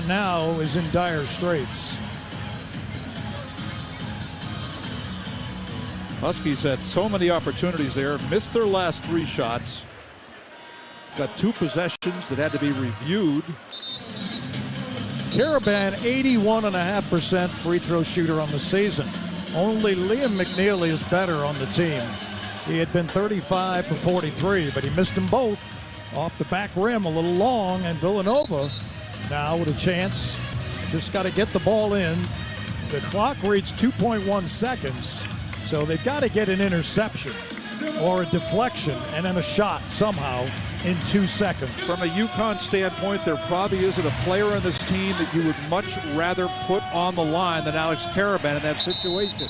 now is in dire straits. Huskies had so many opportunities there, missed their last 3 shots. Got 2 possessions that had to be reviewed. Caravan, 81.5% free throw shooter on the season. Only Liam McNeely is better on the team. He had been 35 for 43, but he missed them both off the back rim a little long, and Villanova now with a chance. Just got to get the ball in. The clock reads 2.1 seconds, so they've got to get an interception or a deflection and then a shot somehow in 2 seconds. From a UConn standpoint, there probably isn't a player on this team that you would much rather put on the line than Alex Caravan in that situation.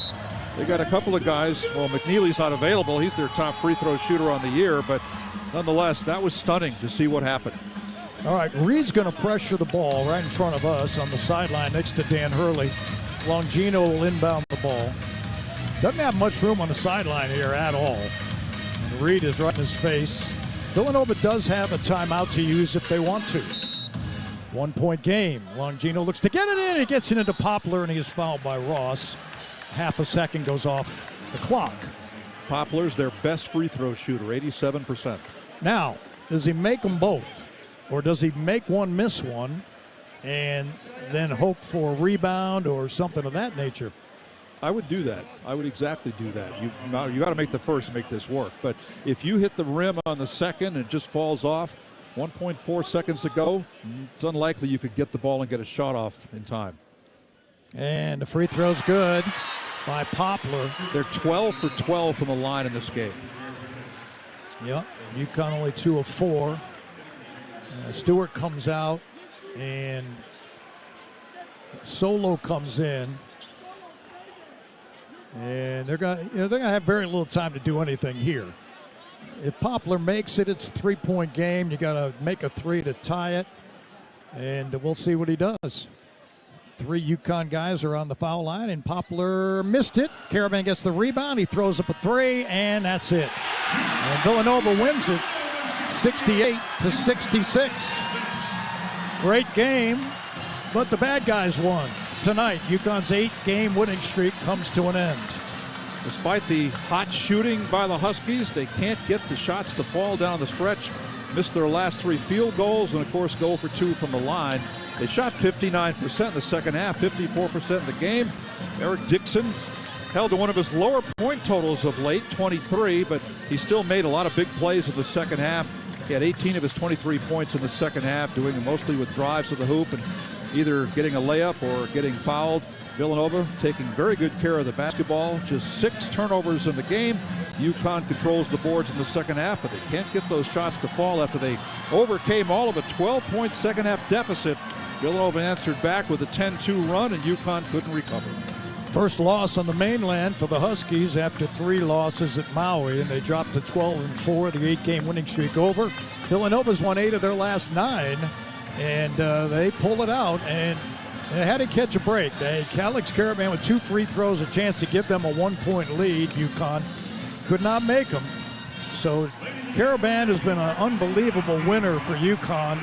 They got a couple of guys. Well, McNeely's not available. He's their top free throw shooter on the year, but nonetheless, that was stunning to see what happened. All right, Reed's going to pressure the ball right in front of us on the sideline next to Dan Hurley. Longino will inbound the ball. Doesn't have much room on the sideline here at all. And Reed is right in his face. Villanova does have a timeout to use if they want to. 1-point game. Longino looks to get it in. He gets it into Poplar, and he is fouled by Ross. Half a second goes off the clock. Poplar's their best free throw shooter, 87%. Now, does he make them both? Or does he make one, miss one, and then hope for a rebound or something of that nature? I would do that. I would exactly do that. You got to make the first to make this work. But if you hit the rim on the second and it just falls off, 1.4 seconds to go, it's unlikely you could get the ball and get a shot off in time. And the free throw's good by Poplar. They're 12 for 12 from the line in this game. Yep, UConn only 2 of 4. Stewart comes out, and Solo comes in. And they're gonna have very little time to do anything here. If Poplar makes it, it's a 3-point game. You got to make a 3 to tie it, and we'll see what he does. 3 UConn guys are on the foul line, and Poplar missed it. Caravan gets the rebound. He throws up a 3, and that's it. And Villanova wins it 68-66. Great game, but the bad guys won. Tonight, UConn's 8-game winning streak comes to an end. Despite the hot shooting by the Huskies, they can't get the shots to fall down the stretch. Missed their last 3 field goals, and of course go for 2 from the line. They shot 59% in the second half, 54% in the game. Eric Dixon held to one of his lower point totals of late, 23, but he still made a lot of big plays in the second half. He had 18 of his 23 points in the second half, doing it mostly with drives to the hoop and either getting a layup or getting fouled. Villanova taking very good care of the basketball. Just 6 turnovers in the game. UConn controls the boards in the second half, but they can't get those shots to fall after they overcame all of a 12-point second half deficit. Villanova answered back with a 10-2 run, and UConn couldn't recover. First loss on the mainland for the Huskies after 3 losses at Maui, and they dropped to 12-4, the 8-game winning streak over. Villanova's won 8 of their last 9, and they pull it out, and they had to catch a break. Alex Caravan with 2 free throws, a chance to give them a 1-point lead. UConn could not make them. So Caravan has been an unbelievable winner for UConn.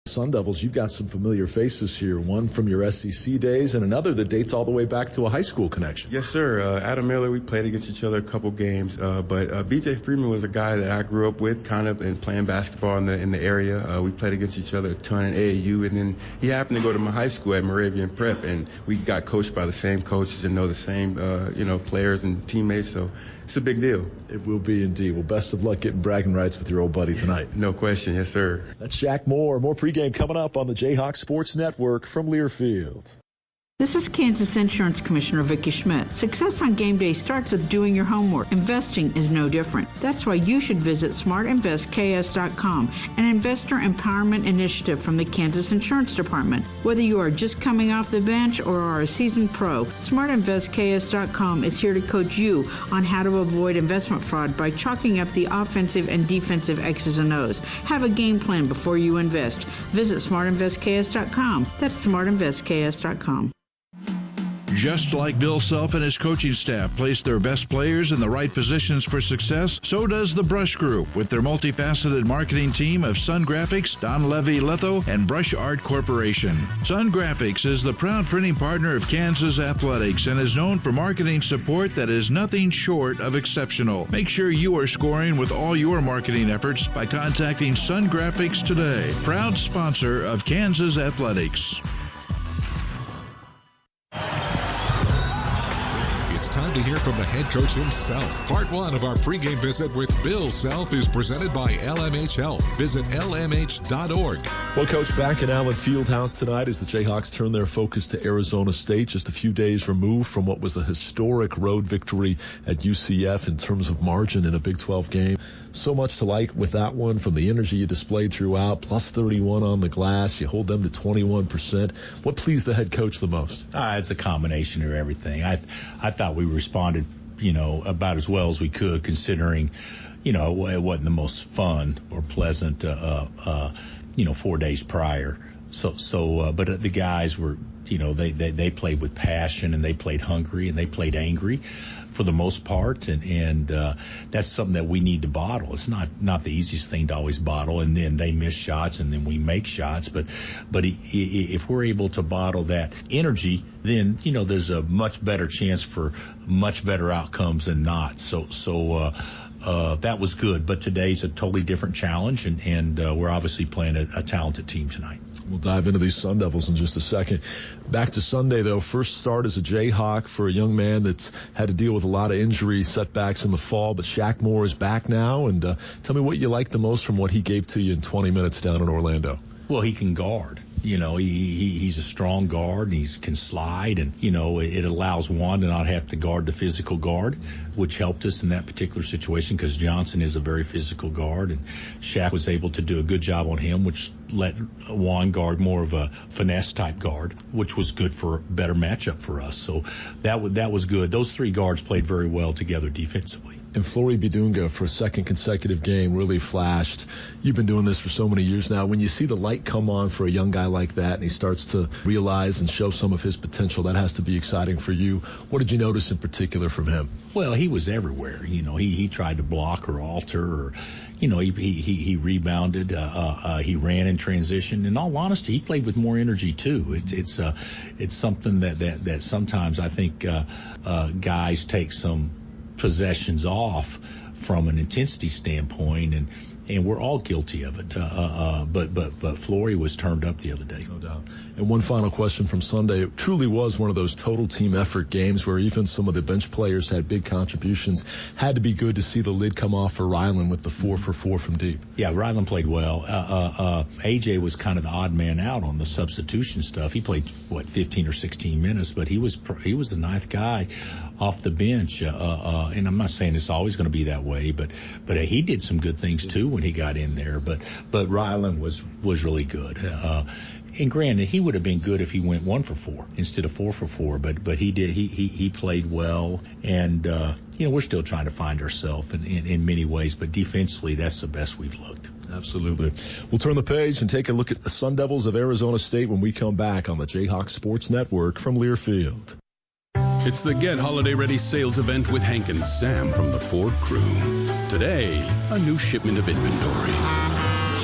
Sun Devils, you've got some familiar faces here, one from your SEC days and another that dates all the way back to a high school connection. Yes, sir. Adam Miller, we played against each other a couple games, but B.J. Freeman was a guy that I grew up with kind of and playing basketball in the area. We played against each other a ton in AAU, and then he happened to go to my high school at Moravian Prep, and we got coached by the same coaches and know the same players and teammates, so it's a big deal. It will be indeed. Well, best of luck getting bragging rights with your old buddy tonight. No question. Yes, sir. That's Jack Moore. More pregame coming up on the Jayhawks Sports Network from Learfield. This is Kansas Insurance Commissioner Vicki Schmidt. Success on game day starts with doing your homework. Investing is no different. That's why you should visit smartinvestks.com, an investor empowerment initiative from the Kansas Insurance Department. Whether you are just coming off the bench or are a seasoned pro, smartinvestks.com is here to coach you on how to avoid investment fraud by chalking up the offensive and defensive X's and O's. Have a game plan before you invest. Visit smartinvestks.com. That's smartinvestks.com. Just like Bill Self and his coaching staff place their best players in the right positions for success, so does the Brush Group with their multifaceted marketing team of Sun Graphics, Don Levy Litho, and Brush Art Corporation. Sun Graphics is the proud printing partner of Kansas Athletics and is known for marketing support that is nothing short of exceptional. Make sure you are scoring with all your marketing efforts by contacting Sun Graphics today. Proud sponsor of Kansas Athletics. It's time to hear from the head coach himself. Part 1 of our pregame visit with Bill Self is presented by LMH Health. Visit lmh.org. Well, Coach, back in Allen Fieldhouse tonight as the Jayhawks turn their focus to Arizona State, just a few days removed from what was a historic road victory at UCF in terms of margin in a Big 12 game. So much to like with that one, from the energy you displayed throughout, plus 31 on the glass. You hold them to 21%. What pleased the head coach the most? It's a combination of everything. I thought we responded, about as well as we could, considering, it wasn't the most fun or pleasant, 4 days prior. But the guys were, they played with passion, and they played hungry, and they played angry for the most part, and that's something that we need to bottle. It's not the easiest thing to always bottle, and then they miss shots, and then we make shots. But if we're able to bottle that energy, then there's a much better chance for much better outcomes than not. So that was good. But today's a totally different challenge, and we're obviously playing a talented team tonight. We'll dive into these Sun Devils in just a second. Back to Sunday, though. First start as a Jayhawk for a young man that's had to deal with a lot of injury setbacks in the fall. But Shaq Moore is back now. And tell me what you like the most from what he gave to you in 20 minutes down in Orlando. Well, he can guard. He's a strong guard, and he can slide, and, it allows Juan to not have to guard the physical guard, which helped us in that particular situation because Johnson is a very physical guard, and Shaq was able to do a good job on him, which let Juan guard more of a finesse type guard, which was good for a better matchup for us. So that was good. Those three guards played very well together defensively. And Flory Bidunga, for a second consecutive game, really flashed. You've been doing this for so many years now. When you see the light come on for a young guy like that and he starts to realize and show some of his potential, that has to be exciting for you. What did you notice in particular from him? Well, he was everywhere. He tried to block or alter, or he rebounded. He ran in transition. In all honesty, he played with more energy too. It's something that sometimes I think guys take some possessions off from an intensity standpoint, and we're all guilty of it. But Flory was turned up the other day. No doubt. And one final question from Sunday. It truly was one of those total team effort games where even some of the bench players had big contributions. Had to be good to see the lid come off for Ryland with the 4 for 4 from deep. Yeah, Ryland played well. AJ was kind of the odd man out on the substitution stuff. He played 15 or 16 minutes, but he was the ninth guy off the bench. And I'm not saying it's always going to be that way, but he did some good things too when he got in there. But Ryland was really good. And granted, he would have been good if he went 1 for 4 instead of 4 for 4. But he did. He played well, and we're still trying to find ourselves in many ways. But defensively, that's the best we've looked. Absolutely. We'll turn the page and take a look at the Sun Devils of Arizona State when we come back on the Jayhawks Sports Network from Learfield. It's the Get Holiday Ready sales event with Hank and Sam from the Ford crew. Today, a new shipment of inventory.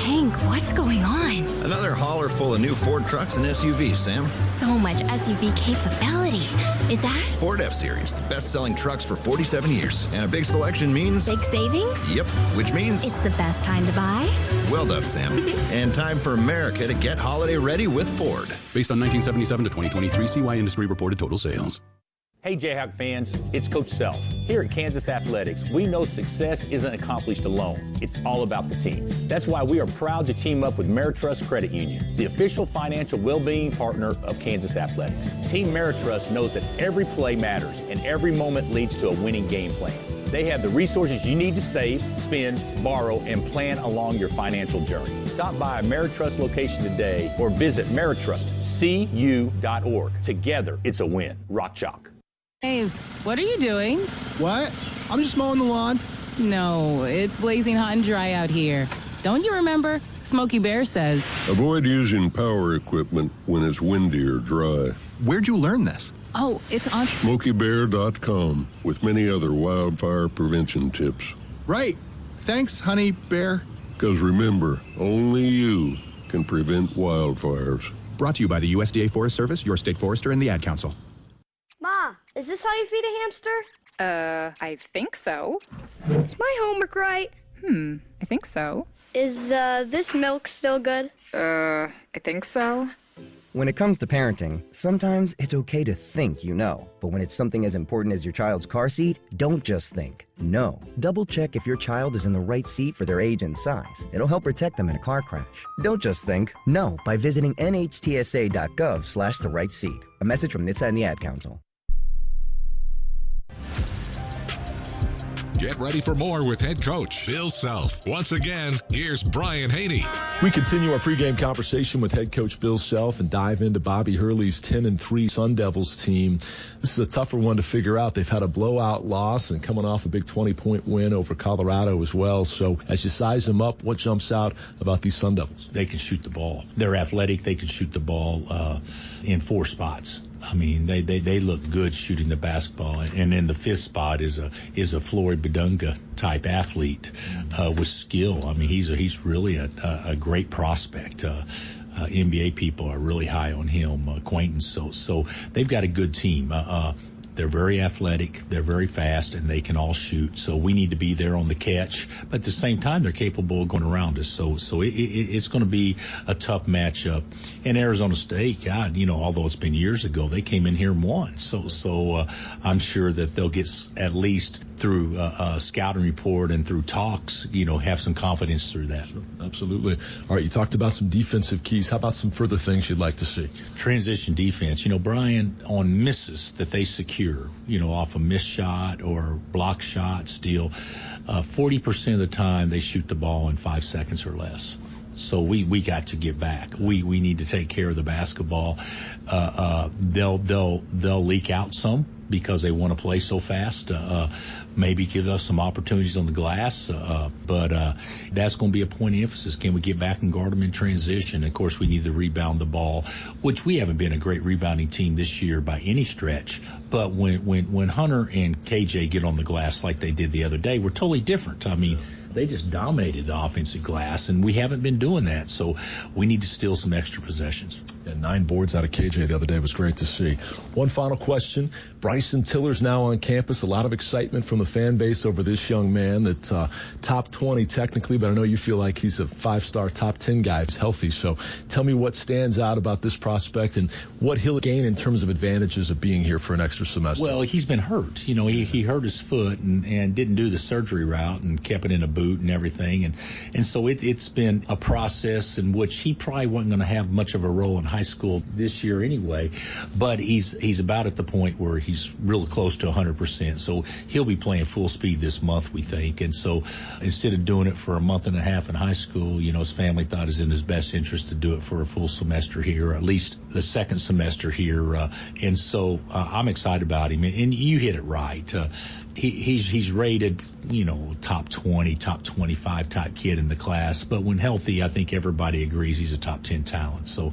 Hank, what's going on? Another hauler full of new Ford trucks and SUVs, Sam. So much SUV capability. Is that? Ford F-Series, the best-selling trucks for 47 years. And a big selection means... Big savings? Yep, which means... It's the best time to buy? Well done, Sam. And time for America to get holiday ready with Ford. Based on 1977 to 2023 CY Industry reported total sales. Hey Jayhawk fans, it's Coach Self. Here at Kansas Athletics, we know success isn't accomplished alone. It's all about the team. That's why we are proud to team up with Ameritrust Credit Union, the official financial well-being partner of Kansas Athletics. Team Ameritrust knows that every play matters and every moment leads to a winning game plan. They have the resources you need to save, spend, borrow, and plan along your financial journey. Stop by a Ameritrust location today or visit ameritrustcu.org. Together, it's a win. Rock chalk. Aves, what are you doing? What? I'm just mowing the lawn. No, it's blazing hot and dry out here. Don't you remember? Smokey Bear says. Avoid using power equipment when it's windy or dry. Where'd you learn this? Oh, it's on SmokeyBear.com with many other wildfire prevention tips. Right. Thanks, Honey Bear. Because remember, only you can prevent wildfires. Brought to you by the USDA Forest Service, your state forester, and the Ad Council. Ma, is this how you feed a hamster? I think so. Is my homework right? I think so. Is, this milk still good? I think so. When it comes to parenting, sometimes it's okay to think you know. But when it's something as important as your child's car seat, don't just think. Know. Double check if your child is in the right seat for their age and size. It'll help protect them in a car crash. Don't just think. Know by visiting nhtsa.gov/the right seat. A message from NHTSA and the Ad Council. Get ready for more with head coach Bill Self. Once again, here's Brian Haney. We continue our pregame conversation with head coach Bill Self and dive into Bobby Hurley's 10-3 Sun Devils team. This is a tougher one to figure out. They've had a blowout loss and coming off a big 20-point win over Colorado as well. So as you size them up, what jumps out about these Sun Devils? They can shoot the ball. They're athletic. They can shoot the ball in 4 spots. I mean, they look good shooting the basketball, and then the 5th spot is a Floyd Badunga type athlete with skill. I mean, he's really a great prospect. NBA people are really high on him, acquaintance. So they've got a good team. They're very athletic, they're very fast, and they can all shoot. So we need to be there on the catch. But at the same time, they're capable of going around us. So it's going to be a tough matchup. And Arizona State, God, although it's been years ago, they came in here and won. So I'm sure that they'll get at least through scouting report and through talks, have some confidence through that. Sure, absolutely. All right, you talked about some defensive keys. How about some further things you'd like to see? Transition defense. Brian, on misses that they secure, off a missed shot or block shot, steal, 40% of the time they shoot the ball in 5 seconds or less. So we got to get back. We need to take care of the basketball. They'll leak out some because they want to play so fast. Maybe give us some opportunities on the glass, but that's going to be a point of emphasis. Can we get back and guard them in transition? Of course, we need to rebound the ball, which we haven't been a great rebounding team this year by any stretch. But when Hunter and KJ get on the glass like they did the other day, we're totally different. I mean, they just dominated the offensive glass, and we haven't been doing that. So we need to steal some extra possessions. Yeah, 9 boards out of KJ the other day was great to see. One final question. Bryson Tiller's now on campus. A lot of excitement from the fan base over this young man that top 20 technically, but I know you feel like he's a 5-star top 10 guy who's healthy. So tell me what stands out about this prospect and what he'll gain in terms of advantages of being here for an extra semester. Well, he's been hurt. He hurt his foot and didn't do the surgery route and kept it in a boot and everything. And so it's been a process in which he probably wasn't going to have much of a role in high school this year anyway, but he's about at the point where he's really close to 100%. So he'll be playing full speed this month, we think. And so instead of doing it for a month and a half in high school, his family thought it was in his best interest to do it for a full semester here, or at least the second semester here. And so I'm excited about him. And you hit it right. He's rated, top 20, top 25 type kid in the class. But when healthy, I think everybody agrees he's a top 10 talent. So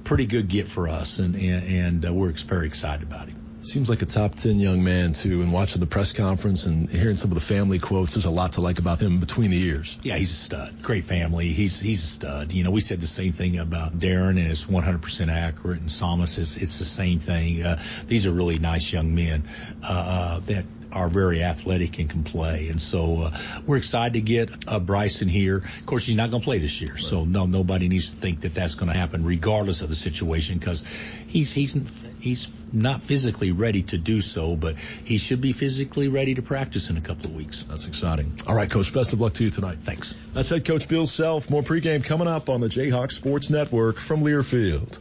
pretty good get for us, and we're very excited about him. Seems like a top 10 young man, too, and watching the press conference and hearing some of the family quotes, there's a lot to like about him between the years. Yeah, he's a stud. Great family. He's a stud. We said the same thing about Darren, and it's 100% accurate, and Samus, it's the same thing. These are really nice young men that are very athletic and can play. And so we're excited to get Bryson here. Of course, he's not going to play this year. Right. So nobody needs to think that that's going to happen regardless of the situation, because he's not physically ready to do so, but he should be physically ready to practice in a couple of weeks. That's exciting. All right, Coach, best of luck to you tonight. Thanks. That's head coach Bill Self. More pregame coming up on the Jayhawks Sports Network from Learfield.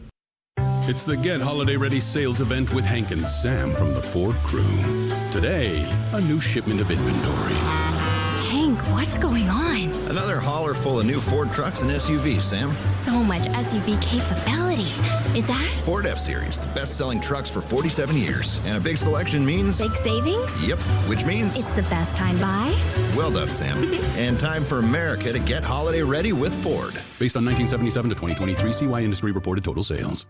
It's the Get Holiday Ready sales event with Hank and Sam from the Ford crew. Today, a new shipment of inventory. Hank, what's going on? Another hauler full of new Ford trucks and SUVs, Sam. So much SUV capability. Is that? Ford F-Series, the best-selling trucks for 47 years. And a big selection means... big savings? Yep, which means... it's the best time buy? Well done, Sam. And time for America to get holiday ready with Ford. Based on 1977 to 2023 CY Industry reported total sales.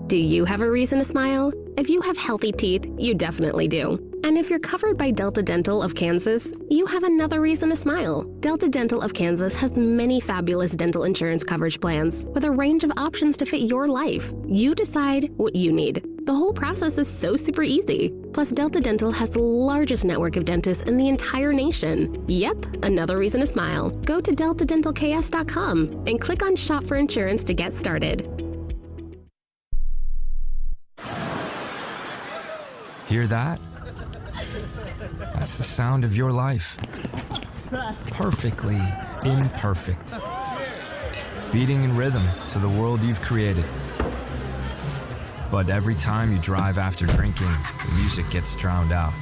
Do you have a reason to smile? If you have healthy teeth, you definitely do. And if you're covered by Delta Dental of Kansas, you have another reason to smile. Delta Dental of Kansas has many fabulous dental insurance coverage plans with a range of options to fit your life. You decide what you need. The whole process is so super easy. Plus, Delta Dental has the largest network of dentists in the entire nation. Yep, another reason to smile. Go to deltadentalks.com and click on Shop for Insurance to get started. Hear that? That's the sound of your life. Perfectly imperfect. Beating in rhythm to the world you've created. But every time you drive after drinking, the music gets drowned out.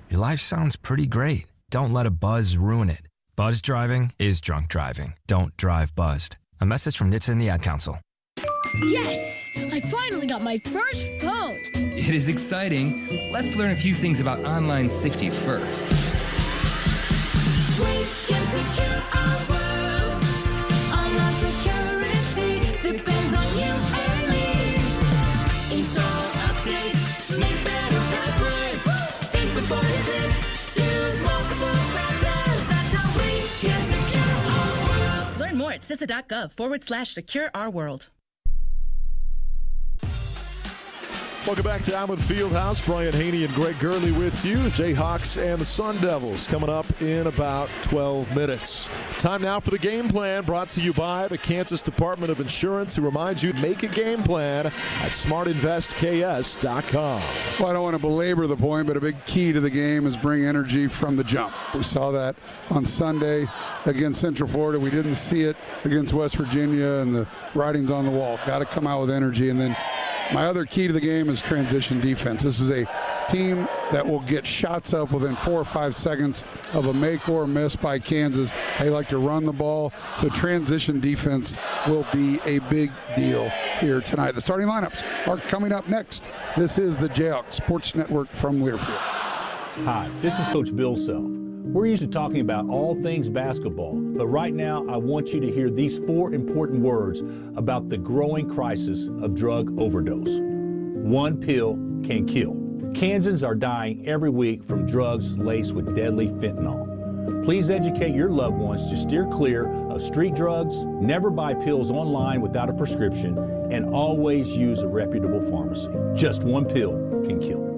Your life sounds pretty great. Don't let a buzz ruin it. Buzz driving is drunk driving. Don't drive buzzed. A message from NHTSA and the Ad Council. Yes! I finally got my first phone! It is exciting. Let's learn a few things about online safety first. We can secure our world. Online security depends on you and me. Install updates, make better passwords. Think before you click, use multiple factors. That's how we can secure our world. Learn more at CISA.gov/secure our world. Welcome back to Allen Fieldhouse. Brian Haney and Greg Gurley with you. The Jayhawks and the Sun Devils coming up in about 12 minutes. Time now for the game plan, brought to you by the Kansas Department of Insurance, who reminds you to make a game plan at smartinvestks.com. Well, I don't want to belabor the point, but a big key to the game is bring energy from the jump. We saw that on Sunday against Central Florida. We didn't see it against West Virginia, and the writing's on the wall. Got to come out with energy. And then my other key to the game is transition defense. This is a team that will get shots up within 4 or 5 seconds of a make or miss by Kansas. They like to run the ball, so transition defense will be a big deal here tonight. The starting lineups are coming up next. This is the Jayhawks Sports Network from Learfield. Hi, this is Coach Bill Self. We're used to talking about all things basketball, but right now I want you to hear these 4 important words about the growing crisis of drug overdose. One pill can kill. Kansans are dying every week from drugs laced with deadly fentanyl. Please educate your loved ones to steer clear of street drugs, never buy pills online without a prescription, and always use a reputable pharmacy. Just one pill can kill.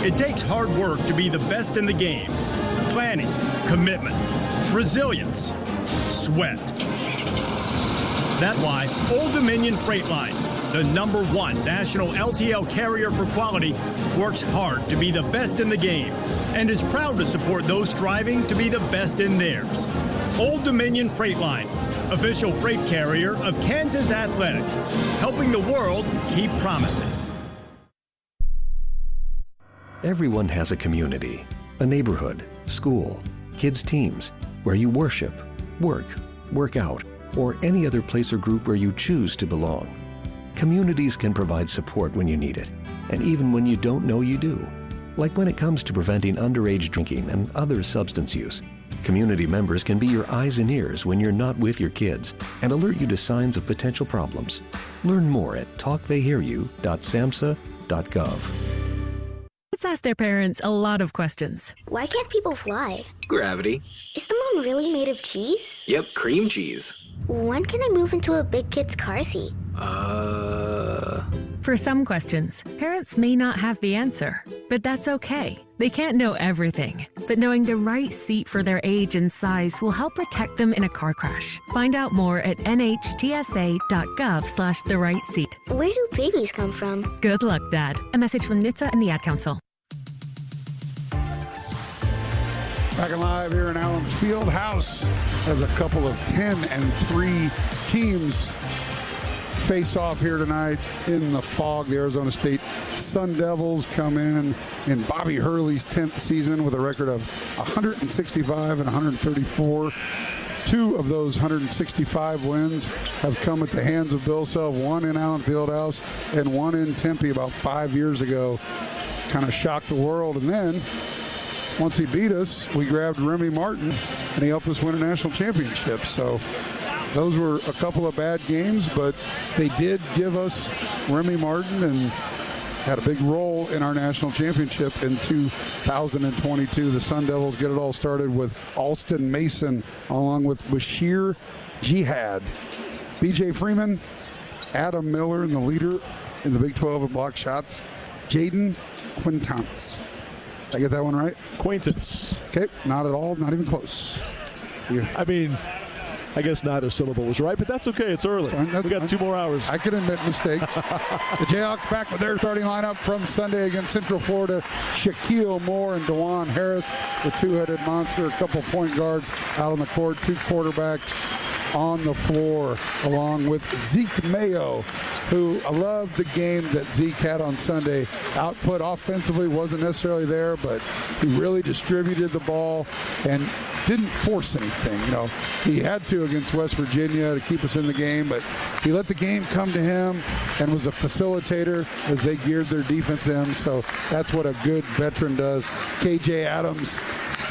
It takes hard work to be the best in the game. Planning, commitment, resilience, sweat. That's why Old Dominion Freight Line, the #1 national LTL carrier for quality, works hard to be the best in the game and is proud to support those striving to be the best in theirs. Old Dominion Freight Line, official freight carrier of Kansas Athletics, helping the world keep promises. Everyone has a community, a neighborhood, school, kids' teams, where you worship, work out, or any other place or group where you choose to belong. Communities can provide support when you need it, and even when you don't know you do. Like when it comes to preventing underage drinking and other substance use. Community members can be your eyes and ears when you're not with your kids and alert you to signs of potential problems. Learn more at talktheyhearyou.samhsa.gov. Kids ask their parents a lot of questions. Why can't people fly? Gravity. Is the moon really made of cheese? Yep, cream cheese. When can I move into a big kid's car seat? For some questions, parents may not have the answer, but that's okay. They can't know everything, but knowing the right seat for their age and size will help protect them in a car crash. Find out more at nhtsa.gov/the-right-seat. Where do babies come from? Good luck, Dad. A message from NHTSA and the Ad Council. Back and live here in Allen Fieldhouse as a couple of 10-3 teams face off here tonight in the fog. The Arizona State Sun Devils come in Bobby Hurley's 10th season with a record of 165 and 134. 2 of those 165 wins have come at the hands of Bill Self, 1 in Allen Fieldhouse and 1 in Tempe about 5 years ago. Kind of shocked the world. And then once he beat us, we grabbed Remy Martin, and he helped us win a national championship. So those were a couple of bad games, but they did give us Remy Martin and had a big role in our national championship in 2022. The Sun Devils get it all started with Alston Mason along with Bashir Jihad. B.J. Freeman, Adam Miller, and the leader in the Big 12 of block shots, Jaden Quintance. Did I get that one right? Quaintance. Okay, not at all, not even close. I mean, I guess neither syllable was right, but that's okay. It's early. We got 2 more hours. I can admit mistakes. The Jayhawks back with their starting lineup from Sunday against Central Florida. Shaquille Moore and DeJuan Harris, the two-headed monster. A couple point guards out on the court. 2 quarterbacks on the floor, along with Zeke Mayo, who I loved the game that Zeke had on Sunday. Output offensively wasn't necessarily there, but he really distributed the ball and didn't force anything. You know, he had to against West Virginia to keep us in the game, but he let the game come to him and was a facilitator as they geared their defense in. So that's what a good veteran does. KJ Adams,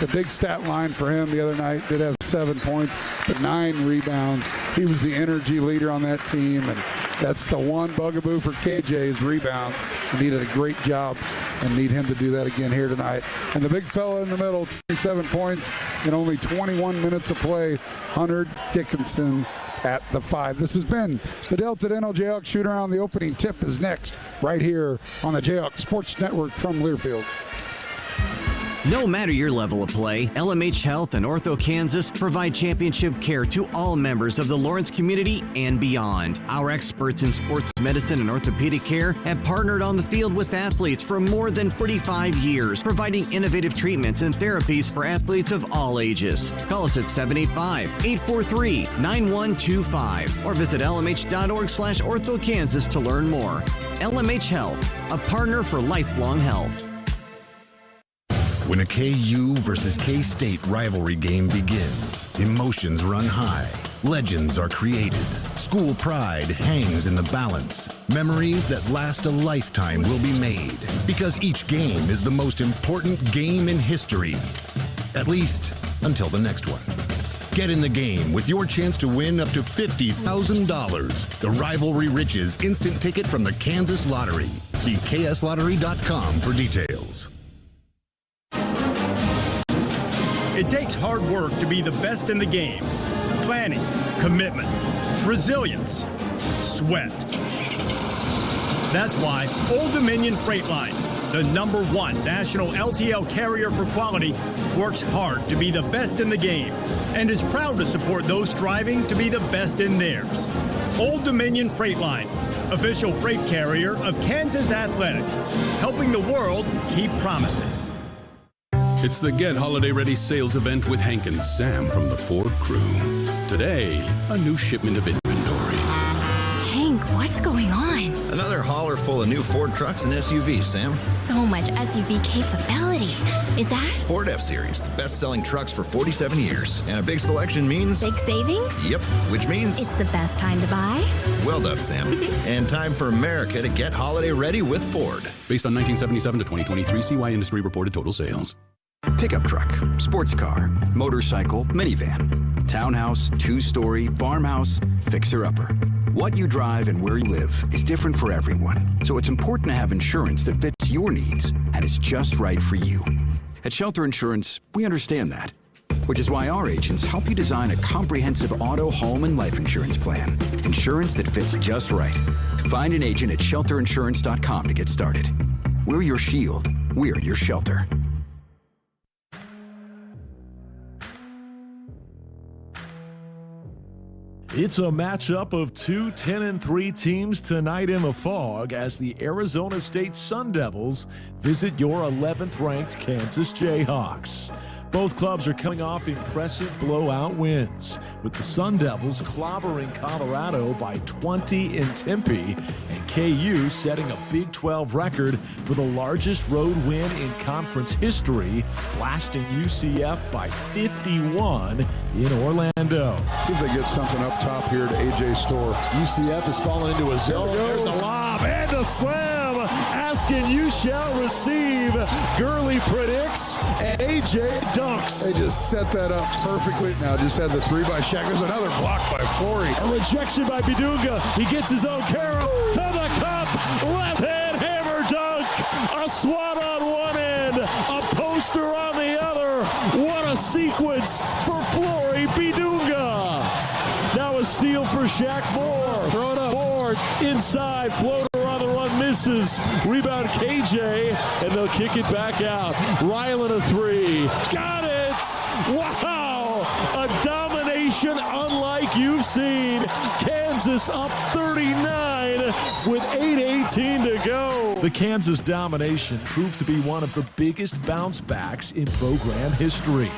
the big stat line for him the other night, did have 7 points, but 9 rebounds. He was the energy leader on that team, and that's the one bugaboo for KJ is rebound. He did a great job and need him to do that again here tonight. And the big fella in the middle, 27 points in only 21 minutes of play, Hunter Dickinson at the 5. This has been the Delta Dental Jayhawks Shoot Around. The opening tip is next, right here on the Jayhawks Sports Network from Learfield. No matter your level of play, LMH Health and Ortho Kansas provide championship care to all members of the Lawrence community and beyond. Our experts in sports medicine and orthopedic care have partnered on the field with athletes for more than 45 years, providing innovative treatments and therapies for athletes of all ages. Call us at 785-843-9125 or visit lmh.org/orthokansas to learn more. LMH Health, a partner for lifelong health. When a KU versus K-State rivalry game begins, emotions run high, legends are created, school pride hangs in the balance, memories that last a lifetime will be made, because each game is the most important game in history, at least until the next one. Get in the game with your chance to win up to $50,000. The Rivalry Riches instant ticket from the Kansas Lottery. See kslottery.com for details. It takes hard work to be the best in the game. Planning, commitment, resilience, sweat. That's why Old Dominion Freight Line, the #1 national LTL carrier for quality, works hard to be the best in the game and is proud to support those striving to be the best in theirs. Old Dominion Freight Line, official freight carrier of Kansas Athletics, helping the world keep promises. It's the Get Holiday Ready sales event with Hank and Sam from the Ford crew. Today, a new shipment of inventory. Hank, what's going on? Another hauler full of new Ford trucks and SUVs, Sam. So much SUV capability. Is that? Ford F-Series, the best-selling trucks for 47 years. And a big selection means... Big savings? Yep, which means... It's the best time to buy? Well done, Sam. And time for America to get holiday ready with Ford. Based on 1977 to 2023 CY Industry reported total sales. Pickup truck, sports car, motorcycle, minivan, townhouse, 2-story, farmhouse, fixer-upper. What you drive and where you live is different for everyone, so it's important to have insurance that fits your needs and is just right for you. At Shelter Insurance, we understand that, which is why our agents help you design a comprehensive auto, home, and life insurance plan. Insurance that fits just right. Find an agent at shelterinsurance.com to get started. We're your shield. We're your shelter. It's a matchup of two 10-3 teams tonight in the Fog as the Arizona State Sun Devils visit your 11th-ranked Kansas Jayhawks. Both clubs are coming off impressive blowout wins, with the Sun Devils clobbering Colorado by 20 in Tempe, and KU setting a Big 12 record for the largest road win in conference history, blasting UCF by 51 in Orlando. See if they get something up top here to AJ Storr. UCF has fallen into a zone. There's a lob and a slam as ask and you shall receive. Gurley predicts and AJ dunks. They just set that up perfectly. Now just had the three by Shaq. There's another block by Flory. A rejection by Bidunga. He gets his own carry to the cup. Left hand hammer dunk. A swat on one end. A poster on the other. What a sequence for Flory Bidunga. Now a steal for Shaq Moore. Throw it up. Moore inside. Floater on the run misses. Rebound KJ. And they'll kick it back out. Ryland a three. Got it. Wow. A domination unlike you've seen. Kansas up 39 with 8:18 to go. The Kansas domination proved to be one of the biggest bounce backs in program history,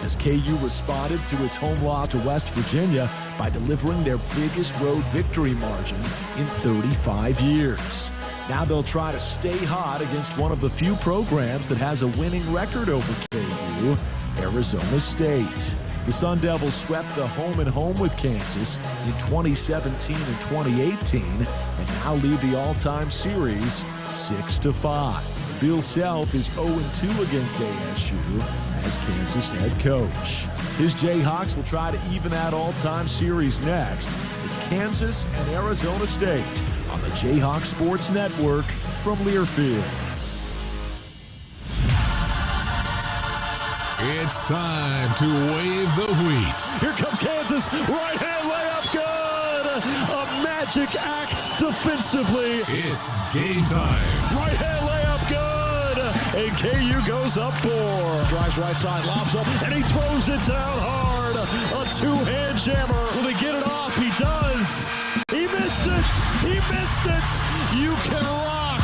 as KU responded to its home loss to West Virginia by delivering their biggest road victory margin in 35 years. Now they'll try to stay hot against one of the few programs that has a winning record over KU, Arizona State. The Sun Devils swept the home with Kansas in 2017 and 2018 and now lead the all-time series 6-5. Bill Self is 0-2 against ASU as Kansas head coach. His Jayhawks will try to even that all-time series next. It's Kansas and Arizona State on the Jayhawk Sports Network from Learfield. It's time to wave the wheat. Here comes Kansas. Right hand layup, good. A magic act defensively. It's game time. Right hand layup, good. And KU goes up 4. Drives right side, lobs up, and he throws it down hard. A two-hand jammer. Will he get it off? He does. He missed it. He missed it. You can rock.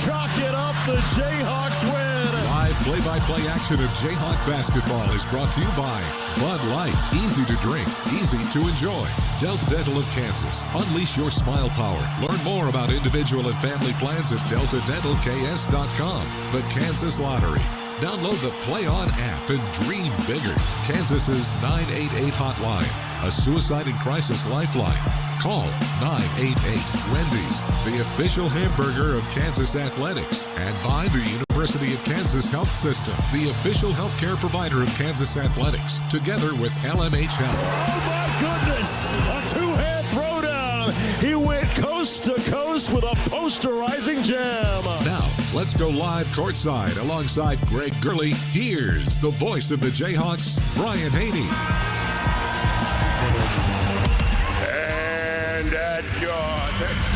Chalk it up. The Jayhawks win. Live play-by-play action of Jayhawk basketball is brought to you by Bud Light. Easy to drink, easy to enjoy. Delta Dental of Kansas. Unleash your smile power. Learn more about individual and family plans at deltadentalks.com. The Kansas Lottery. Download the Play On app and dream bigger. Kansas's 988 hotline, a suicide and crisis lifeline. Call 988-WENDYS, the official hamburger of Kansas Athletics. And by the University of Kansas Health System, the official healthcare provider of Kansas Athletics, together with LMH Health. Oh my goodness! A two-hand throwdown. He went coast to coast with a posterizing jam. Now, let's go live courtside alongside Greg Gurley. Here's the voice of the Jayhawks, Brian Haney. And at your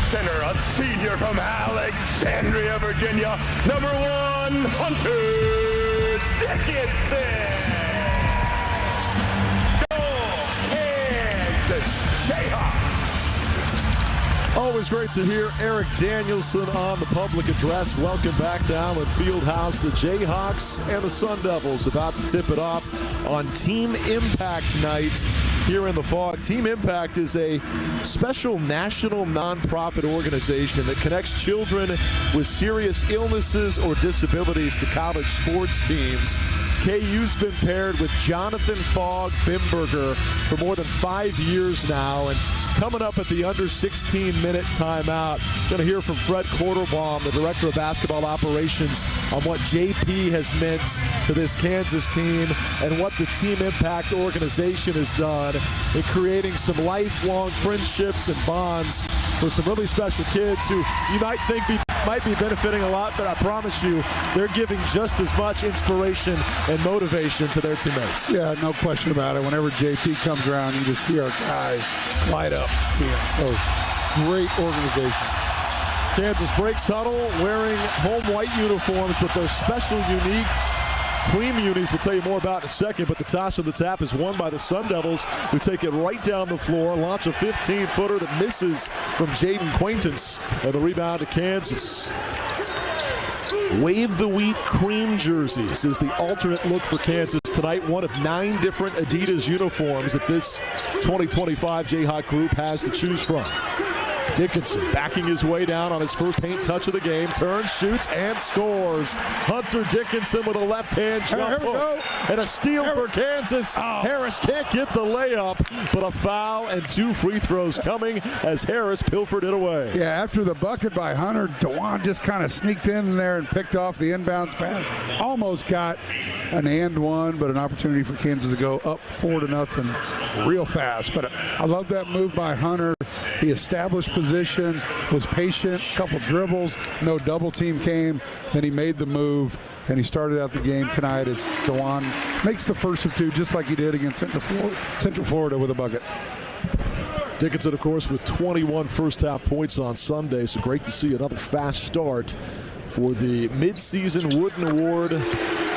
center, a senior from Alexandria, Virginia, number 1, Hunter Dickinson. Go Kansas Jayhawks. Always great to hear Eric Danielson on the public address. Welcome back down with Fieldhouse. The Jayhawks and the Sun Devils about to tip it off on Team Impact Night here in the Fog. Team Impact is a special national nonprofit organization that connects children with serious illnesses or disabilities to college sports teams. KU's been paired with Jonathan Fogg Bimberger for more than 5 years now, and coming up at the under 16-minute timeout, going to hear from Fred Quarterbaum, the Director of Basketball Operations, on what JP has meant to this Kansas team and what the Team Impact organization has done in creating some lifelong friendships and bonds for some really special kids who you might think might be benefiting a lot, but I promise you, they're giving just as much inspiration and motivation to their teammates. Yeah, no question about it. Whenever JP comes around, you just see our guys light up to see him. So, great organization. Kansas breaks tunnel, wearing home white uniforms, but those special, unique cream unis we'll tell you more about in a second, but the toss of the tap is won by the Sun Devils, who take it right down the floor, launch a 15-footer that misses from Jaden Quaintance, and the rebound to Kansas. Wave the Wheat cream jerseys is the alternate look for Kansas tonight. One of 9 different Adidas uniforms that this 2025 Jayhawk group has to choose from. Dickinson backing his way down on his first paint touch of the game. Turns, shoots, and scores. Hunter Dickinson with a left-hand jump hook. And a steal for Kansas. Harris can't get the layup, but a foul and 2 free throws coming as Harris pilfered it away. Yeah, after the bucket by Hunter, DeJuan just kind of sneaked in there and picked off the inbounds pass. Almost got an and one, but an opportunity for Kansas to go up 4-0 real fast. But I love that move by Hunter. He established position, was patient, couple dribbles, no double team came, then he made the move, and he started out the game tonight as DeJuan makes the first of 2, just like he did against Central Florida with a bucket. Dickinson, of course, with 21 first-half points on Sunday, so great to see another fast start for the midseason Wooden Award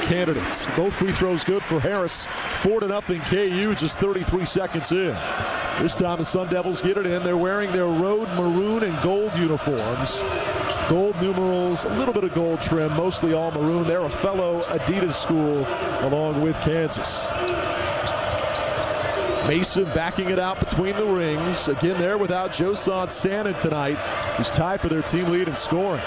candidates. Both free throws good for Harris. 4-0 KU, just 33 seconds in. This time the Sun Devils get it in. They're wearing their road maroon and gold uniforms. Gold numerals, a little bit of gold trim, mostly all maroon. They're a fellow Adidas school along with Kansas. Mason backing it out between the rings. Again there without Josan Sannon tonight, who's tied for their team lead in scoring.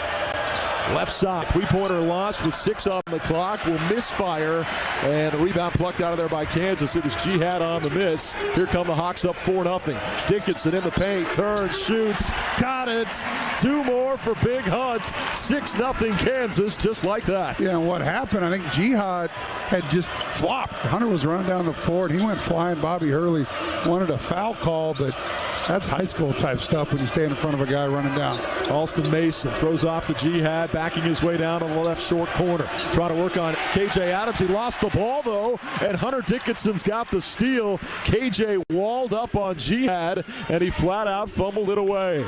Left side, three-pointer launched with 6 on the clock. Will misfire, and the rebound plucked out of there by Kansas. It was Jihad on the miss. Here come the Hawks up 4-0. Dickinson in the paint, turns, shoots, got it. 2 more for Big Hunt. 6-0 Kansas, just like that. Yeah, and what happened, I think Jihad had just flopped. Hunter was running down the floor, and he went flying. Bobby Hurley wanted a foul call, but that's high school type stuff when you stand in front of a guy running down. Alston Mason throws off to Jihad, backing his way down on the left short corner. Trying to work on KJ Adams. He lost the ball, though, and Hunter Dickinson's got the steal. KJ walled up on Jihad, and he flat out fumbled it away.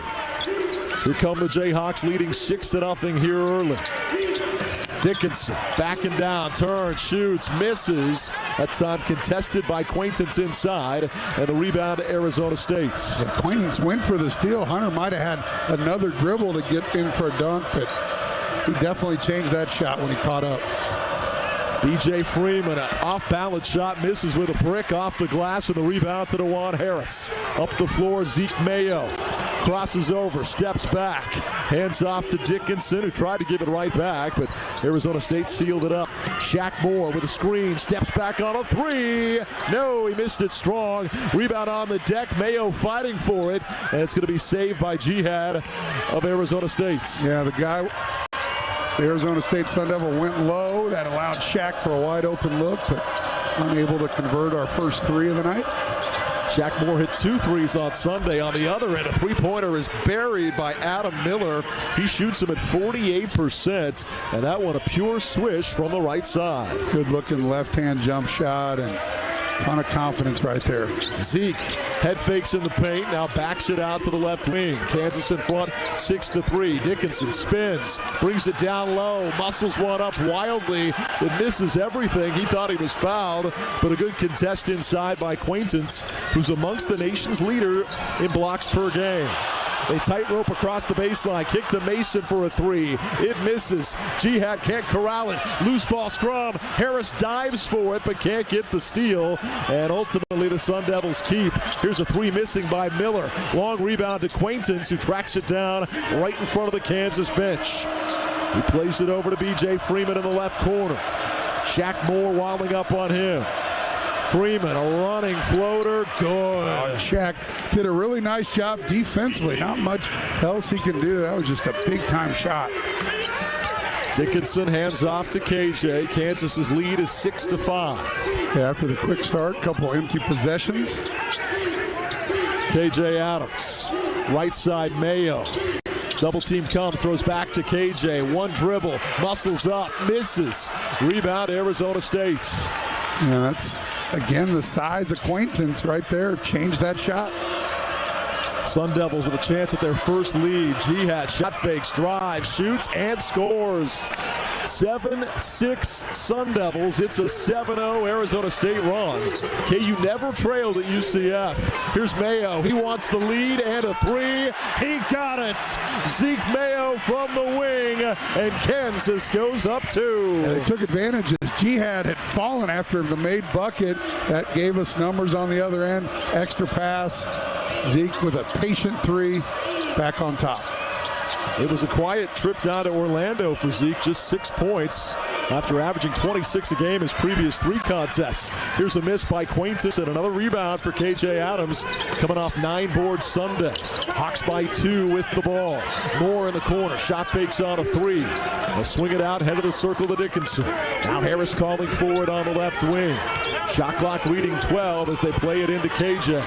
Here come the Jayhawks leading 6-0 here early. Dickinson backing down, turns, shoots, misses. That time contested by Quaintance inside, and the rebound to Arizona State. Yeah, Quaintance went for the steal. Hunter might have had another dribble to get in for a dunk, but he definitely changed that shot when he caught up. B.J. Freeman, an off-balance shot, misses with a brick off the glass, and the rebound to DeJuan Harris. Up the floor, Zeke Mayo crosses over, steps back, hands off to Dickinson, who tried to give it right back, but Arizona State sealed it up. Shaq Moore with a screen, steps back on a 3. No, he missed it strong. Rebound on the deck, Mayo fighting for it, and it's going to be saved by Jihad of Arizona State. Yeah, the Arizona State Sun Devil went low. That allowed Shaq for a wide open look, but unable to convert our first 3 of the night. Shaq Moore hit 2 threes on Sunday. On the other end, a three-pointer is buried by Adam Miller. He shoots him at 48%, and that one a pure swish from the right side. Good-looking left-hand jump shot, and a ton of confidence right there. Zeke head fakes in the paint, now backs it out to the left wing. Kansas in front, 6-3. Dickinson spins, brings it down low, muscles one up wildly. It misses everything. He thought he was fouled, but a good contest inside by Quaintance, who's amongst the nation's leader in blocks per game. A tightrope across the baseline. Kick to Mason for a 3. It misses. Jihad can't corral it. Loose ball scrum. Harris dives for it but can't get the steal. And ultimately the Sun Devils keep. Here's a 3 missing by Miller. Long rebound to Quaintance, who tracks it down right in front of the Kansas bench. He plays it over to B.J. Freeman in the left corner. Shaq Moore wilding up on him. Freeman, a running floater, good. Shaq did a really nice job defensively. Not much else he can do. That was just a big-time shot. Dickinson hands off to KJ. Kansas's lead is 6-5. Yeah, after the quick start, couple empty possessions. KJ Adams, right side Mayo. Double team comes, throws back to KJ. One dribble, muscles up, misses. Rebound Arizona State. Yeah, that's, again, the size acquaintance right there. Changed that shot. Sun Devils with a chance at their first lead. Jihad shot fakes, drives, shoots, and scores. 7-6 Sun Devils. It's a 7-0 Arizona State run. KU never trailed at UCF. Here's Mayo. He wants the lead and a 3. He got it. Zeke Mayo from the wing, and Kansas goes up 2. And they took advantage as Jihad had fallen after the made bucket. That gave us numbers on the other end. Extra pass. Zeke with a patient 3. back on top. It was a quiet trip down to Orlando for Zeke, just 6 points after averaging 26 a game his previous 3 contests. Here's a miss by Quaintus and another rebound for KJ Adams, coming off 9 boards Sunday. Hawks by 2 with the ball. Moore in the corner, shot fakes on a 3. They'll swing it out, head of the circle to Dickinson. Now Harris calling forward on the left wing. Shot clock leading 12 as they play it into KJ.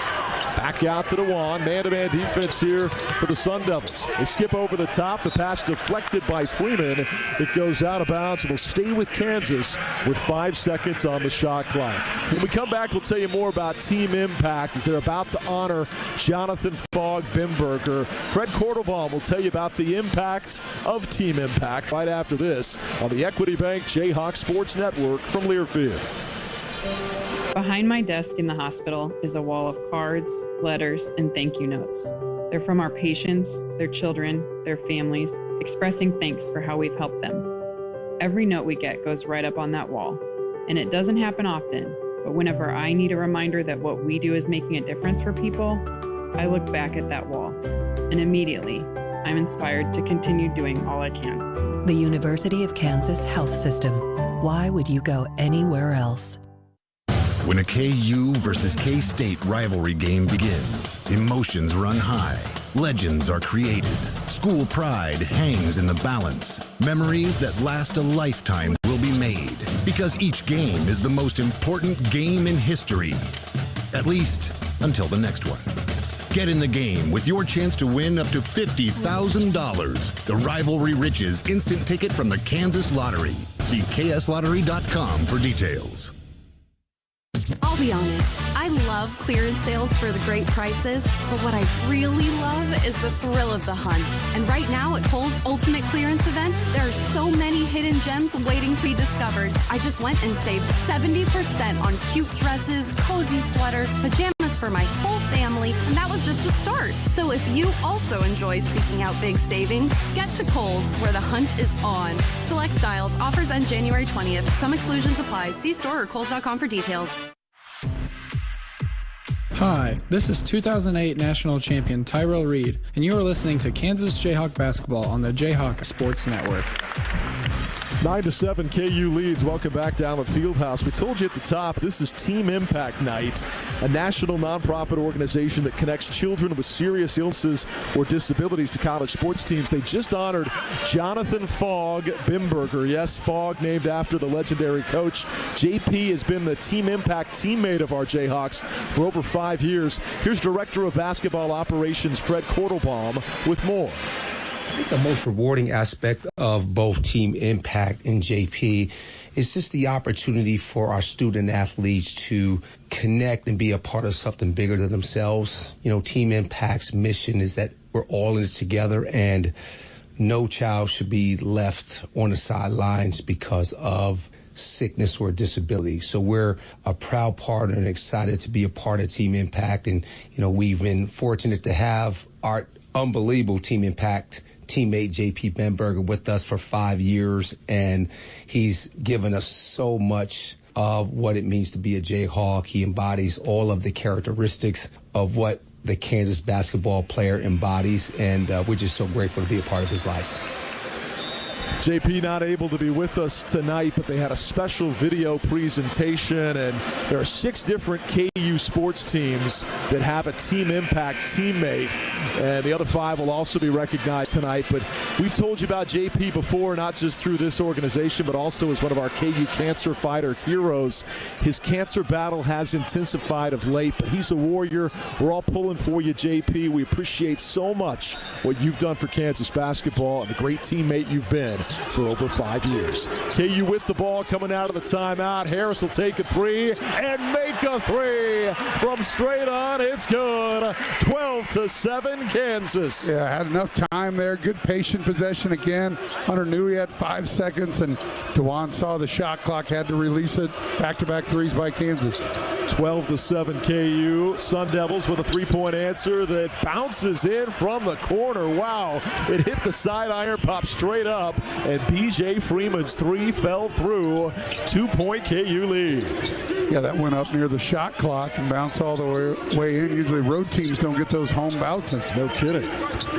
Back out to DeJuan, man-to-man defense here for the Sun Devils. They skip over the top, the pass deflected by Freeman. It goes out of bounds and will stay with Kansas with 5 seconds on the shot clock. When we come back, we'll tell you more about Team Impact as they're about to honor Jonathan Fogg Bimberger. Fred Kortelbaum will tell you about the impact of Team Impact right after this on the Equity Bank Jayhawks Sports Network from Learfield. Behind my desk in the hospital is a wall of cards, letters, and thank you notes. They're from our patients, their children, their families, expressing thanks for how we've helped them. Every note we get goes right up on that wall. And it doesn't happen often, but whenever I need a reminder that what we do is making a difference for people, I look back at that wall. And immediately, I'm inspired to continue doing all I can. The University of Kansas Health System. Why would you go anywhere else? When a KU versus K-State rivalry game begins, emotions run high, legends are created, school pride hangs in the balance, memories that last a lifetime will be made, because each game is the most important game in history, at least until the next one. Get in the game with your chance to win up to $50,000. The Rivalry Riches instant ticket from the Kansas Lottery. See kslottery.com for details. I'll be honest, I love clearance sales for the great prices, but what I really love is the thrill of the hunt. And right now at Kohl's Ultimate Clearance Event, there are so many hidden gems waiting to be discovered. I just went and saved 70% on cute dresses, cozy sweaters, pajamas for my whole family, and that was just a start. So if you also enjoy seeking out big savings, get to Kohl's, where the hunt is on. Select styles, offers end January 20th. Some exclusions apply. See store or kohls.com for details. Hi, this is 2008 national champion Tyrell Reed, and you are listening to Kansas Jayhawk basketball on the Jayhawk Sports Network. 9-7 KU leads. Welcome back down at Fieldhouse. We told you at the top, this is Team Impact Night, a national nonprofit organization that connects children with serious illnesses or disabilities to college sports teams. They just honored Jonathan Fogg Bimberger. Yes, Fogg named after the legendary coach. JP has been the Team Impact teammate of our Jayhawks for over 5 years. Here's Director of Basketball Operations Fred Kortelbaum with more. I think the most rewarding aspect of both Team Impact and JP is just the opportunity for our student athletes to connect and be a part of something bigger than themselves. You know, Team Impact's mission is that we're all in it together, and no child should be left on the sidelines because of sickness or disability. So we're a proud partner and excited to be a part of Team Impact. And, you know, we've been fortunate to have our unbelievable Team Impact teammate JP Bimberger with us for 5 years, and he's given us so much of what it means to be a Jayhawk. He embodies all of the characteristics of what the Kansas basketball player embodies, and we're just so grateful to be a part of his life. JP not able to be with us tonight, but they had a special video presentation, and there are 6 different KU sports teams that have a Team Impact teammate, and the other 5 will also be recognized tonight. But we've told you about JP before, not just through this organization, but also as one of our KU Cancer Fighter heroes. His cancer battle has intensified of late, but he's a warrior. We're all pulling for you, JP. We appreciate so much what you've done for Kansas basketball and the great teammate you've been for over 5 years. KU with the ball coming out of the timeout. Harris will take a 3 and make a 3 from straight on. It's good. 12-7 Kansas. Yeah, had enough time there. Good patient possession again. Hunter knew he had 5 seconds, and DeJuan saw the shot clock, had to release it. Back-to-back threes by Kansas. 12-7 KU. Sun Devils with a 3-point answer that bounces in from the corner. Wow. It hit the side iron, popped straight up. and B.J. Freeman's three fell through. 2-point KU lead. Yeah, that went up near the shot clock and bounced all the way in. Usually road teams don't get those home bounces. No kidding.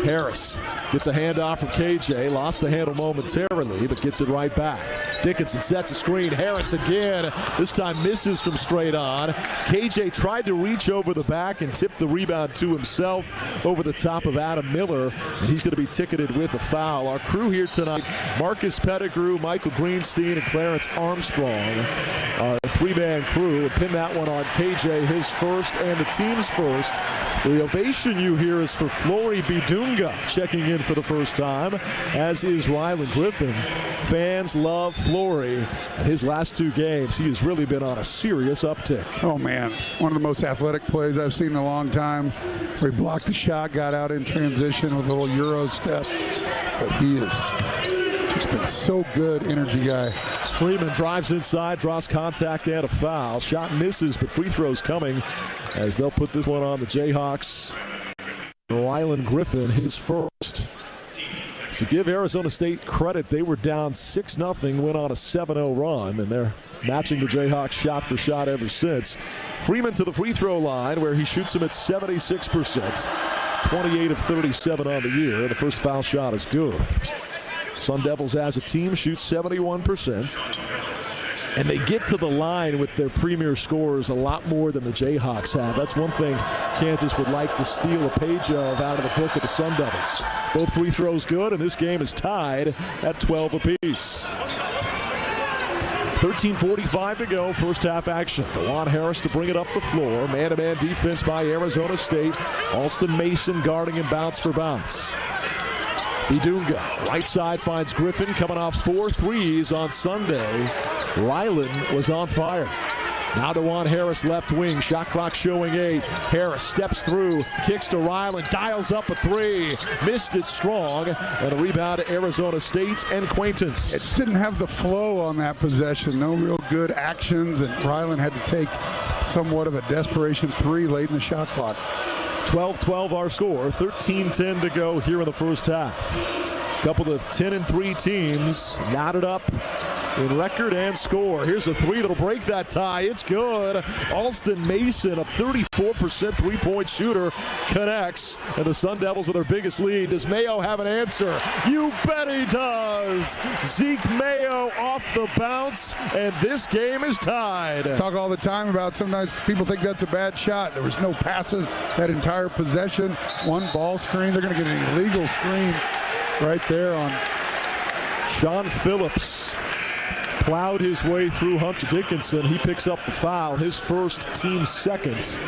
Harris gets a handoff from KJ. Lost the handle momentarily, but gets it right back. Dickinson sets a screen. Harris again. This time misses from straight on. KJ tried to reach over the back and tip the rebound to himself over the top of Adam Miller, and he's going to be ticketed with a foul. Our crew here tonight, Marcus Pettigrew, Michael Greenstein, and Clarence Armstrong. Our three-man crew. Pin that one on KJ, his first and the team's first. The ovation you hear is for Flory Bidunga, checking in for the first time, as is Rylan Griffin. Fans love Flory. In his last two games, he has really been on a serious uptick. Oh, man. One of the most athletic plays I've seen in a long time, where he blocked the shot, got out in transition with a little Euro step. But he has just been so good, energy guy. Freeman drives inside, draws contact and a foul. Shot misses, but free throws coming as they'll put this one on the Jayhawks. Rylan Griffin, his first. To give Arizona State credit, they were down 6-0, went on a 7-0 run, and they're matching the Jayhawks shot for shot ever since. Freeman to the free throw line, where he shoots them at 76%, 28 of 37 on the year. The first foul shot is good. Sun Devils as a team shoot 71%. And they get to the line with their premier scorers a lot more than the Jayhawks have. That's one thing Kansas would like to steal a page of out of the book of the Sun Devils. Both free throws good, and this game is tied at 12 apiece. 13:45 to go, first half action. DeJuan Harris to bring it up the floor. Man-to-man defense by Arizona State. Alston Mason guarding and bounce for bounce. Bidunga, right side, finds Griffin coming off 4 threes on Sunday. Rylan was on fire. Now DeJuan Harris left wing, shot clock showing 8. Harris steps through, kicks to Rylan, dials up a 3. Missed it strong, and a rebound to Arizona State and Quaintance. It didn't have the flow on that possession. No real good actions, and Rylan had to take somewhat of a desperation 3 late in the shot clock. 12-12 our score, 13-10 to go here in the first half. A couple of 10-3 teams knotted up in record and score. Here's a 3 that'll break that tie. It's good. Alston Mason, a 34% three-point shooter, connects. And the Sun Devils with their biggest lead. Does Mayo have an answer? You bet he does. Zeke Mayo off the bounce, and this game is tied. Talk all the time about sometimes people think that's a bad shot. There was no passes that entire possession. One ball screen. They're going to get an illegal screen right there on Sean Phillips. Plowed his way through Hunter Dickinson. He picks up the foul, his first, team second.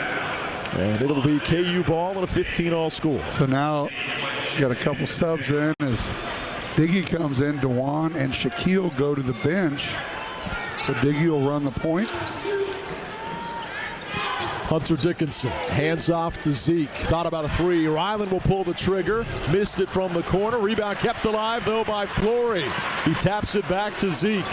And it'll be KU ball and a 15-all score. So now you got a couple subs in as Diggy comes in. DeJuan and Shaquille go to the bench. So Diggy will run the point. Hunter Dickinson, hands off to Zeke. Thought about a 3. Rylan will pull the trigger. Missed it from the corner. Rebound kept alive, though, by Flory. He taps it back to Zeke.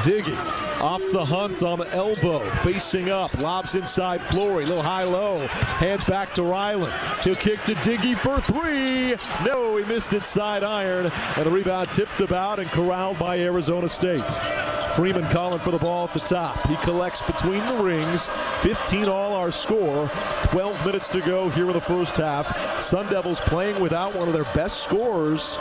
Diggy off the Hunt on the elbow. Facing up. Lobs inside Flory. Little high-low. Hands back to Rylan. He'll kick to Diggy for 3. No, he missed it side iron. And the rebound tipped about and corralled by Arizona State. Freeman calling for the ball at the top. He collects between the rings. 15-all our score. 12 minutes to go here in the first half. Sun Devils playing without one of their best scorers.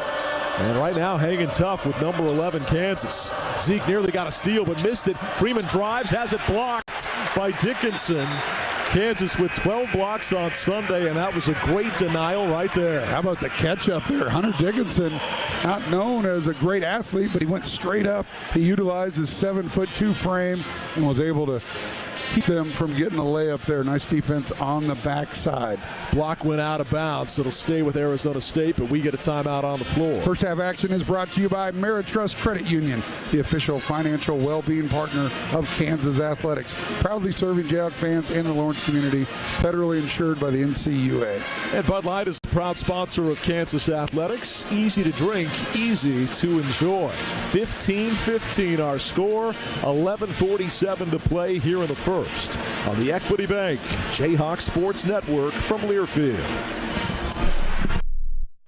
And right now hanging tough with number 11 Kansas. Zeke nearly got a steal but missed it. Freeman drives, has it blocked by Dickinson. Kansas with 12 blocks on Sunday, and that was a great denial right there. How about the catch up there? Hunter Dickinson, not known as a great athlete, but he went straight up. He utilized his 7'2" frame and was able to keep them from getting a layup there. Nice defense on the backside. Block went out of bounds. It'll stay with Arizona State, but we get a timeout on the floor. First half action is brought to you by Ameritrust Credit Union, the official financial well-being partner of Kansas Athletics. Proudly serving Jayhawk fans and the Lawrence community, federally insured by the NCAAM. And Bud Light is a proud sponsor of Kansas Athletics. Easy to drink, easy to enjoy. 15-15 our score, 11:47 to play here in the first on the Equity Bank Jayhawk Sports Network from Learfield.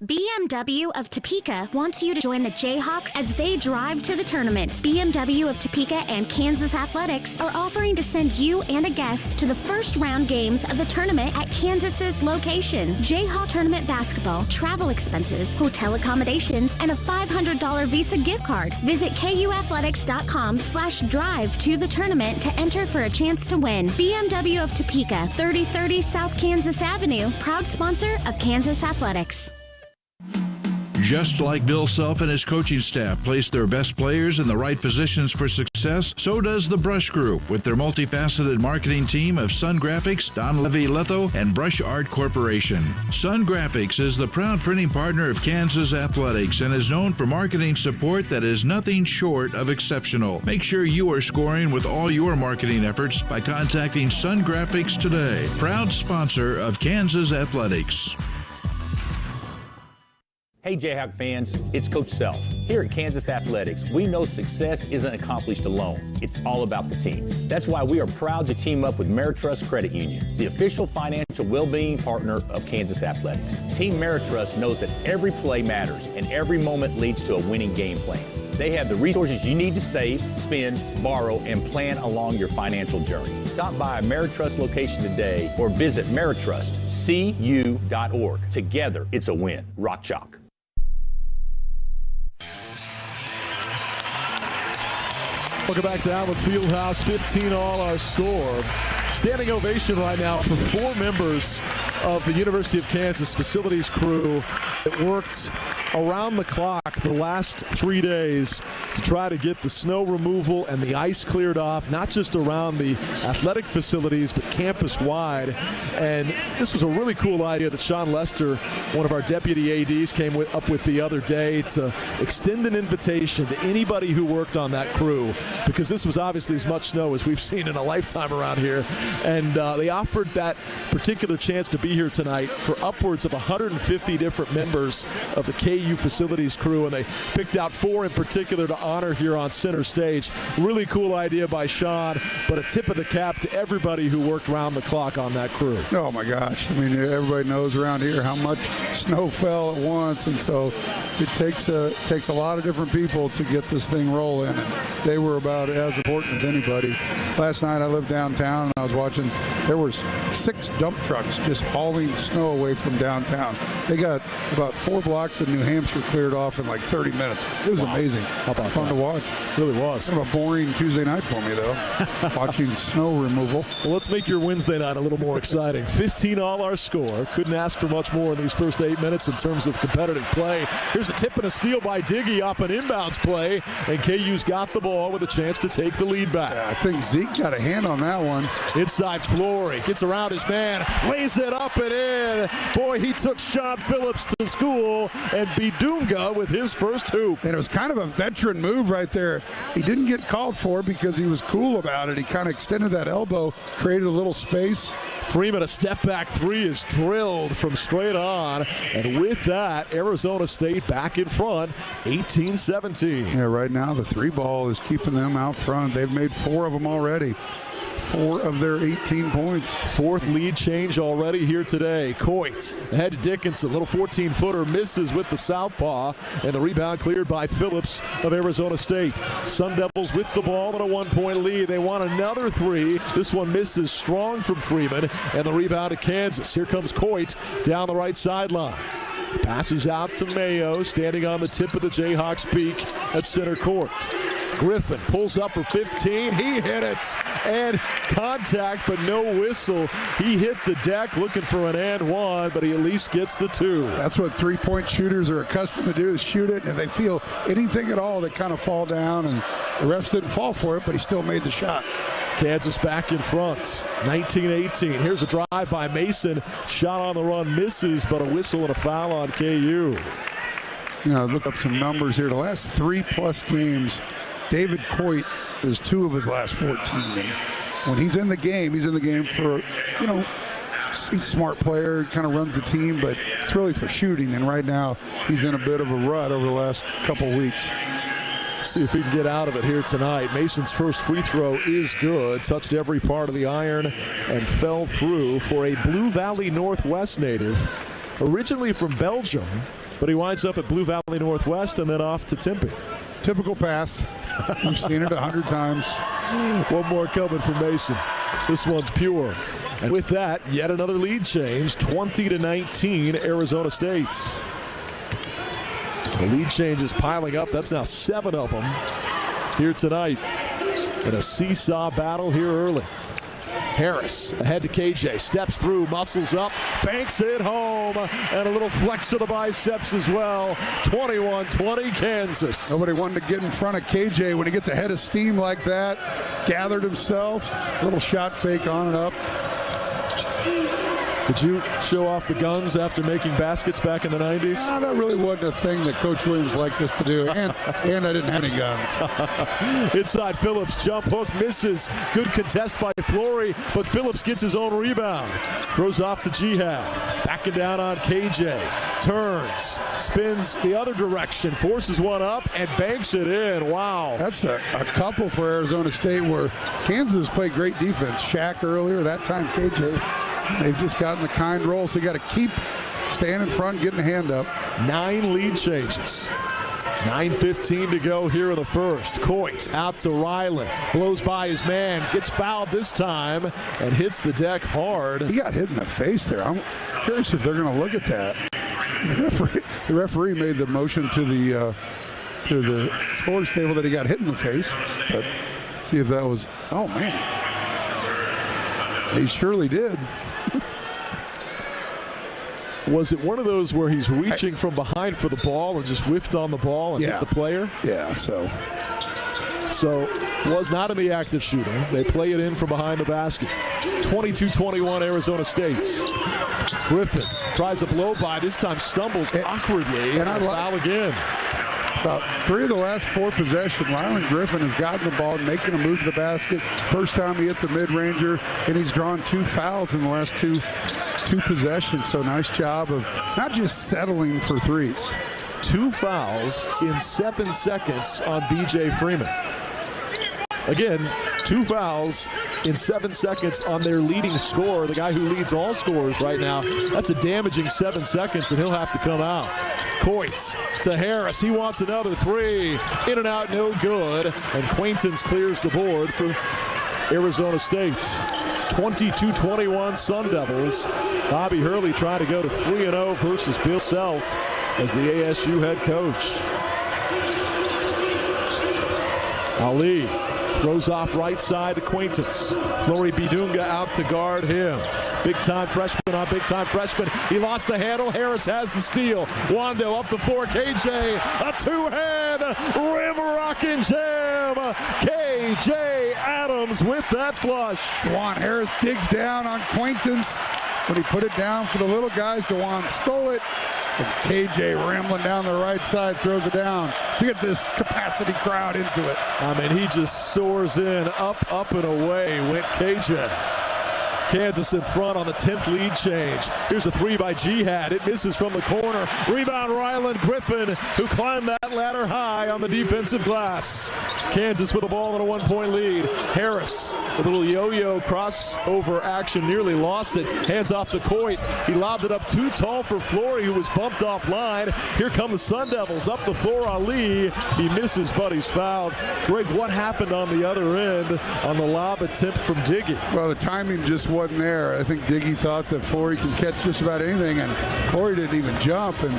BMW of Topeka wants you to join the Jayhawks as they drive to the tournament. BMW of Topeka and Kansas Athletics are offering to send you and a guest to the first round games of the tournament at Kansas's location. Jayhawk tournament basketball, travel expenses, hotel accommodations, and a $500 Visa gift card. Visit kuathletics.com/drive to the tournament to enter for a chance to win. BMW of Topeka, 3030 South Kansas Avenue, proud sponsor of Kansas Athletics. Just like Bill Self and his coaching staff place their best players in the right positions for success, so does the Brush Group with their multifaceted marketing team of Sun Graphics, Don Levy Letho, and Brush Art Corporation. Sun Graphics is the proud printing partner of Kansas Athletics and is known for marketing support that is nothing short of exceptional. Make sure you are scoring with all your marketing efforts by contacting Sun Graphics today. Proud sponsor of Kansas Athletics. Hey Jayhawk fans, it's Coach Self. Here at Kansas Athletics, we know success isn't accomplished alone. It's all about the team. That's why we are proud to team up with Ameritrust Credit Union, the official financial well-being partner of Kansas Athletics. Team Ameritrust knows that every play matters and every moment leads to a winning game plan. They have the resources you need to save, spend, borrow, and plan along your financial journey. Stop by a Ameritrust location today or visit ameritrustcu.org. Together, it's a win. Rock Chalk. Welcome back to Allen Fieldhouse. 15 all our score. Standing ovation right now for 4 members of the University of Kansas facilities crew that worked around the clock the last 3 days to try to get the snow removal and the ice cleared off, not just around the athletic facilities, but campus-wide. And this was a really cool idea that Sean Lester, one of our deputy ADs, came up with the other day to extend an invitation to anybody who worked on that crew, because this was obviously as much snow as we've seen in a lifetime around here. And they offered that particular chance to be here tonight for upwards of 150 different members of the KU facilities crew, and they picked out 4 in particular to honor here on center stage. Really cool idea by Sean, but a tip of the cap to everybody who worked round the clock on that crew. Oh my gosh, I mean, everybody knows around here how much snow fell at once, and so it takes a lot of different people to get this thing rolling, and they were about as important as anybody. Last night I lived downtown and I was watching, there was 6 dump trucks just hauling snow away from downtown. They got about 4 blocks of New Hampshire cleared off in like 30 minutes. It was amazing. How about fun to watch. It really was. Kind of a boring Tuesday night for me though, watching snow removal. Well, let's make your Wednesday night a little more exciting. 15 all our score. Couldn't ask for much more in these first 8 minutes in terms of competitive play. Here's a tip and a steal by Diggy off an inbounds play, and KU's got the ball with a chance to take the lead back. Yeah, I think Zeke got a hand on that one. Inside Flory gets around his man, lays it up and in. Boy, he took Sean Phillips to school, and Bidunga with his first hoop. And it was kind of a veteran move right there. He didn't get called for because he was cool about it. He kind of extended that elbow, created a little space. Freeman, a step back 3 is drilled from straight on, and with that, Arizona State back in front, 18-17. Yeah, right now the 3 ball is keeping them out front. They've made 4 of them already. 4 of their 18 points. 4th lead change already here today. Coit ahead to Dickinson. Little 14-footer misses with the southpaw, and the rebound cleared by Phillips of Arizona State. Sun Devils with the ball and a 1-point lead. They want another 3. This one misses strong from Freeman, and the rebound to Kansas. Here comes Coit down the right sideline. Passes out to Mayo, standing on the tip of the Jayhawks' peak at center court. Griffin pulls up for 15. He hit it, and contact, but no whistle. He hit the deck looking for an and one, but he at least gets the 2. That's what 3-point shooters are accustomed to do, is shoot it, and if they feel anything at all, they kind of fall down, and the refs didn't fall for it, but he still made the shot. Kansas back in front, 19-18. Here's a drive by Mason. Shot on the run misses, but a whistle and a foul on KU. You know, look up some numbers here. The last 3+ games, David Coit is 2 of his last 14. And when he's in the game for, you know, he's a smart player, kind of runs the team, but it's really for shooting. And right now, he's in a bit of a rut over the last couple weeks. Let's see if he can get out of it here tonight. Mason's first free throw is good. Touched every part of the iron and fell through for a Blue Valley Northwest native. originally from Belgium, but he winds up at Blue Valley Northwest and then off to Tempe. Typical path. We've seen it 100 times. One more coming from Mason. This one's pure. And with that, yet another lead change, 20-19, Arizona State. The lead change is piling up. That's now 7 of them here tonight in a seesaw battle here early. Harris ahead to KJ, steps through, muscles up, banks it home, and a little flex of the biceps as well. 21-20 Kansas. Nobody wanted to get in front of KJ when he gets ahead of steam like that. Gathered himself, little shot fake on and up. Did you show off the guns after making baskets back in the 90s? No, that really wasn't a thing that Coach Williams liked us to do, and I didn't have any guns. Inside Phillips, jump hook, misses. Good contest by Flory, but Phillips gets his own rebound. Throws off to Jihad. Backing down on KJ. Turns, spins the other direction, forces one up, and banks it in. Wow. That's a couple for Arizona State where Kansas played great defense. Shaq earlier, that time KJ. They've just gotten the kind roll, so you got to keep staying in front, getting the hand up. 9 lead changes. 9:15 to go here in the first. Coit out to Ryland. Blows by his man. Gets fouled this time and hits the deck hard. He got hit in the face there. I'm curious if they're going to look at that. The referee made the motion to the scores table that he got hit in the face. But see if that was, oh man. He surely did. Was it one of those where he's reaching from behind for the ball and just whiffed on the ball and hit the player? Yeah, so was not in the act of shooting. They play it in from behind the basket. 22-21 Arizona State. Griffin tries a blow by, this time stumbles awkwardly, and foul again. About 3 of the last 4 possessions, Ryland Griffin has gotten the ball, making a move to the basket. First time he hit the mid-ranger, and he's drawn 2 fouls in the last two possessions. So nice job of not just settling for threes. 2 fouls in 7 seconds on B.J. Freeman. Again, 2 fouls in 7 seconds on their leading scorer, the guy who leads all scorers right now. That's a damaging 7 seconds, and he'll have to come out. Coits to Harris. He wants another 3. In and out, no good. And Quaintance clears the board for Arizona State. 22-21 Sun Devils. Bobby Hurley trying to go to 3-0 versus Bill Self as the ASU head coach. Ali throws off right side to Quaintance. Flory Bidunga out to guard him. Big-time freshman on big-time freshman. He lost the handle. Harris has the steal. Wando up the floor. KJ, a 2-hand rim-rocking jam. KJ Adams with that flush. Juwan Harris digs down on Quaintance. When he put it down for the little guys, DeJuan stole it. And KJ rambling down the right side, throws it down. To get this capacity crowd into it. I mean, he just soars in, up and away went KJ. Kansas in front on the 10th lead change. Here's a 3 by Jihad. It misses from the corner. Rebound Ryland Griffin, who climbed that ladder high on the defensive glass. Kansas with the ball in a 1-point lead. Harris, a little yo-yo crossover action, nearly lost it. Hands off to Coit. He lobbed it up too tall for Flory, who was bumped offline. Here come the Sun Devils. Up the floor, Ali. He misses, but he's fouled. Greg, what happened on the other end on the lob attempt from Diggy? Well, the timing just wasn't there. I think Diggy thought that Flory could catch just about anything, and Flory didn't even jump. And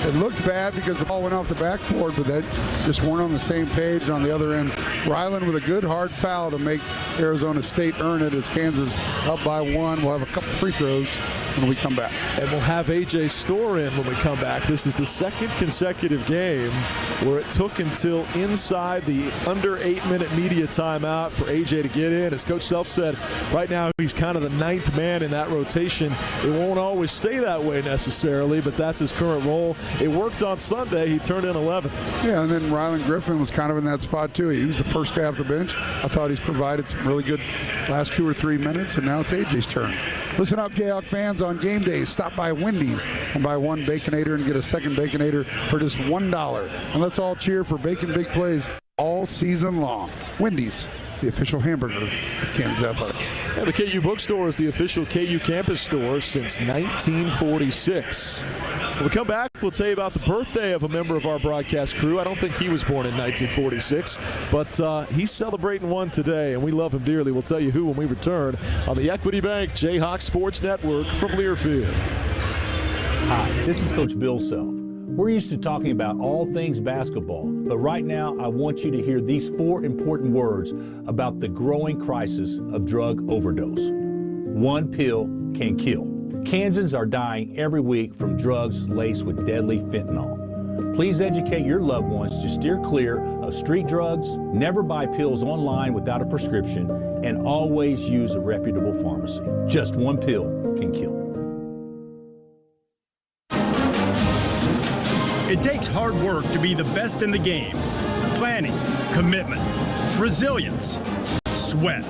it looked bad because the ball went off the backboard, but they just weren't on the same page on the other end. Ryland with a good hard foul to make Arizona State earn it as Kansas up by 1. We'll have a couple free throws when we come back. And we'll have A.J. Storr in when we come back. This is the 2nd consecutive game where it took until inside the under 8-minute media timeout for A.J. to get in. As Coach Self said, right now he's kind of the 9th man in that rotation. It won't always stay that way necessarily, but that's his current role. It worked on Sunday. He turned in 11. Yeah, and then Ryland Griffin was kind of in that spot too. He was the first guy off the bench. I thought he's provided some really good last 2 or 3 minutes, and now it's A.J.'s turn. Listen up, Jayhawk fans. On game days, stop by Wendy's and buy 1 Baconator and get a 2nd Baconator for just $1. And let's all cheer for Bacon Big Plays all season long. Wendy's, the official hamburger of Kansas Athletics. And the KU Bookstore is the official KU campus store since 1946. When we come back, we'll tell you about the birthday of a member of our broadcast crew. I don't think he was born in 1946, but he's celebrating one today, and we love him dearly. We'll tell you who when we return on the Equity Bank Jayhawks Sports Network from Learfield. Hi, this is Coach Bill Self. We're used to talking about all things basketball, but right now I want you to hear these 4 important words about the growing crisis of drug overdose. One pill can kill. Kansans are dying every week from drugs laced with deadly fentanyl. Please educate your loved ones to steer clear of street drugs, never buy pills online without a prescription, and always use a reputable pharmacy. Just one pill can kill. It takes hard work to be the best in the game. Planning, commitment, resilience, sweat.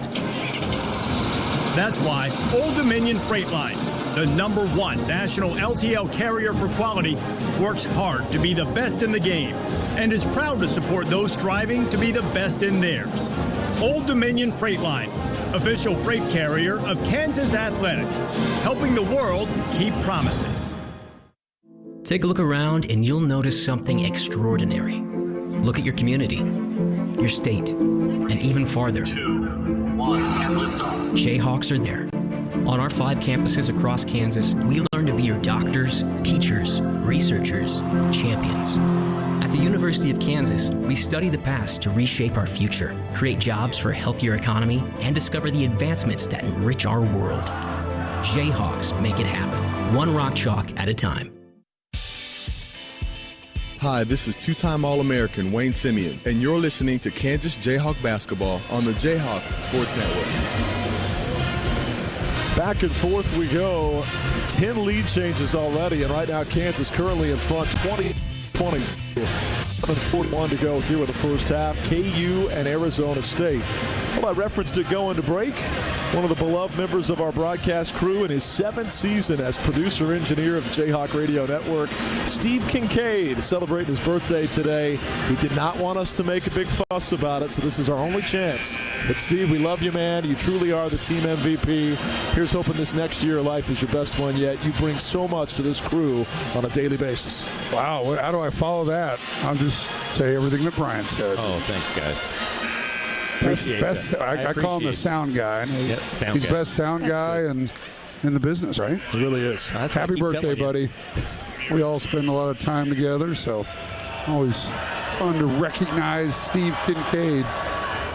That's why Old Dominion Freight Line, the #1 national LTL carrier for quality, works hard to be the best in the game and is proud to support those striving to be the best in theirs. Old Dominion Freight Line, official freight carrier of Kansas Athletics, helping the world keep promises. Take a look around and you'll notice something extraordinary. Look at your community, your state, and even farther. 2, 1, and liftoff. Jayhawks are there. On our 5 campuses across Kansas, we learn to be your doctors, teachers, researchers, champions. At the University of Kansas, we study the past to reshape our future, create jobs for a healthier economy, and discover the advancements that enrich our world. Jayhawks make it happen, one rock chalk at a time. Hi, this is 2-time All-American Wayne Simeon, and you're listening to Kansas Jayhawk basketball on the Jayhawk Sports Network. Back and forth we go. 10 lead changes already, and right now Kansas currently in front 20-20. 7:41 to go here with the first half. KU and Arizona State. Well, I referenced it going to break. One of the beloved members of our broadcast crew in his 7th season as producer-engineer of the Jayhawk Radio Network, Steve Kincaid, celebrating his birthday today. He did not want us to make a big fuss about it, so this is our only chance. But Steve, we love you, man. You truly are the team MVP. Here's hoping this next year of life is your best one yet. You bring so much to this crew on a daily basis. Wow, how do I follow that? I'll just say everything that Brian said. Oh, thanks, guys. Best, I call him the sound guy. Yep, He's best sound guy in the business, right? He really is. Happy birthday, buddy. We all spend a lot of time together, so always fun to recognize Steve Kincaid.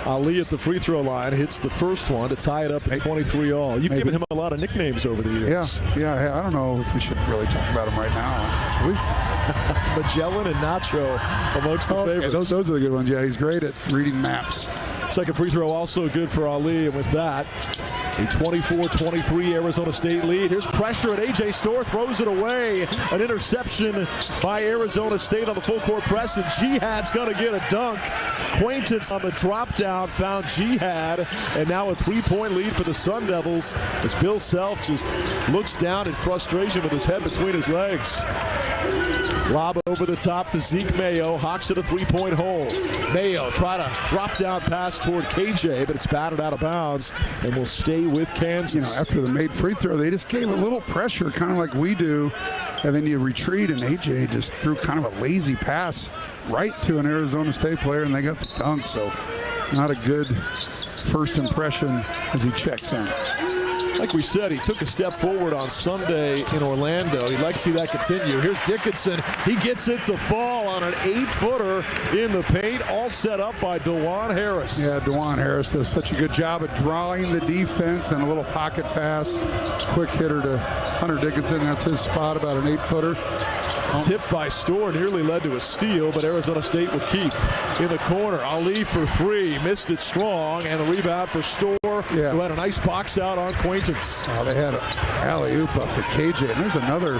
Ali at the free throw line hits the first one to tie it up at 23-all. You've given him a lot of nicknames over the years. Yeah. I don't know if we should really talk about him right now. Magellan and Nacho amongst the favorites. Those are the good ones. Yeah, he's great at reading maps. Second free throw also good for Ali, and with that, a 24-23 Arizona State lead. Here's pressure, and A.J. Storr throws it away. An interception by Arizona State on the full court press, and Jihad's going to get a dunk. Quaintance on the drop down found Jihad, and now a 3-point lead for the Sun Devils as Bill Self just looks down in frustration with his head between his legs. Lob over the top to Zeke Mayo. Hawks at a 3-point hole. Mayo try to drop down pass toward KJ, but it's batted out of bounds and will stay with Kansas. You know, after the made free throw, they just gave a little pressure, kind of like we do, and then you retreat, and AJ just threw kind of a lazy pass right to an Arizona State player, and they got the dunk. So not a good first impression as he checks in. Like we said, he took a step forward on Sunday in Orlando. He'd like to see that continue. Here's Dickinson. He gets it to fall on an 8-footer in the paint, all set up by DeJuan Harris. Yeah, DeJuan Harris does such a good job at drawing the defense and a little pocket pass. Quick hitter to Hunter Dickinson. That's his spot, about an 8-footer. Tipped by Storr nearly led to a steal, but Arizona State will keep. In the corner, Ali for 3. Missed it strong, and the rebound for Storr, who had a nice box out on Quaintance. Oh, they had an alley-oop up to KJ, and there's another.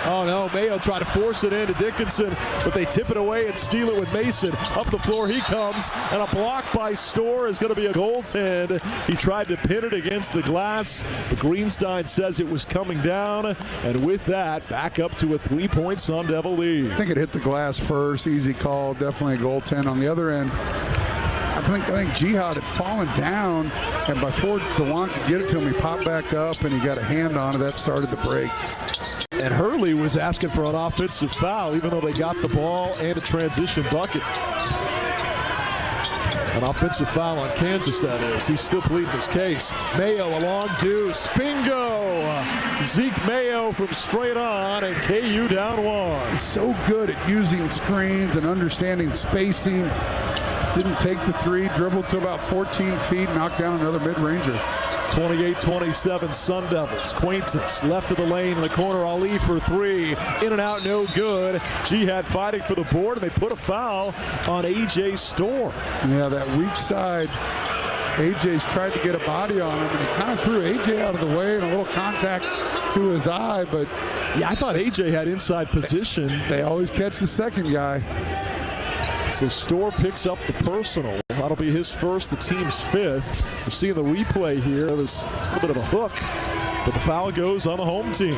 Oh, no, Mayo tried to force it into Dickinson, but they tip it away and steal it with Mason. Up the floor he comes, and a block by Storr is going to be a goaltend. He tried to pin it against the glass, but Greenstein says it was coming down, and with that, back up to a 3-point Sun Devil lead. I think it hit the glass first. Easy call, definitely a goaltend. On the other end, I think Jihad had fallen down, and before DeJuan could get it to him, he popped back up and he got a hand on it. That started the break. And Hurley was asking for an offensive foul, even though they got the ball and a transition bucket. An offensive foul on Kansas, that is. He's still pleading his case. Mayo, a long deuce. Bingo! Zeke Mayo from straight on, and KU down one. He's so good at using screens and understanding spacing. Didn't take the three, dribbled to about 14 feet, knocked down another mid-ranger. 28-27 Sun Devils. Quaintance left of the lane in the corner. Ali for three. In and out, no good. Jihad fighting for the board, and they put a foul on A.J. Storr. Yeah, that weak side. A.J.'s tried to get a body on him, and he kind of threw A.J. out of the way and a little contact to his eye. But yeah, I thought A.J. had inside position. They always catch the second guy. So Storr picks up the personal. That'll be his first, the team's fifth. We're seeing the replay here. It was a little bit of a hook, but the foul goes on the home team.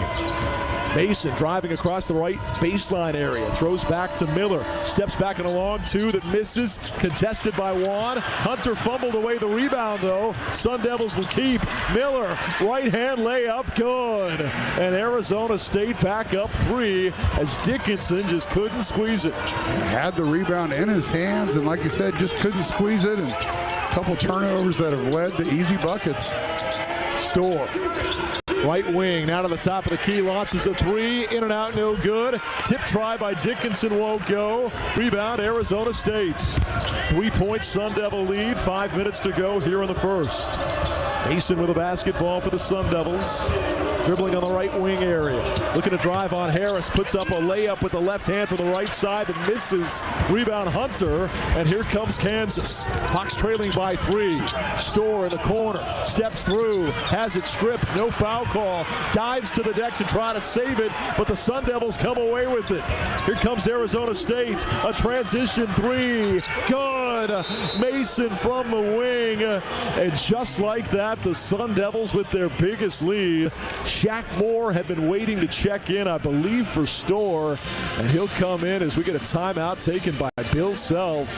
Mason driving across the right baseline area. Throws back to Miller. Steps back in a long two that misses. Contested by Juan. Hunter fumbled away the rebound, though. Sun Devils will keep. Miller, right-hand layup, good. And Arizona State back up three as Dickinson just couldn't squeeze it. Had the rebound in his hands, and like you said, just couldn't squeeze it. And a couple turnovers that have led to easy buckets. Storr. Right wing, now to the top of the key, launches a three, in and out, no good. Tip try by Dickinson won't go. Rebound, Arizona State. 3-point Sun Devil lead, 5 minutes to go here in the first. Mason with a basketball for the Sun Devils. Dribbling on the right wing area. Looking to drive on Harris. Puts up a layup with the left hand from the right side and misses. Rebound Hunter. And here comes Kansas. Hawks trailing by three. Storr in the corner. Steps through. Has it stripped. No foul call. Dives to the deck to try to save it. But the Sun Devils come away with it. Here comes Arizona State. A transition three. Good. Mason from the wing. And just like that, the Sun Devils with their biggest lead. Shaq Moore had been waiting to check in, I believe, for Storr, and he'll come in as we get a timeout taken by Bill Self.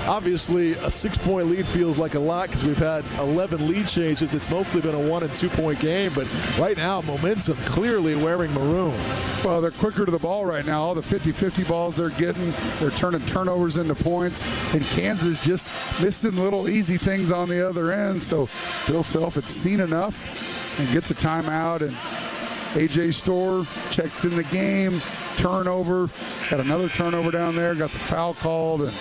Obviously, a 6-point lead feels like a lot because we've had 11 lead changes. It's mostly been a 1- and 2-point game, but right now, momentum clearly wearing maroon. Well, they're quicker to the ball right now. All the 50-50 balls they're getting, they're turning turnovers into points, and Kansas just missing little easy things on the other end. So Bill Self had seen enough and gets a timeout, and A.J. Storr checks in the game. Turnover, got another turnover down there, got the foul called, and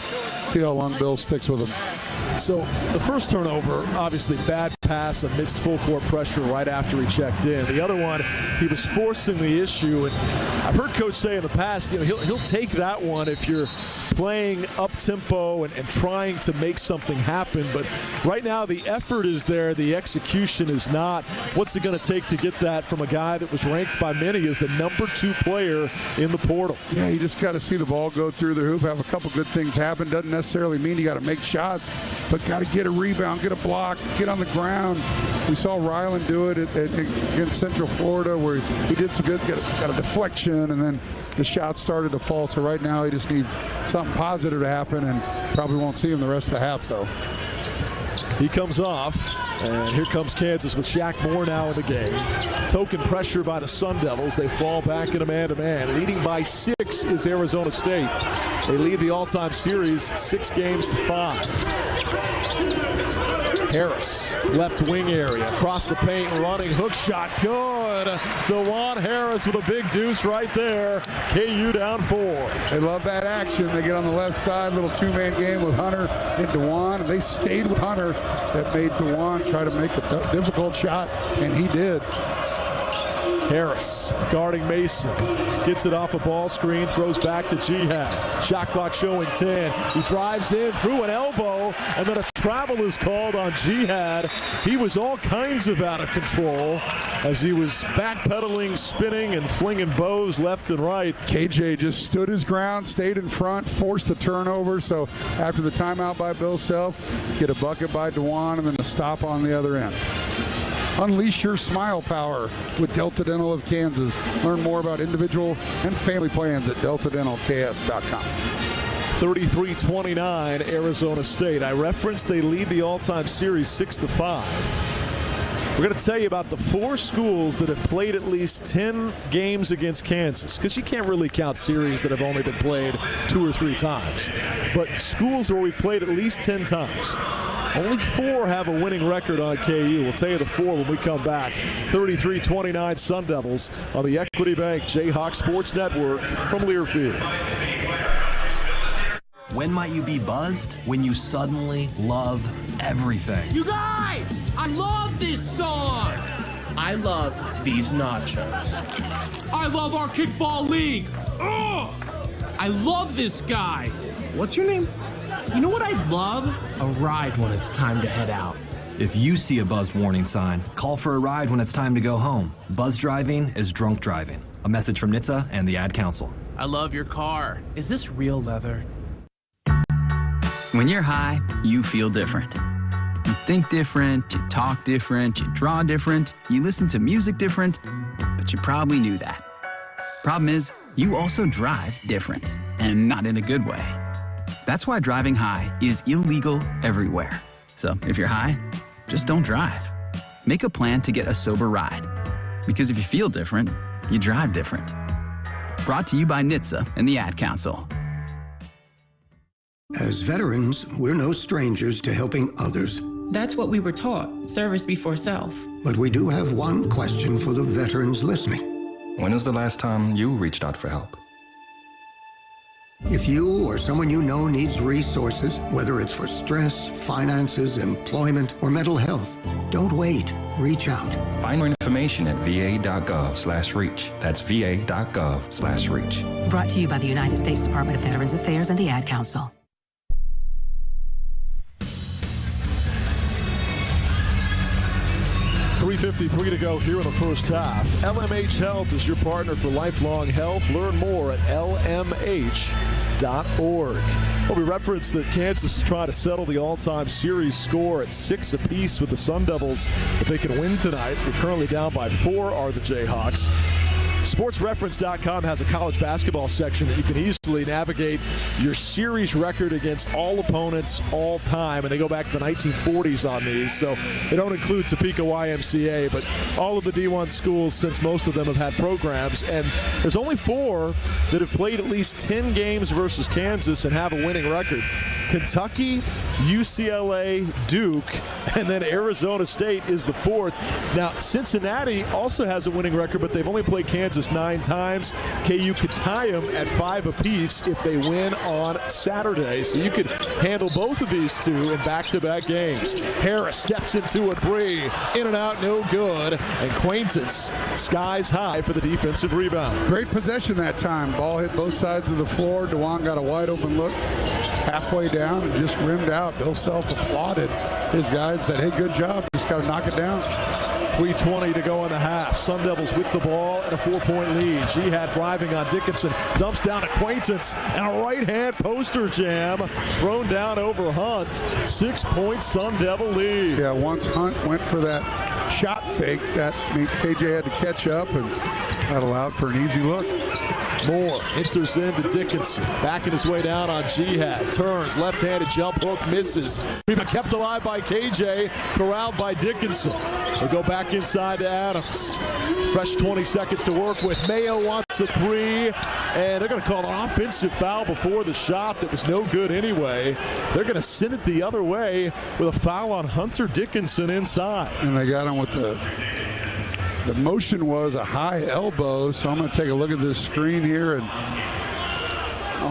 see how long Bill sticks with him. So the first turnover, obviously bad pass amidst full court pressure right after he checked in. The other one, he was forcing the issue, and I've heard Coach say in the past, he'll take that one if you're playing up tempo and trying to make something happen. But right now the effort is there, the execution is not. What's it going to take to get that from a guy that was ranked by many as the number 2 player in the portal? Yeah, you just got to see the ball go through the hoop, have a couple good things happen. Doesn't necessarily mean you got to make shots, but got to get a rebound, get a block, get on the ground. We saw Ryland do it against Central Florida where he did some good, got a deflection, and then the shots started to fall. So right now he just needs something positive to happen, and probably won't see him the rest of the half, though. He comes off, and here comes Kansas with Shaq Moore now in the game. Token pressure by the Sun Devils. They fall back in a man-to-man. Leading by 6 is Arizona State. They lead the all-time series 6-5. Harris, left wing area, across the paint, running hook shot, good. DeJuan Harris with a big deuce right there. KU down 4. They love that action. They get on the left side, little 2-man game with Hunter and DeJuan, and they stayed with Hunter. That made DeJuan try to make a difficult shot, and he did. Harris guarding Mason, gets it off a ball screen, throws back to Jihad. Shot clock showing 10. He drives in through an elbow, and then a travel is called on Jihad. He was all kinds of out of control as he was backpedaling, spinning, and flinging bows left and right. KJ just stood his ground, stayed in front, forced the turnover. So after the timeout by Bill Self, get a bucket by DeJuan, and then a stop on the other end. Unleash your smile power with Delta Dental of Kansas. Learn more about individual and family plans at deltadentalks.com. 33-29 Arizona State. I referenced they lead the all-time series 6-5. We're going to tell you about the 4 schools that have played at least 10 games against Kansas, because you can't really count series that have only been played 2 or 3 times. But schools where we've played at least 10 times. Only 4 have a winning record on KU. We'll tell you the 4 when we come back. 33-29 Sun Devils on the Equity Bank Jayhawks Sports Network from Learfield. When might you be buzzed? When you suddenly love everything. You guys, I love this song. I love these nachos. I love our kickball league. Ugh! I love this guy. What's your name? You know what I'd love? A ride when it's time to head out. If you see a buzzed warning sign, call for a ride when it's time to go home. Buzz driving is drunk driving. A message from NHTSA and the Ad Council. I love your car. Is this real leather? When you're high, you feel different. You think different, you talk different, you draw different, you listen to music different, but you probably knew that. Problem is, you also drive different, and not in a good way. That's why driving high is illegal everywhere. So if you're high, just don't drive. Make a plan to get a sober ride. Because if you feel different, you drive different. Brought to you by NHTSA and the Ad Council. As veterans, we're no strangers to helping others. That's what we were taught, service before self. But we do have one question for the veterans listening. When was the last time you reached out for help? If you or someone you know needs resources, whether it's for stress, finances, employment, or mental health, don't wait. Reach out. Find more information at va.gov/reach. That's va.gov/reach. Brought to you by the United States Department of Veterans Affairs and the Ad Council. .353 to go here in the first half. LMH Health is your partner for lifelong health. Learn more at lmh.org. Well, we referenced that Kansas is trying to settle the all-time series score at 6 apiece with the Sun Devils. If they can win tonight, they're currently down by 4 are the Jayhawks. SportsReference.com has a college basketball section that you can easily navigate your series record against all opponents all time, and they go back to the 1940s on these, so they don't include Topeka YMCA, but all of the D1 schools, since most of them have had programs, and there's only 4 that have played at least 10 games versus Kansas and have a winning record. Kentucky, UCLA, Duke, and then Arizona State is the 4th. Now, Cincinnati also has a winning record, but they've only played Kansas 9 times. KU could tie them at 5 apiece if they win on Saturday. So you could handle both of these two in back-to-back games. Harris steps into a 3. In and out, no good. And Quaintance skies high for the defensive rebound. Great possession that time. Ball hit both sides of the floor. DeJuan got a wide-open look halfway down and just rimmed out. Bill Self applauded his guys, said, hey, good job. Just got to knock it down. 3:20 to go in the half. Sun Devils with the ball and a 4-point lead. Jihad driving on Dickinson. Dumps down Acquaintance and a right-hand poster jam thrown down over Hunt. 6-point Sun Devil lead. Yeah, once Hunt went for that shot fake, that KJ had to catch up, and that allowed for an easy look. Moore enters into Dickinson, backing his way down on Jihad. Turns, left-handed jump hook, misses. Rebound kept alive by KJ, corralled by Dickinson. They go back inside to Adams. Fresh 20 seconds to work with. Mayo wants a 3, and they're going to call an offensive foul before the shot that was no good anyway. They're going to send it the other way with a foul on Hunter Dickinson inside. And they got him with the motion was a high elbow, so I'm going to take a look at this screen here. And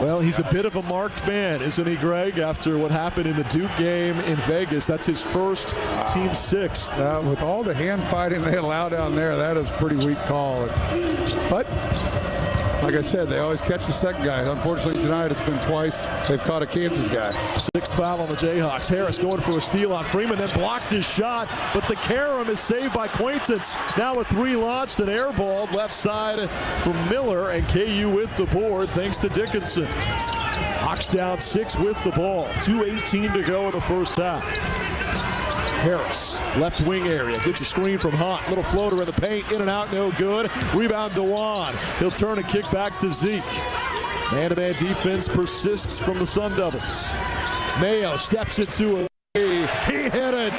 well, he's a bit of a marked man, isn't he, Greg? After what happened in the Duke game in Vegas, that's his first team 6th. With all the hand fighting they allow down there, that is a pretty weak call. But like I said, they always catch the second guy. Unfortunately, tonight it's been twice they've caught a Kansas guy. 6th foul on the Jayhawks. Harris going for a steal on Freeman, then blocked his shot, but the carom is saved by Quaintance. Now a 3 launched and airballed left side from Miller, and KU with the board thanks to Dickinson. Hawks down 6 with the ball. 2:18 to go in the first half. Harris, left wing area, gets a screen from Hunt. Little floater in the paint, in and out, no good. Rebound DeJuan. He'll turn and kick back to Zeke. Man-to-man defense persists from the Sun Devils. Mayo steps into a three. He hit it.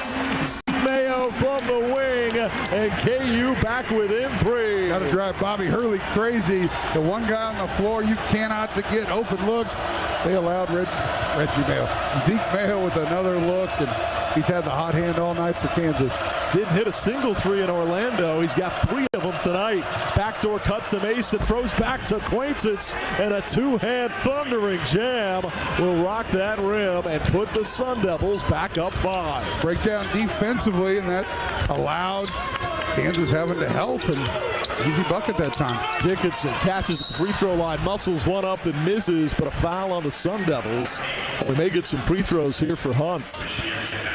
Mayo from the wing, and KU back within 3. Got to drive Bobby Hurley crazy. The one guy on the floor you cannot get open looks. They allowed Reggie Mayo. Zeke Mayo with another look, and he's had the hot hand all night for Kansas. Didn't hit a single 3 in Orlando. He's got 3 of them tonight. Backdoor cut to Mason, throws back to Quaintance, and a 2-hand thundering jam will rock that rim and put the Sun Devils back up 5. Breakdown defensively, and that allowed Kansas having to help, and easy bucket that time. Dickinson catches the free throw line, muscles one up and misses, but a foul on the Sun Devils. We may get some free throws here for Hunt.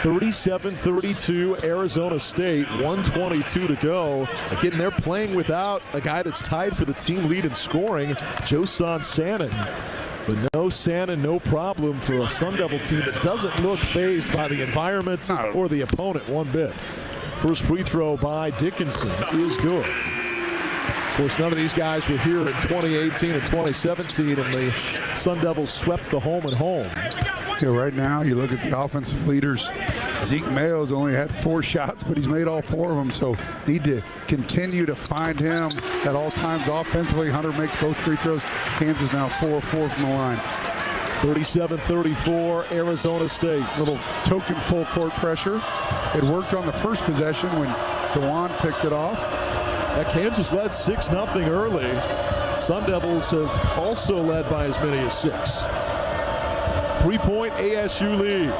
37-32 Arizona State, 1:22 to go. Again, they're playing without a guy that's tied for the team lead in scoring, Josan Sanin. But no Sanin, no problem for a Sun Devil team that doesn't look fazed by the environment or the opponent one bit. First free throw by Dickinson is good. Of course, none of these guys were here in 2018 and 2017, and the Sun Devils swept the home and home. Yeah, right now, you look at the offensive leaders. Zeke Mayo's only had 4 shots, but he's made all 4 of them, so need to continue to find him at all times offensively. Hunter makes both free throws. Kansas now 4-4 from the line. 37-34 Arizona State. Little token full court pressure. It worked on the first possession when Dewan picked it off. Kansas led 6-0 early. Sun Devils have also led by as many as 6. 3-point ASU lead.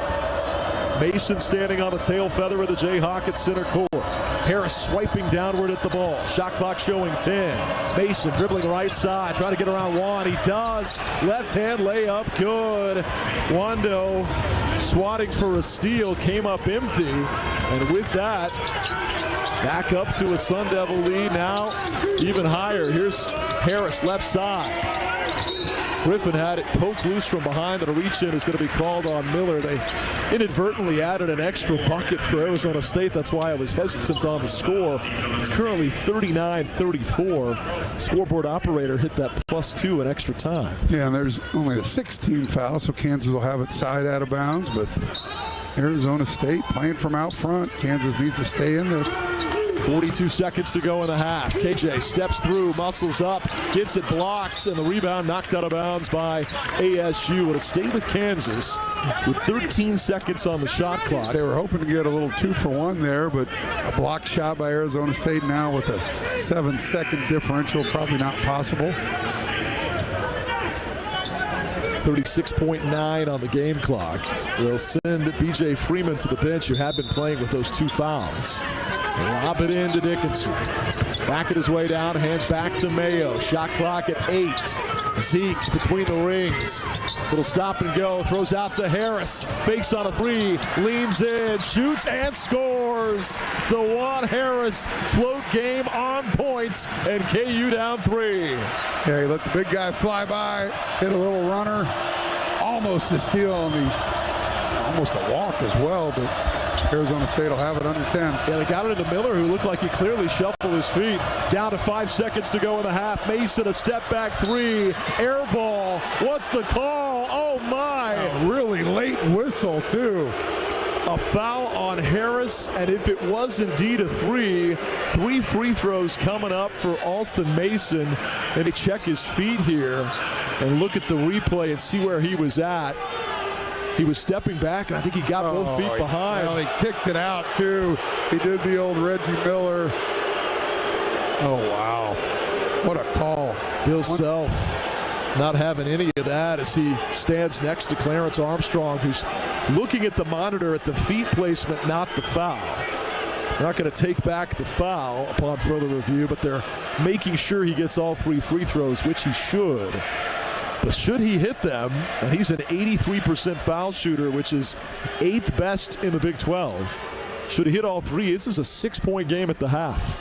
Mason standing on the tail feather of the Jayhawk at center court. Harris swiping downward at the ball. Shot clock showing 10. Mason dribbling right side, trying to get around Juan. He does. Left hand layup, good. Wando swatting for a steal, came up empty. And with that, back up to a Sun Devil lead now, even higher. Here's Harris left side. Griffin had it poked loose from behind, and a reach-in is going to be called on Miller. They inadvertently added an extra bucket for Arizona State. That's why I was hesitant on the score. It's currently 39-34. Scoreboard operator hit that +2 in extra time. Yeah, and there's only a 16 foul, so Kansas will have it side out of bounds, but Arizona State playing from out front. Kansas needs to stay in this. 42 seconds to go in the half. KJ steps through, muscles up, gets it blocked, and the rebound knocked out of bounds by ASU. It'll stay with Kansas with 13 seconds on the shot clock. They were hoping to get a little 2-for-1 there, but a blocked shot by Arizona State now with a 7-second differential, probably not possible. 36.9 on the game clock. They'll send B.J. Freeman to the bench, who had been playing with those 2 fouls. Lob it into Dickinson. Back at his way down, hands back to Mayo. Shot clock at 8. Zeke between the rings. Little stop and go, throws out to Harris. Fakes on a 3, leans in, shoots and scores. DeJuan Harris, float game on points, and KU down 3. Yeah, he let the big guy fly by, hit a little runner. Almost a steal on almost a walk as well, but Arizona State will have it under 10. Yeah, they got it into Miller, who looked like he clearly shuffled his feet. Down to 5 seconds to go in the half. Mason, a step back 3. Air ball. What's the call? Oh, my. A really late whistle, too. A foul on Harris, and if it was indeed a 3 free throws coming up for Alston Mason. And to check his feet here and look at the replay and see where he was at. He was stepping back, and I think he got both feet behind. Well, he kicked it out, too. He did the old Reggie Miller. Oh, wow. What a call. Bill Self not having any of that as he stands next to Clarence Armstrong, who's looking at the monitor at the feet placement, not the foul. They're not going to take back the foul upon further review, but they're making sure he gets all 3 free throws, which he should. But should he hit them, and he's an 83% foul shooter, which is 8th best in the Big 12. Should he hit all 3, this is a 6-point game at the half.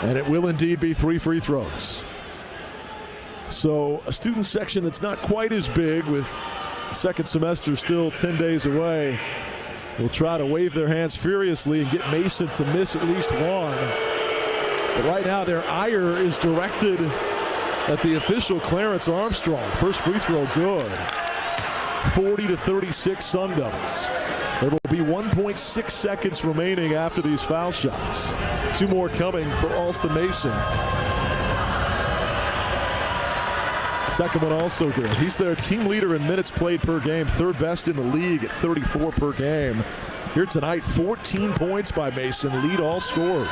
And it will indeed be 3 free throws. So a student section that's not quite as big, with second semester still 10 days away, will try to wave their hands furiously and get Mason to miss at least 1. But right now their ire is directed at the official Clarence Armstrong. First free throw good. 40-36 Sun Devils. There will be 1.6 seconds remaining after these foul shots. 2 more coming for Alston Mason. Second one also good. He's their team leader in minutes played per game, 3rd best in the league at 34 per game. Here tonight, 14 points by Mason, lead all scorers.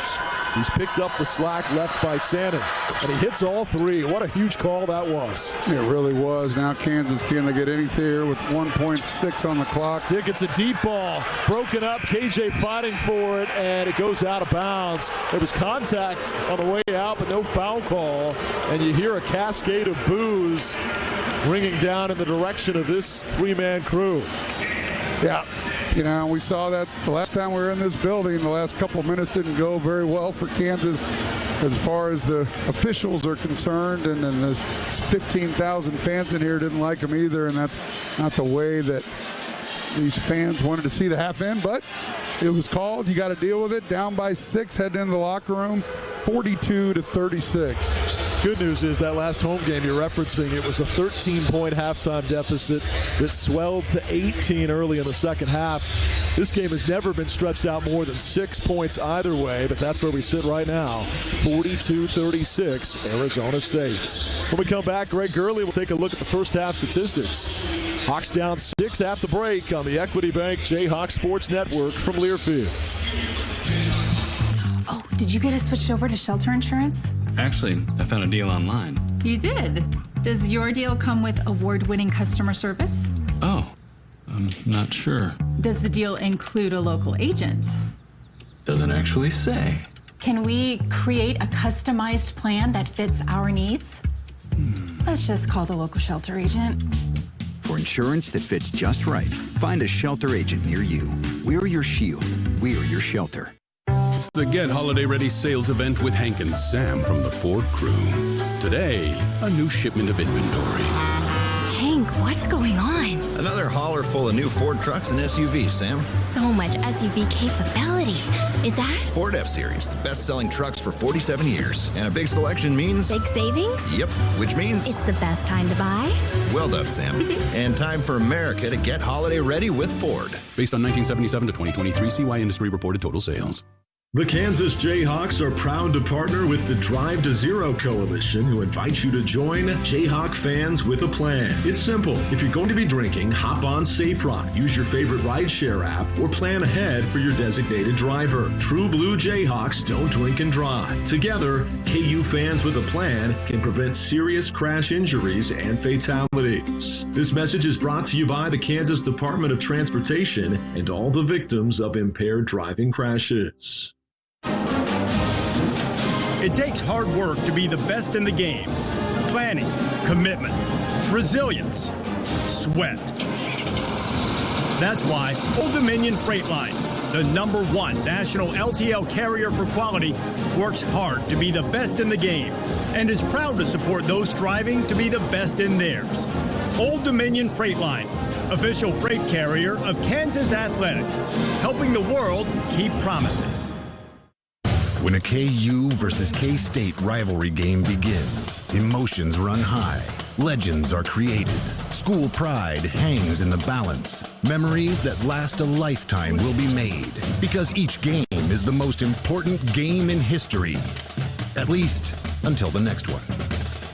He's picked up the slack left by Sannon, and he hits all 3. What a huge call that was. It really was. Now Kansas, can they get anything here with 1.6 on the clock? Dick, it's a deep ball, broken up, KJ fighting for it, and it goes out of bounds. There was contact on the way out, but no foul call, and you hear a cascade of boos ringing down in the direction of this 3-man crew. Yeah, you know, we saw that the last time we were in this building. The last couple of minutes didn't go very well for Kansas as far as the officials are concerned, and then the 15,000 fans in here didn't like them either, and that's not the way that these fans wanted to see the half end, but it was called. You got to deal with it. Down by 6, heading into the locker room, 42-36. Good news is that last home game you're referencing, it was a 13-point halftime deficit that swelled to 18 early in the second half. This game has never been stretched out more than 6 points either way, but that's where we sit right now, 42-36, Arizona State. When we come back, Greg Gurley will take a look at the first half statistics. Hawks down 6 at the break on the Equity Bank Jayhawks Sports Network from Learfield. Oh, did you get us switched over to shelter insurance? Actually, I found a deal online. You did? Does your deal come with award-winning customer service? Oh, I'm not sure. Does the deal include a local agent? Doesn't actually say. Can we create a customized plan that fits our needs? Let's just call the local shelter agent. For insurance that fits just right, find a shelter agent near you. We're your shield. We're your shelter. It's the Get Holiday Ready sales event with Hank and Sam from the Ford crew. Today, a new shipment of inventory. Hank, what's going on? Another hauler full of new Ford trucks and SUVs, Sam. So much SUV capability. Is that? Ford F-Series, the best-selling trucks for 47 years. And a big selection means... Big savings? Yep, which means... It's the best time to buy? Well done, Sam. And time for America to get holiday ready with Ford. Based on 1977 to 2023 CY Industry reported total sales. The Kansas Jayhawks are proud to partner with the Drive to Zero Coalition, who invites you to join Jayhawk fans with a plan. It's simple. If you're going to be drinking, hop on SafeRock, use your favorite rideshare app, or plan ahead for your designated driver. True Blue Jayhawks don't drink and drive. Together, KU fans with a plan can prevent serious crash injuries and fatalities. This message is brought to you by the Kansas Department of Transportation and all the victims of impaired driving crashes. It takes hard work to be the best in the game. Planning, commitment, resilience, sweat. That's why Old Dominion Freight Line, the #1 national LTL carrier for quality, works hard to be the best in the game and is proud to support those striving to be the best in theirs. Old Dominion Freight Line, official freight carrier of Kansas Athletics, helping the world keep promises. When a KU versus K-State rivalry game begins, emotions run high, legends are created, school pride hangs in the balance, memories that last a lifetime will be made, because each game is the most important game in history, at least until the next one.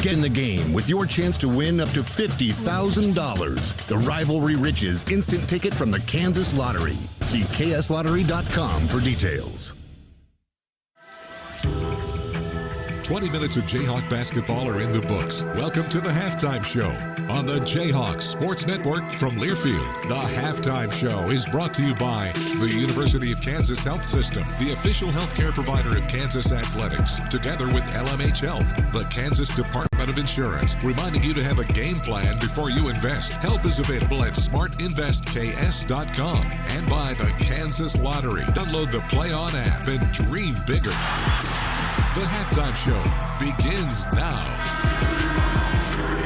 Get in the game with your chance to win up to $50,000. The Rivalry Riches instant ticket from the Kansas Lottery. See kslottery.com for details. 20 minutes of Jayhawk basketball are in the books. Welcome to the Halftime Show on the Jayhawks Sports Network from Learfield. The Halftime Show is brought to you by the University of Kansas Health System, the official healthcare provider of Kansas Athletics, together with LMH Health, the Kansas Department of Insurance, reminding you to have a game plan before you invest. Help is available at smartinvestks.com, and by the Kansas Lottery. Download the Play On app and dream bigger. The Halftime Show begins now.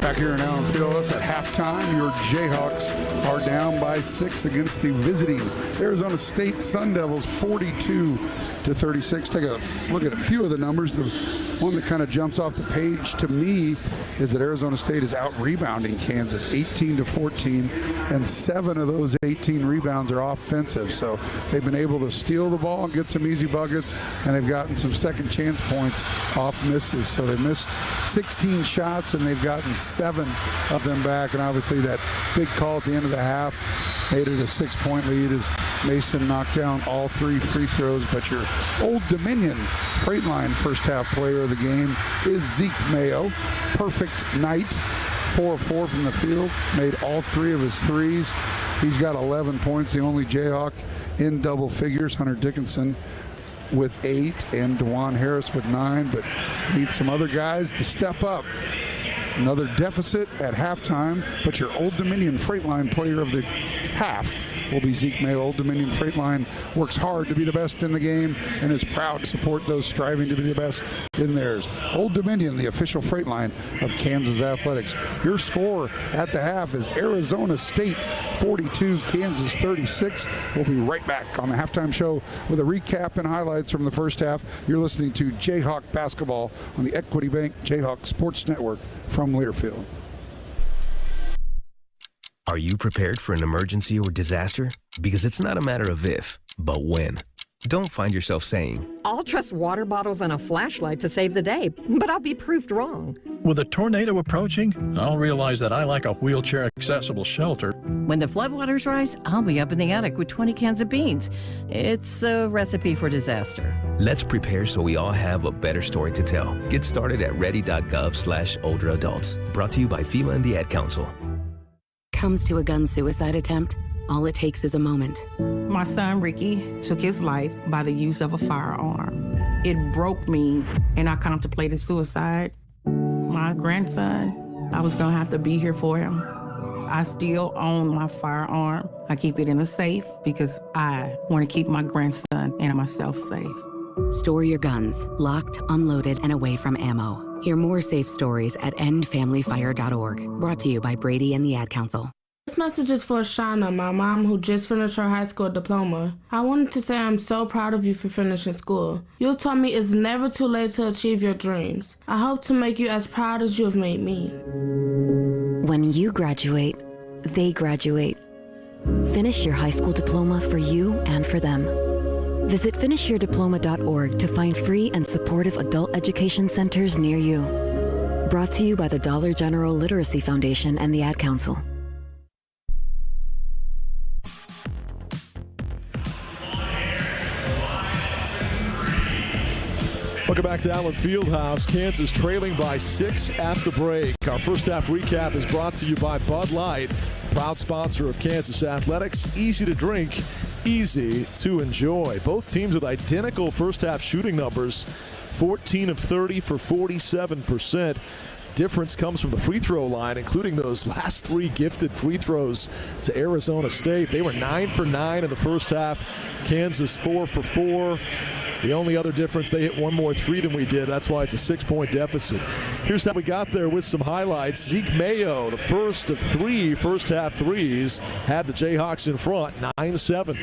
Back here in Allen Fieldhouse at halftime, your Jayhawks are down by 6 against the visiting Arizona State Sun Devils, 42-36. Take a look at a few of the numbers. The one that kind of jumps off the page to me is that Arizona State is out-rebounding Kansas 18-14, and 7 of those 18 rebounds are offensive. So they've been able to steal the ball, get some easy buckets, and they've gotten some second chance points off misses. So they missed 16 shots, and they've gotten 7 of them back. And obviously that big call at the end of the half made it a 6-point lead as Mason knocked down all 3 free throws. But your Old Dominion Freight Line first half player of the game is Zeke Mayo. Perfect night, 4-4 from the field, made all 3 of his threes. He's got 11 points, the only Jayhawk in double figures. Hunter Dickinson with 8 and DeJuan Harris with 9, but need some other guys to step up. Another deficit at halftime, but your Old Dominion Freight Line player of the half will be Zeke Mayo. Old Dominion Freight Line works hard to be the best in the game and is proud to support those striving to be the best in theirs. Old Dominion, the official freight line of Kansas Athletics. Your score at the half is Arizona State 42, Kansas 36. We'll be right back on the halftime show with a recap and highlights from the first half. You're listening to Jayhawk Basketball on the Equity Bank Jayhawk Sports Network from Learfield. Are you prepared for an emergency or disaster? Because it's not a matter of if, but when. Don't find yourself saying, I'll trust water bottles and a flashlight to save the day, but I'll be proved wrong. With a tornado approaching, I'll realize that I like a wheelchair-accessible shelter. When the floodwaters rise, I'll be up in the attic with 20 cans of beans. It's a recipe for disaster. Let's prepare so we all have a better story to tell. Get started at ready.gov/older adults. Brought to you by FEMA and the Ad Council. Comes to a gun suicide attempt, all it takes is a moment. My son, Ricky, took his life by the use of a firearm. It broke me, and I contemplated suicide. My grandson, I was gonna have to be here for him. I still own my firearm. I keep it in a safe because I want to keep my grandson and myself safe. Store your guns, locked, unloaded, and away from ammo. Hear more safe stories at endfamilyfire.org. Brought to you by Brady and the Ad Council. This message is for Shauna, my mom who just finished her high school diploma. I wanted to say I'm so proud of you for finishing school. You taught me it's never too late to achieve your dreams. I hope to make you as proud as you have made me. When you graduate, they graduate. Finish your high school diploma for you and for them. Visit finishyourdiploma.org to find free and supportive adult education centers near you. Brought to you by the Dollar General Literacy Foundation and the Ad Council. Welcome back to Allen Fieldhouse. Kansas trailing by 6 at the break. Our first half recap is brought to you by Bud Light, proud sponsor of Kansas Athletics. Easy to drink, easy to enjoy. Both teams with identical first half shooting numbers, 14 of 30 for 47%. Difference comes from the free throw line, including those last 3 gifted free throws to Arizona State. They were 9 for 9 in the first half. Kansas 4 for 4. The only other difference, they hit 1 more 3 than we did. That's why it's a 6-point deficit. Here's how we got there with some highlights. Zeke Mayo, the first of 3 first half threes, had the Jayhawks in front, 9-7.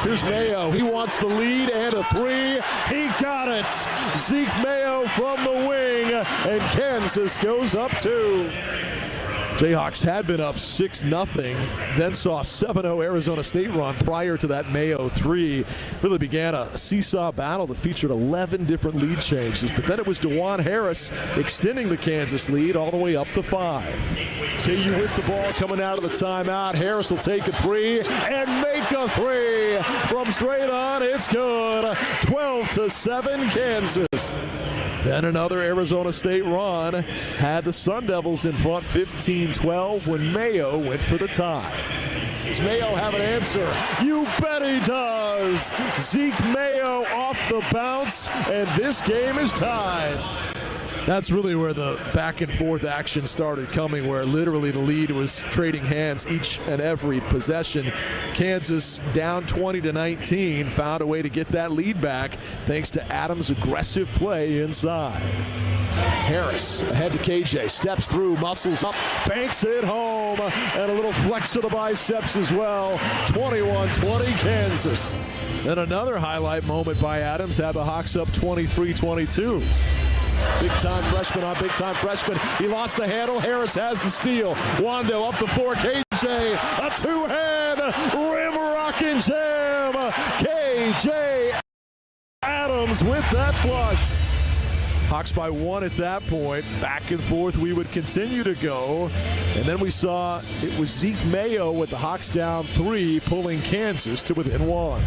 Here's Mayo. He wants the lead and a 3. He got it. Zeke Mayo from the wing, and Kansas goes up 2. Jayhawks had been up 6-0, then saw a 7-0 Arizona State run prior to that Mayo 3. Really began a seesaw battle that featured 11 different lead changes, but then it was DeJuan Harris extending the Kansas lead all the way up to 5. KU with the ball coming out of the timeout. Harris will take a 3 and make a 3 from straight on. It's good. 12-7 Kansas. Then another Arizona State run had the Sun Devils in front 15-12 when Mayo went for the tie. Does Mayo have an answer? You bet he does! Zeke Mayo off the bounce, and this game is tied. That's really where the back and forth action started coming, where literally the lead was trading hands each and every possession. Kansas down 20-19, found a way to get that lead back thanks to Adams' aggressive play inside. Harris ahead to KJ, steps through, muscles up, banks it home, and a little flex of the biceps as well. 21-20 Kansas. Then another highlight moment by Adams had the Hawks up 23-22. Big-time freshman on big-time freshman. He lost the handle. Harris has the steal. Wando up the floor. KJ, a two-hand rim rocking jam. KJ Adams with that flush. Hawks by 1 at that point. Back and forth we would continue to go. And then we saw it was Zeke Mayo with the Hawks down 3, pulling Kansas to within 1.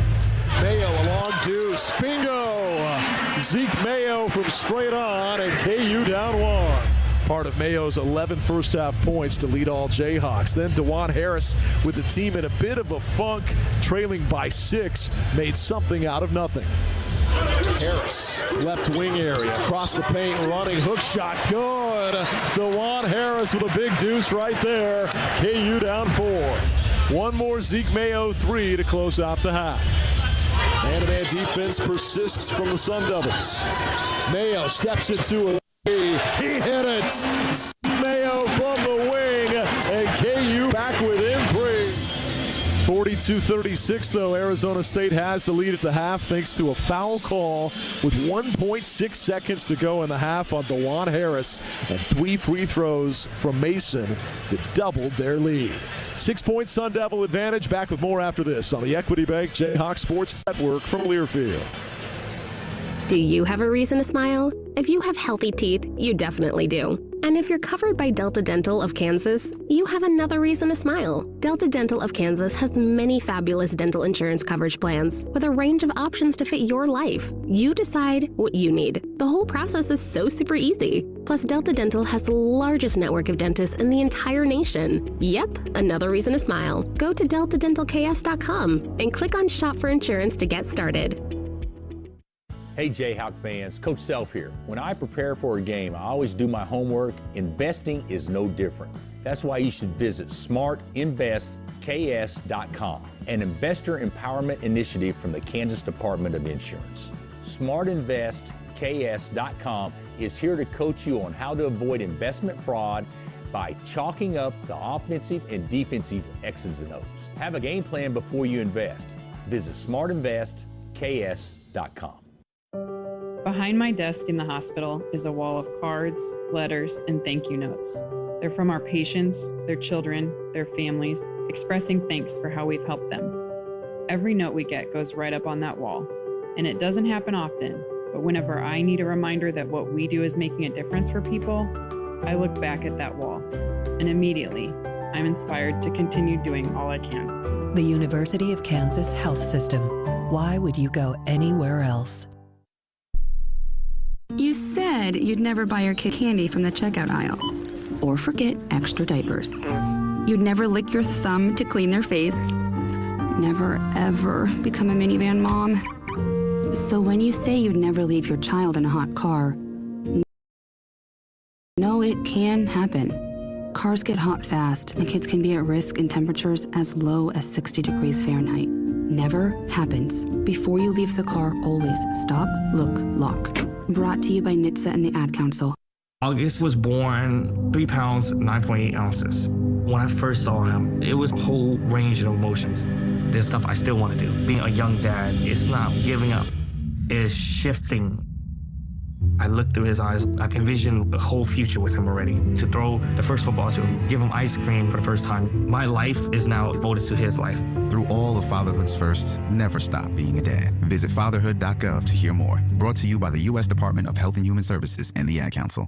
Mayo a long deuce. Bingo! Zeke Mayo from straight on, and KU down 1. Part of Mayo's 11 first-half points to lead all Jayhawks. Then DeJuan Harris with the team in a bit of a funk, trailing by 6, made something out of nothing. Harris, left wing area, across the paint, running hook shot, good. DeJuan Harris with a big deuce right there. KU down 4. One more Zeke Mayo 3 to close out the half. Man-to-man defense persists from the Sun Devils. Mayo steps into a he hit it. Zeke Mayo from the wing, and KU back within 3. 42-36, though, Arizona State has the lead at the half thanks to a foul call with 1.6 seconds to go in the half on DeJuan Harris and 3 free throws from Mason that doubled their lead. 6-point Sun Devil advantage. Back with more after this on the Equity Bank Jayhawks Sports Network from Learfield. Do you have a reason to smile? If you have healthy teeth, you definitely do. And if you're covered by Delta Dental of Kansas, you have another reason to smile. Delta Dental of Kansas has many fabulous dental insurance coverage plans with a range of options to fit your life. You decide what you need. The whole process is so super easy. Plus, Delta Dental has the largest network of dentists in the entire nation. Yep, another reason to smile. Go to deltadentalks.com and click on Shop for Insurance to get started. Hey Jayhawk fans, Coach Self here. When I prepare for a game, I always do my homework. Investing is no different. That's why you should visit smartinvestks.com, an investor empowerment initiative from the Kansas Department of Insurance. Smartinvestks.com is here to coach you on how to avoid investment fraud by chalking up the offensive and defensive X's and O's. Have a game plan before you invest. Visit smartinvestks.com. Behind my desk in the hospital is a wall of cards, letters, and thank you notes. They're from our patients, their children, their families, expressing thanks for how we've helped them. Every note we get goes right up on that wall. And it doesn't happen often, but whenever I need a reminder that what we do is making a difference for people, I look back at that wall. And immediately, I'm inspired to continue doing all I can. The University of Kansas Health System. Why would you go anywhere else? You said you'd never buy your kid candy from the checkout aisle. Or forget extra diapers. You'd never lick your thumb to clean their face. Never, ever become a minivan mom. So when you say you'd never leave your child in a hot car, no, it can happen. Cars get hot fast, and kids can be at risk in temperatures as low as 60 degrees Fahrenheit. Never happens. Before you leave the car, always stop, look, lock. Brought to you by NHTSA and the Ad Council. August was born 3 pounds, 9.8 ounces. When I first saw him, it was a whole range of emotions. There's stuff I still want to do. Being a young dad, it's not giving up. It's shifting. I look through his eyes. I can envision the whole future with him already. To throw the first football to him, give him ice cream for the first time. My life is now devoted to his life. Through all of fatherhood's firsts, never stop being a dad. Visit fatherhood.gov to hear more. Brought to you by the U.S. Department of Health and Human Services and the Ad Council.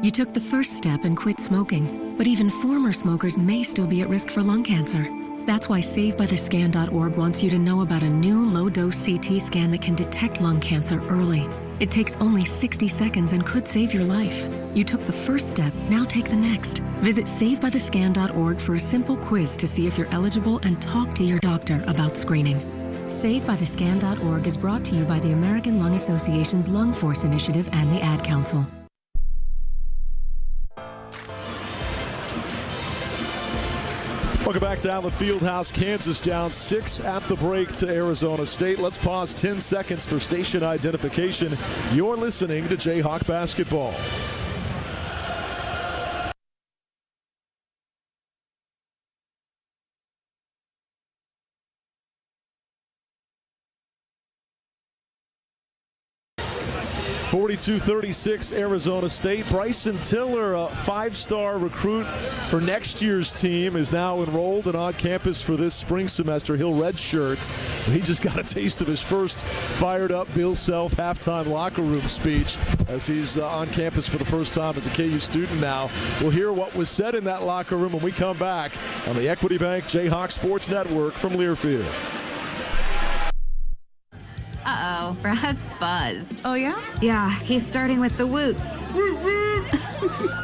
You took the first step and quit smoking, but even former smokers may still be at risk for lung cancer. That's why SaveByTheScan.org wants you to know about a new low-dose CT scan that can detect lung cancer early. It takes only 60 seconds and could save your life. You took the first step, now take the next. Visit SaveByTheScan.org for a simple quiz to see if you're eligible and talk to your doctor about screening. SaveByTheScan.org is brought to you by the American Lung Association's Lung Force Initiative and the Ad Council. Welcome back to Allen Fieldhouse. Kansas down 6 at the break to Arizona State. Let's pause 10 seconds for station identification. You're listening to Jayhawk basketball. (42-36) Arizona State. Bryson Tiller, a 5-star recruit for next year's team, is now enrolled and on campus for this spring semester. He'll redshirt. He just got a taste of his first fired-up Bill Self halftime locker room speech as he's on campus for the first time as a KU student now. We'll hear what was said in that locker room when we come back on the Equity Bank Jayhawk Sports Network from Learfield. Uh-oh, Brad's buzzed. Oh, yeah? Yeah, he's starting with the woots.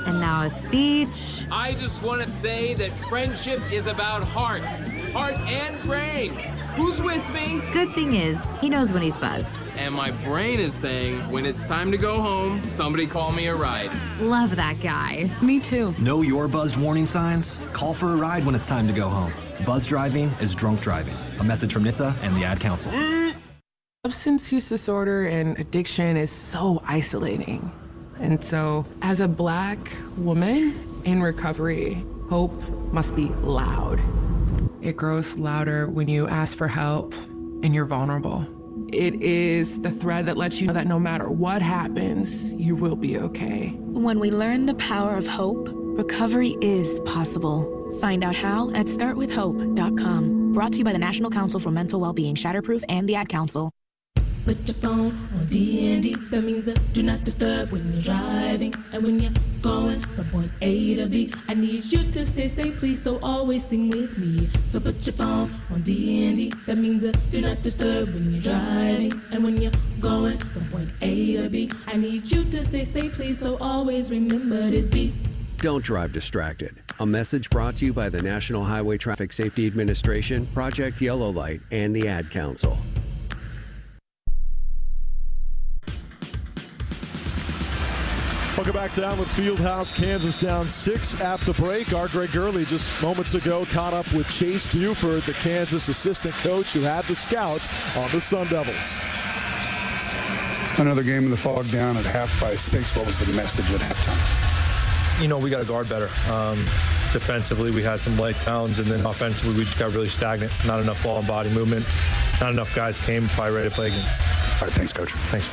And now a speech. I just want to say that friendship is about heart and brain. Who's with me? Good thing is, he knows when he's buzzed. And my brain is saying, when it's time to go home, somebody call me a ride. Love that guy. Me too. Know your buzzed warning signs? Call for a ride when it's time to go home. Buzz driving is drunk driving. A message from NHTSA and the Ad Council. Substance use disorder and addiction is so isolating. And so, as a Black woman in recovery, hope must be loud. It grows louder when you ask for help and you're vulnerable. It is the thread that lets you know that no matter what happens, you will be okay. When we learn the power of hope, recovery is possible. Find out how at startwithhope.com. Brought to you by the National Council for Mental Wellbeing, Shatterproof, and the Ad Council. Put your phone on D&D, that means that do not disturb when you're driving. And when you're going from point A to B, I need you to stay safe, please, so always sing with me. So put your phone on D&D, that means that do not disturb when you're driving. And when you're going from point A to B, I need you to stay safe, please, so always remember this beat. Don't drive distracted. A message brought to you by the National Highway Traffic Safety Administration, Project Yellow Light, and the Ad Council. Welcome back to Allen Fieldhouse. Kansas down 6 at the break. Our Greg Gurley just moments ago caught up with Chase Buford, the Kansas assistant coach who had the scout on the Sun Devils. Another game in the fog down at half by 6. What was the message at halftime? You know, we got to guard better. Defensively, we had some light downs, and then offensively, we just got really stagnant. Not enough ball and body movement. Not enough guys came probably ready to play again. All right, thanks, Coach. Thanks.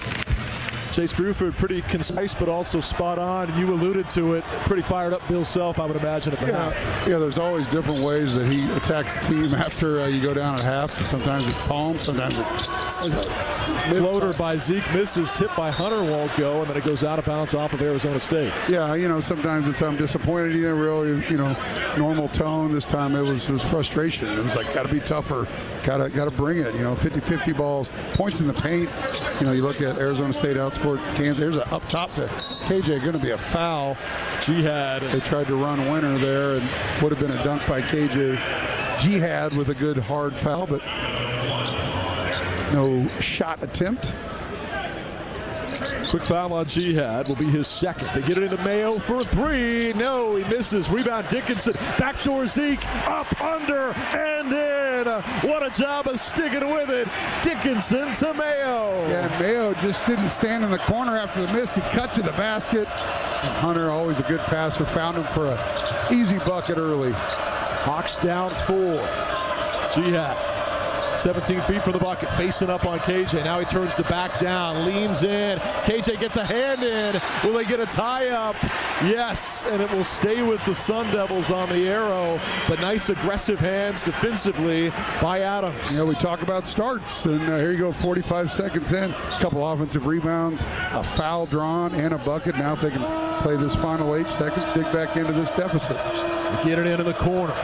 Chase Buford, pretty concise, but also spot on. You alluded to it. Pretty fired up Bill Self, I would imagine, at the half. Yeah, there's always different ways that he attacks the team after you go down at half. Sometimes it's palm, sometimes it's floater by Zeke misses, tipped by Hunter won't go, and then it goes out of bounds off of Arizona State. Yeah, you know, sometimes it's I'm disappointed. You know, really, you know, normal tone. This time it was frustration. It was like, got to be tougher, got to bring it. You know, 50-50 balls, points in the paint. You know, you look at Arizona State outscored Kansas. There's a up top to KJ, going to be a foul. Jihad. They tried to run a winner there, and would have been a dunk by KJ. Jihad with a good hard foul, but no shot attempt. Quick foul on Jihad will be his second. They get it into Mayo for 3. No, he misses. Rebound Dickinson. Backdoor Zeke. Up, under, and in. What a job of sticking with it. Dickinson to Mayo. Yeah, Mayo just didn't stand in the corner after the miss. He cut to the basket. And Hunter, always a good passer, found him for an easy bucket early. Hawks down 4. Jihad. 17 feet from the bucket, facing up on KJ. Now he turns to back down, leans in. KJ gets a hand in. Will they get a tie-up? Yes, and it will stay with the Sun Devils on the arrow. But nice aggressive hands defensively by Adams. You know, we talk about starts, and here you go, 45 seconds in. A couple offensive rebounds, a foul drawn, and a bucket. Now if they can play this final 8 seconds, dig back into this deficit. Get it into the corner.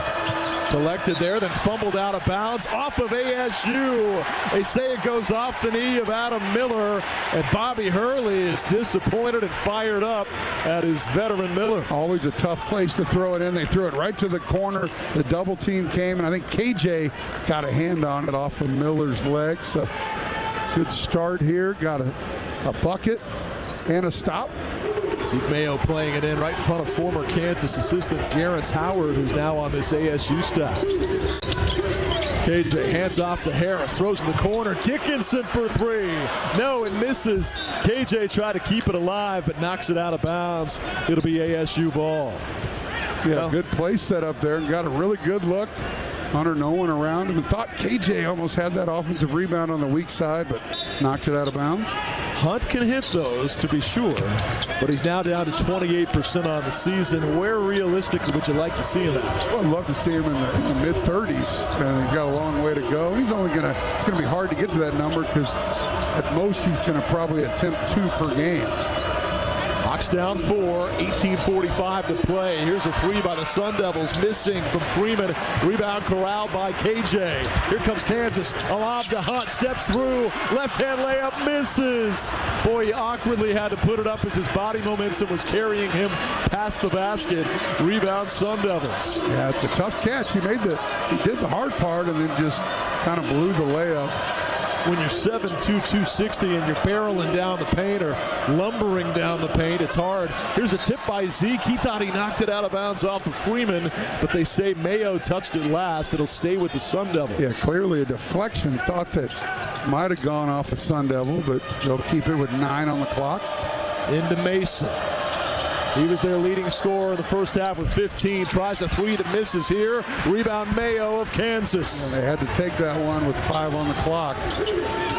Collected there, then fumbled out of bounds off of ASU. They say it goes off the knee of Adam Miller, and Bobby Hurley is disappointed and fired up at his veteran Miller. Always a tough place to throw it in. They threw it right to the corner. The double team came, and I think KJ got a hand on it off of Miller's leg. So good start here. Got a bucket and a stop. Zeke Mayo playing it in right in front of former Kansas assistant Jarrence Howard, who's now on this ASU staff. KJ hands off to Harris, throws in the corner. Dickinson for three. No, it misses. KJ tried to keep it alive, but knocks it out of bounds. It'll be ASU ball. Yeah, good play set up there and got a really good look. Hunter no one around him, and thought KJ almost had that offensive rebound on the weak side, but knocked it out of bounds. Hunt can hit those, to be sure, but he's now down to 28% on the season. Where realistically would you like to see him at? Well, I'd love to see him in the mid-30s, and he's got a long way to go. He's only it's going to be hard to get to that number because at most he's going to probably attempt 2 per game. Hawks down 4, 18:45 to play. Here's a three by the Sun Devils, missing from Freeman. Rebound corralled by KJ. Here comes Kansas. A lob to Hunt, steps through, left-hand layup, misses. Boy, he awkwardly had to put it up as his body momentum was carrying him past the basket. Rebound Sun Devils. Yeah, it's a tough catch. He did the hard part and then just kind of blew the layup. When you're 7'2", 260 and you're barreling down the paint or lumbering down the paint, it's hard. Here's a tip by Zeke. He thought he knocked it out of bounds off of Freeman, but they say Mayo touched it last. It'll stay with the Sun Devils. Yeah, clearly a deflection. Thought that might have gone off the Sun Devil, but they'll keep it with 9 on the clock. Into Mason. He was their leading scorer in the first half with 15. Tries a three that misses here. Rebound Mayo of Kansas. Yeah, they had to take that one with 5 on the clock.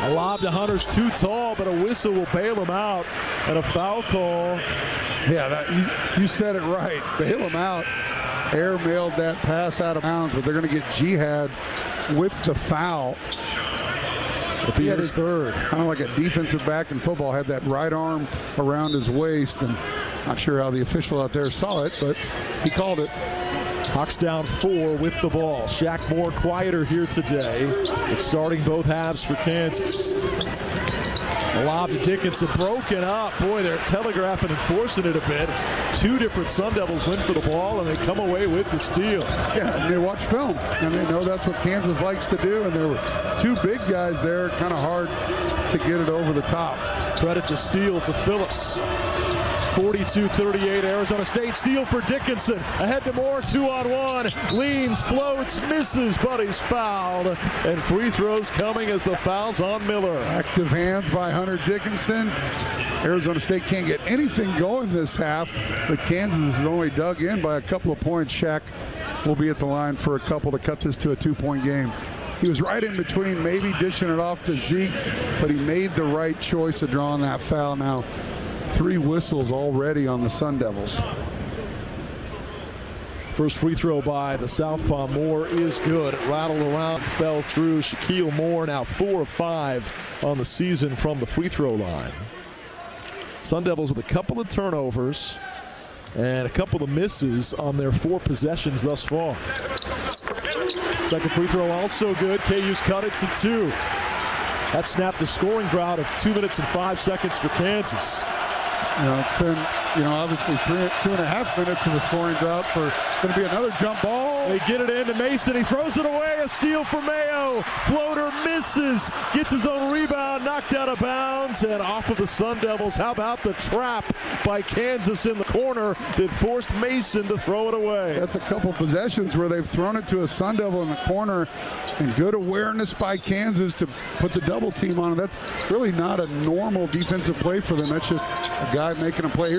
A lob to Hunter's too tall, but a whistle will bail him out. And a foul call. Yeah, you said it right. Bail him out. Air mailed that pass out of bounds, but they're going to get Jihad with the foul. It'll be his third. Kind of like a defensive back in football. Had that right arm around his waist, and not sure how the official out there saw it, but he called it. Hawks down 4 with the ball. Shaq Moore quieter here today. It's starting both halves for Kansas. A lob to Dickinson, broken up. Boy, they're telegraphing and forcing it a bit. 2 different Sun Devils went for the ball, and they come away with the steal. Yeah, and they watch film, and they know that's what Kansas likes to do, and there were 2 big guys there, kind of hard to get it over the top. Credit the steal to Phillips. 42-38, Arizona State steal for Dickinson. Ahead to Moore, 2-on-1. Leans, floats, misses, but he's fouled. And free throws coming as the foul's on Miller. Active hands by Hunter Dickinson. Arizona State can't get anything going this half, but Kansas has only dug in by a couple of points. Shaq will be at the line for a couple to cut this to a 2-point game. He was right in between, maybe dishing it off to Zeke, but he made the right choice of drawing that foul. Now 3 whistles already on the Sun Devils. First free throw by the Southpaw Moore is good. It rattled around, fell through. Shaquille Moore now 4 of 5 on the season from the free throw line. Sun Devils with a couple of turnovers and a couple of misses on their 4 possessions thus far. Second free throw also good. KU's cut it to 2. That snapped the scoring drought of 2 minutes and 5 seconds for Kansas. It's been, obviously 2.5 minutes of a scoring drought for going to be another jump ball. They get it into Mason. He throws it away. A steal for Mayo. Floater misses. Gets his own rebound. Knocked out of bounds and off of the Sun Devils. How about the trap by Kansas in the corner that forced Mason to throw it away? That's a couple possessions where they've thrown it to a Sun Devil in the corner, and good awareness by Kansas to put the double team on it. That's really not a normal defensive play for them. That's just a guy making a play.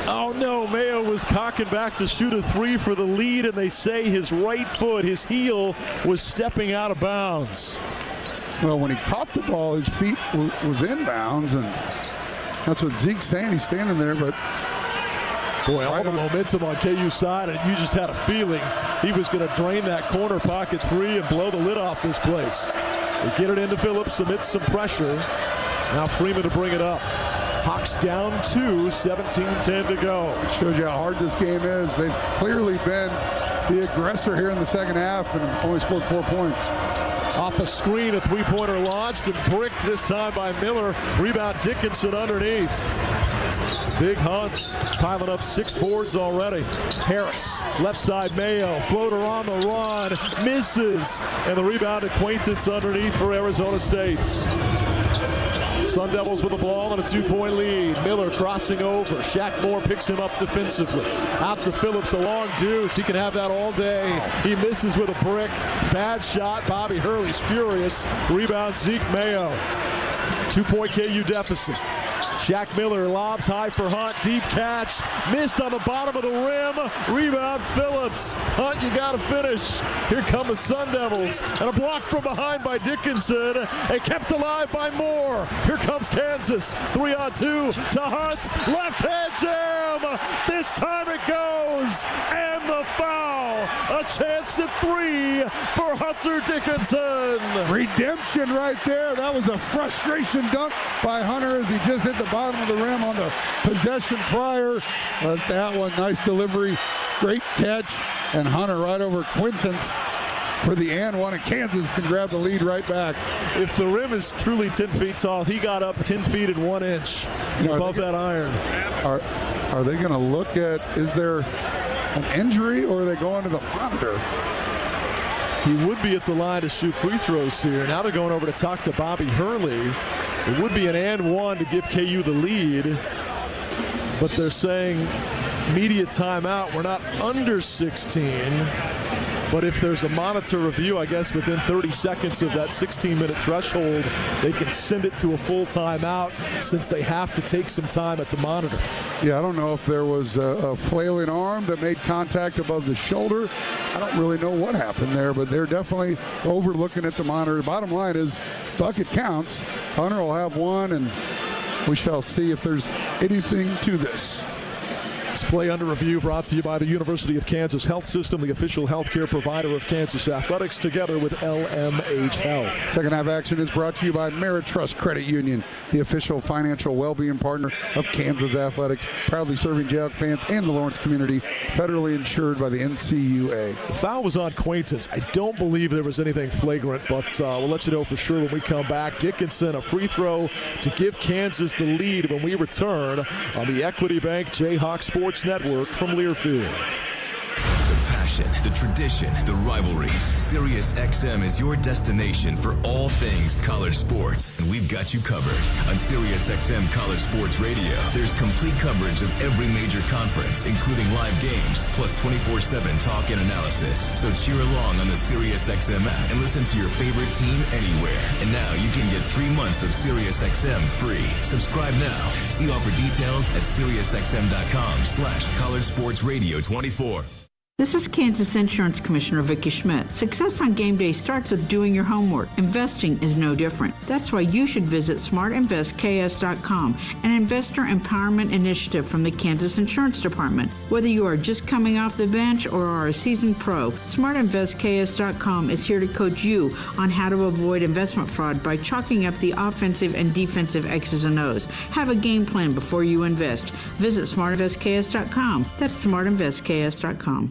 Oh no, Mayo was cocking back to shoot a 3 for the lead, and they say his right foot, his heel, was stepping out of bounds. Well, when he caught the ball, his feet was inbounds, and that's what Zeke's saying. He's standing there, but boy, all the momentum on KU's side, and you just had a feeling he was going to drain that corner pocket 3 and blow the lid off this place. They get it into Phillips amidst some pressure. Now Freeman to bring it up. Hawks down 2, 17-10 to go. It shows you how hard this game is. They've clearly been the aggressor here in the second half and only scored 4 points. Off a screen, a 3-pointer launched and bricked this time by Miller. Rebound Dickinson underneath. Big Hunts piling up 6 boards already. Harris, left side Mayo, floater on the run, misses. And the rebound Acquaintance underneath for Arizona State. Sun Devils with the ball and a 2-point lead. Miller crossing over. Shaq Moore picks him up defensively. Out to Phillips, a long deuce. He can have that all day. He misses with a brick. Bad shot. Bobby Hurley's furious. Rebound Zeke Mayo. 2-point KU deficit. Shaq Miller lobs high for Hunt. Deep catch. Missed on the bottom of the rim. Rebound Phillips. Hunt, you got to finish. Here come the Sun Devils. And a block from behind by Dickinson. And kept alive by Moore. Here comes Kansas. 3-on-2 to Hunt. Left hand jam. This time it goes. And the foul. A chance at 3 for Hunter Dickinson. Redemption right there. That was a frustration dunk by Hunter as he just hit the bottom of the rim on the possession prior. But that one, nice delivery, great catch, and Hunter right over Quintance for the and one, and Kansas can grab the lead right back. If the rim is truly 10 feet tall, he got up 10 feet and 1 inch above that iron. Are they going to look at, is there an injury, or are they going to the monitor? He would be at the line to shoot free throws here. Now they're going over to talk to Bobby Hurley. It would be an and one to give KU the lead, but they're saying media timeout. We're not under 16, but if there's a monitor review, I guess within 30 seconds of that 16-minute threshold, they can send it to a full timeout since they have to take some time at the monitor. Yeah, I don't know if there was a flailing arm that made contact above the shoulder. I don't really know what happened there, but they're definitely overlooking at the monitor. The bottom line is bucket counts. Hunter will have one, and we shall see if there's anything to this. This play under review brought to you by the University of Kansas Health System, the official healthcare provider of Kansas Athletics, together with LMH Health. Second half action is brought to you by Merit Trust Credit Union, the official financial well-being partner of Kansas Athletics, proudly serving Jayhawk fans and the Lawrence community, federally insured by the NCAA. The foul was on Quaintance. I don't believe there was anything flagrant, but we'll let you know for sure when we come back. Dickinson, a free throw to give Kansas the lead when we return on the Equity Bank Jayhawk Sports Network from Learfield. The passion, the tradition, the rivalries. SiriusXM is your destination for all things college sports, and we've got you covered. On SiriusXM College Sports Radio, there's complete coverage of every major conference, including live games, plus 24/7 talk and analysis. So cheer along on the SiriusXM app and listen to your favorite team anywhere. And now you can get 3 months of SiriusXM free. Subscribe now. See offer details at SiriusXM.com/College Sports Radio 24. This is Kansas Insurance Commissioner Vicki Schmidt. Success on game day starts with doing your homework. Investing is no different. That's why you should visit smartinvestks.com, an investor empowerment initiative from the Kansas Insurance Department. Whether you are just coming off the bench or are a seasoned pro, smartinvestks.com is here to coach you on how to avoid investment fraud by chalking up the offensive and defensive X's and O's. Have a game plan before you invest. Visit smartinvestks.com. That's smartinvestks.com.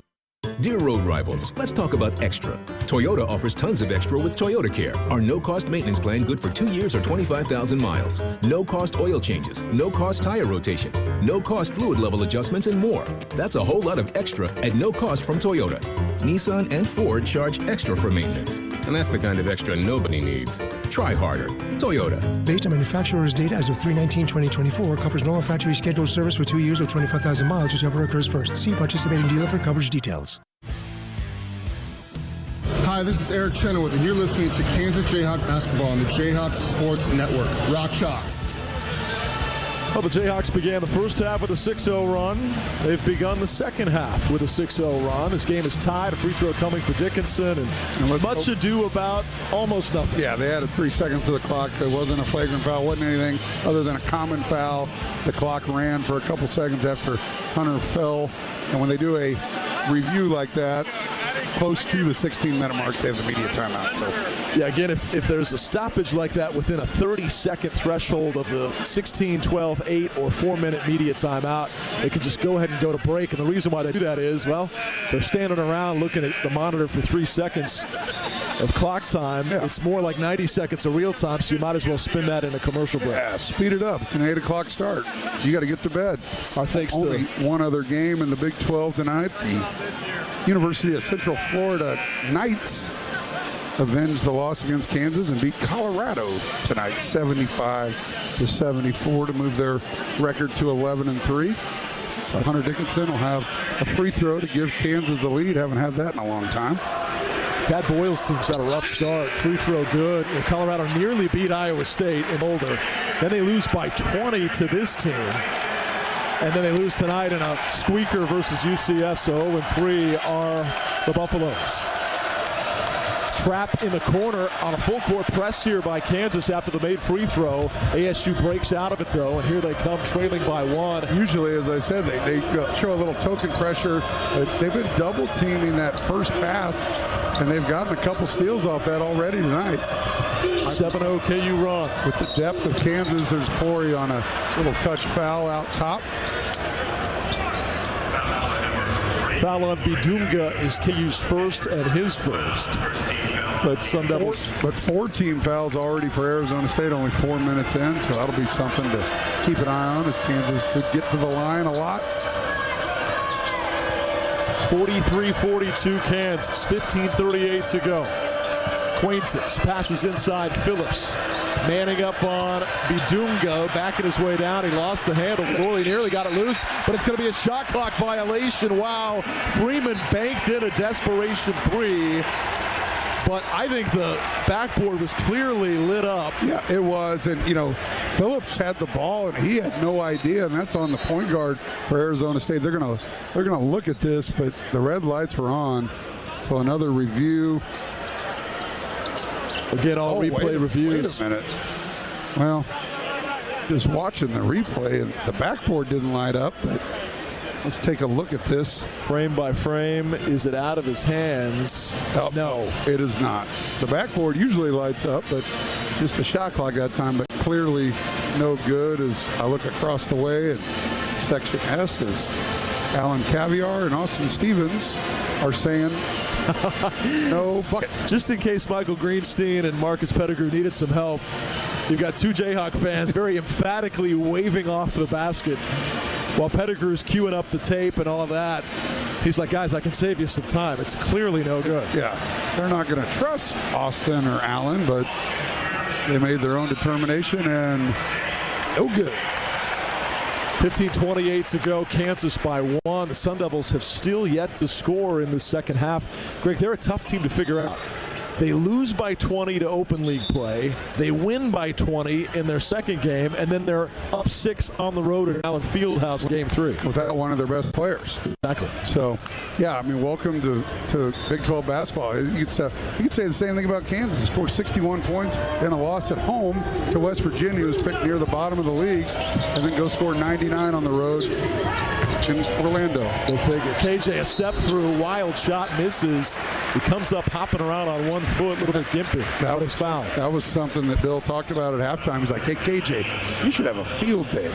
Dear road rivals, let's talk about extra. Toyota offers tons of extra with Toyota Care, our no-cost maintenance plan good for 2 years or 25,000 miles. No-cost oil changes, no-cost tire rotations, no-cost fluid level adjustments, and more. That's a whole lot of extra at no cost from Toyota. Nissan and Ford charge extra for maintenance, and that's the kind of extra nobody needs. Try harder. Toyota. Based on manufacturer's data as of 3/19/2024, covers normal factory scheduled service for 2 years or 25,000 miles, whichever occurs first. See participating dealer for coverage details. Hi, this is Eric Chenoweth, and you're listening to Kansas Jayhawk basketball on the Jayhawk Sports Network. Rock Chalk. Well, the Jayhawks began the first half with a 6-0 run. They've begun the second half with a 6-0 run. This game is tied. A free throw coming for Dickinson, and much ado about almost nothing. Yeah, they added 3 seconds to the clock. It wasn't a flagrant foul. Wasn't anything other than a common foul. The clock ran for a couple seconds after Hunter fell. And when they do a review like that, close to the 16-minute mark, they have the media timeout. So, yeah, again, if there's a stoppage like that within a 30-second threshold of the 16, 12, 8, or 4-minute media timeout, they can just go ahead and go to break. And the reason why they do that is, well, they're standing around looking at the monitor for 3 seconds of clock time. Yeah. It's more like 90 seconds of real time, so you might as well spin that in a commercial break. Yeah, speed it up. It's an 8 o'clock start. You got to get to bed. Our thanks Only one other game in the Big 12 tonight. The University of Central Florida Knights avenge the loss against Kansas and beat Colorado tonight 75-74 to move their record to 11-3. So Hunter Dickinson will have a free throw to give Kansas the lead. Haven't had that in a long time. Tad Boyle's team's had a rough start. Free throw good. Colorado nearly beat Iowa State in Boulder. Then they lose by 20 to this team. And then they lose tonight in a squeaker versus UCF. So 0-3 are the Buffaloes. Trap in the corner on a full court press here by Kansas after the made free throw. ASU breaks out of it though, and here they come trailing by 1. Usually, as I said, they show a little token pressure. They've been double teaming that first pass, and they've gotten a couple steals off that already tonight. 7-0 KU run. With the depth of Kansas, there's Forey on a little touch foul out top. Foul on Bidunga is KU's first and his first. But Sun Devils. But 4 team fouls already for Arizona State, only 4 minutes in, so that'll be something to keep an eye on as Kansas could get to the line a lot. 43-42 Kansas, 15:38 to go. Quaintance passes inside Phillips. Manning up on Bidunga, backing his way down. He lost the handle. He nearly got it loose, but it's going to be a shot clock violation. Wow. Freeman banked in a desperation 3. But I think the backboard was clearly lit up. Yeah, it was. And, Phillips had the ball, and he had no idea, and that's on the point guard for Arizona State. They're gonna look at this, but the red lights were on. So another review. Again, all replay reviews. Wait a minute. Well, just watching the replay, and the backboard didn't light up, but let's take a look at this. Frame by frame. Is it out of his hands? No, it is not. The backboard usually lights up, but just the shot clock that time, but clearly no good as I look across the way, and section S is Alan Caviar and Austin Stevens are saying no bucket. Just in case Michael Greenstein and Marcus Pettigrew needed some help, you've got 2 Jayhawk fans very emphatically waving off the basket while Pettigrew's queuing up the tape and all of that. He's like, guys, I can save you some time. It's clearly no good. Yeah, they're not going to trust Austin or Allen, but they made their own determination and no good. 15:28 to go. Kansas by 1. The Sun Devils have still yet to score in the second half. Greg, they're a tough team to figure out. They lose by 20 to open league play. They win by 20 in their second game, and then they're up 6 on the road at Allen Fieldhouse in Game 3. Without one of their best players. Exactly. So, yeah, I mean, welcome to Big 12 basketball. You could say the same thing about Kansas. They scored 61 points in a loss at home to West Virginia, who's picked near the bottom of the league, and then go score 99 on the road in Orlando. Go figure. KJ, a step through, wild shot, misses. He comes up hopping around on one foot, a little bit gimpy. That was foul. That was something that Bill talked about at halftime. He's like, hey, KJ, you should have a field day.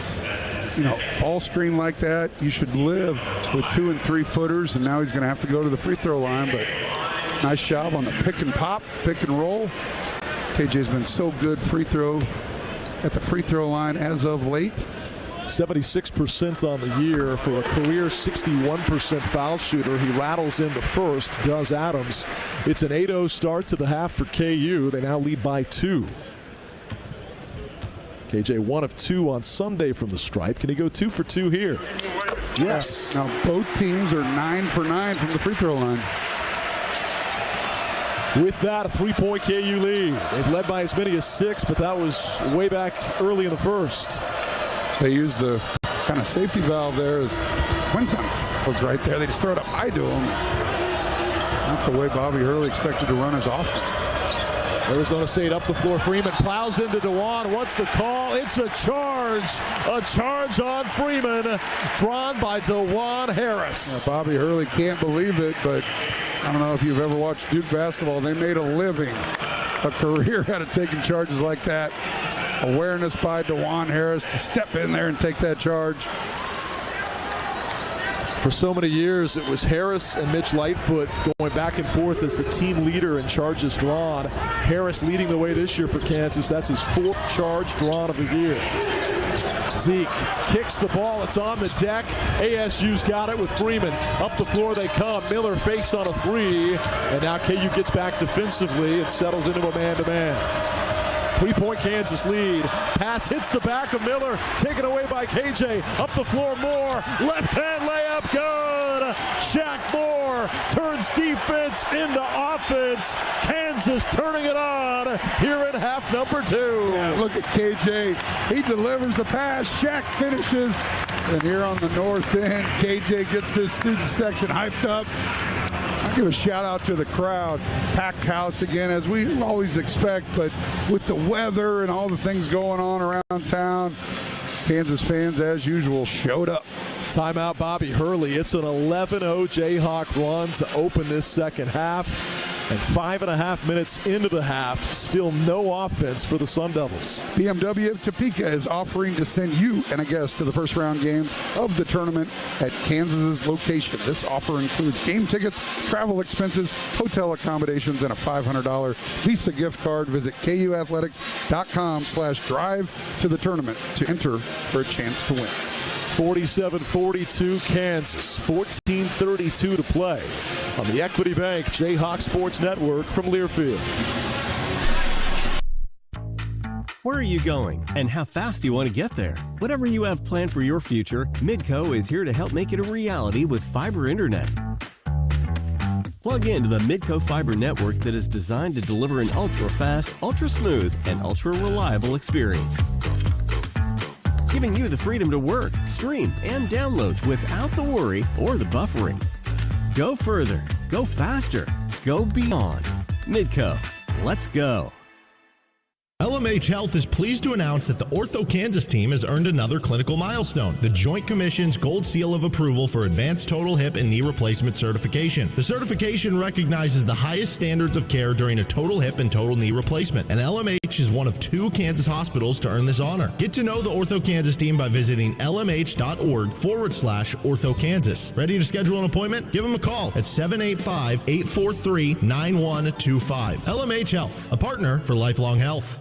Ball screen like that, you should live with 2 and 3 footers, and now he's going to have to go to the free throw line. But nice job on the pick and pop, pick and roll. KJ's been so good at the free throw line as of late. 76% on the year for a career 61% foul shooter. He rattles in the first, does Adams. It's an 8-0 start to the half for KU. They now lead by 2. KJ 1 of 2 on Sunday from the stripe. Can he go 2 for 2 here? Yes. Now both teams are 9 for 9 from the free throw line. With that, a 3-point KU lead. They've led by as many as 6, but that was way back early in the first. They used the kind of safety valve there as Quintance was right there. They just throw it up high to him. Not the way Bobby Hurley expected to run his offense. Arizona State up the floor. Freeman plows into Dewan. What's the call? It's a charge. A charge on Freeman, drawn by Dewan Harris. Now, Bobby Hurley can't believe it, but I don't know if you've ever watched Duke basketball. They made a living, a career out of taking charges like that. Awareness by Dewan Harris to step in there and take that charge. For so many years, it was Harris and Mitch Lightfoot going back and forth as the team leader in charges drawn. Harris leading the way this year for Kansas. That's his 4th charge drawn of the year. Zeke kicks the ball. It's on the deck. ASU's got it with Freeman. Up the floor they come. Miller fakes on a three. And now KU gets back defensively. It settles into a man-to-man. 3-point Kansas lead. Pass hits the back of Miller. Taken away by KJ. Up the floor, Moore. Left-hand layup, good. Shaq Moore turns defense into offense. Kansas turning it on here in half number 2. Yeah, look at KJ. He delivers the pass. Shaq finishes. And here on the north end, KJ gets this student section hyped up. I'll give a shout out to the crowd. Packed house again, as we always expect, but with the weather and all the things going on around town, Kansas fans, as usual, showed up. Timeout, Bobby Hurley. It's an 11-0 Jayhawk run to open this second half. And 5.5 minutes into the half, still no offense for the Sun Devils. BMW of Topeka is offering to send you and a guest to the first round games of the tournament at Kansas's location. This offer includes game tickets, travel expenses, hotel accommodations, and a $500 Visa gift card. Visit kuathletics.com/drive to the tournament to enter for a chance to win. 47-42 Kansas, 14:32 to play on the Equity Bank Jayhawk Sports Network from Learfield. Where are you going, and how fast do you want to get there? Whatever you have planned for your future, Midco is here to help make it a reality with fiber internet. Plug into the Midco fiber network that is designed to deliver an ultra-fast, ultra-smooth, and ultra-reliable experience, giving you the freedom to work, stream, and download without the worry or the buffering. Go further, go faster, go beyond. Midco, let's go. LMH Health is pleased to announce that the Ortho Kansas team has earned another clinical milestone, the Joint Commission's Gold Seal of Approval for Advanced Total Hip and Knee Replacement Certification. The certification recognizes the highest standards of care during a total hip and total knee replacement, and LMH is one of 2 Kansas hospitals to earn this honor. Get to know the Ortho Kansas team by visiting lmh.org/Ortho Kansas. Ready to schedule an appointment? Give them a call at 785-843-9125. LMH Health, a partner for lifelong health.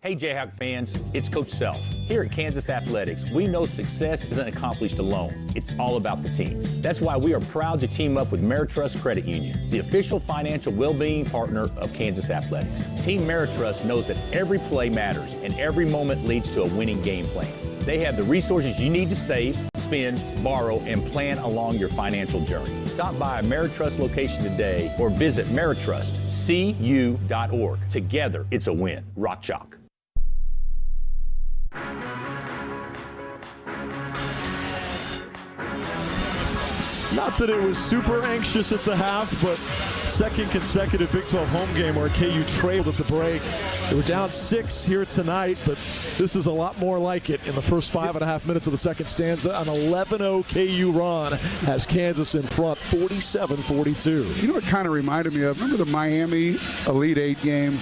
Hey Jayhawk fans, it's Coach Self. Here at Kansas Athletics, we know success isn't accomplished alone. It's all about the team. That's why we are proud to team up with Meritrust Credit Union, the official financial well-being partner of Kansas Athletics. Team Meritrust knows that every play matters and every moment leads to a winning game plan. They have the resources you need to save, spend, borrow, and plan along your financial journey. Stop by a Meritrust location today or visit meritrustcu.org. Together, it's a win. Rock Chalk. Not that it was super anxious at the half, but second consecutive Big 12 home game where KU trailed at the break. They were down 6 here tonight, but this is a lot more like it in the first 5.5 minutes of the second stanza. An 11-0 KU run has Kansas in front, 47-42. You know what kind of reminded me of? Remember the Miami Elite 8 game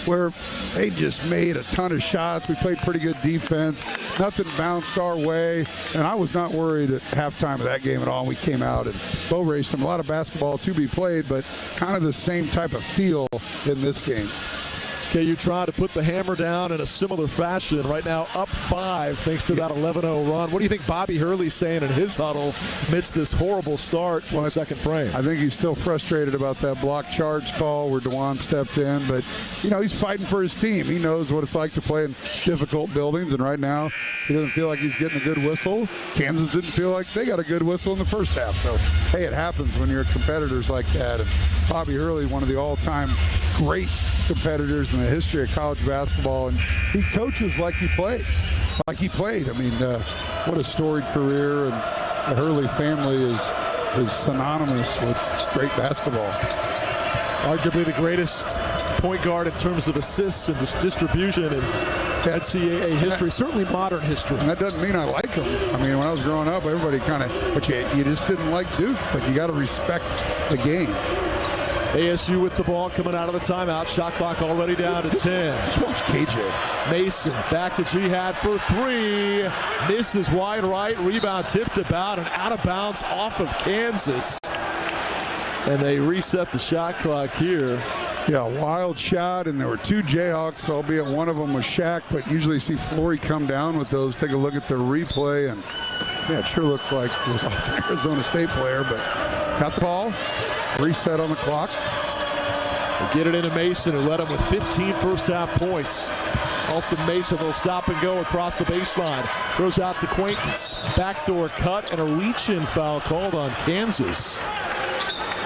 where they just made a ton of shots. We played pretty good defense. Nothing bounced our way, and I was not worried at halftime of that game at all. We came out and bow raced them. A lot of basketball to be played, but kind of the same type of feel in this game. KU trying to put the hammer down in a similar fashion. Right now up 5 thanks to that 11-0 run. What do you think Bobby Hurley's saying in his huddle amidst this horrible start to the second frame? I think he's still frustrated about that block charge call where DeJuan stepped in, but you know, he's fighting for his team. He knows what it's like to play in difficult buildings, and right now he doesn't feel like he's getting a good whistle. Kansas didn't feel like they got a good whistle in the first half. So hey, it happens when you're competitors like that. And Bobby Hurley, one of the all-time great competitors in the history of college basketball, and he coaches like he plays. I mean, what a storied career, and the Hurley family is synonymous with great basketball. Arguably the greatest point guard in terms of assists and distribution in NCAA history, certainly modern history. And that doesn't mean I like him. I mean, when I was growing up, everybody kind of, but you just didn't like Duke, but you got to respect the game. ASU with the ball coming out of the timeout. Shot clock already down to 10. Just watch KJ. Mason back to Jihad for 3. Misses wide right. Rebound tipped about and out of bounds off of Kansas. And they reset the shot clock here. Yeah, wild shot, and there were 2 Jayhawks, albeit one of them was Shaq, but usually you see Flory come down with those. Take a look at the replay, and yeah, it sure looks like it was off an Arizona State player, but got the ball, reset on the clock. They get it into Mason, who led him with 15 first-half points. Alston Mason will stop and go across the baseline. Throws out to Quaintance. Backdoor cut and a reach-in foul called on Kansas.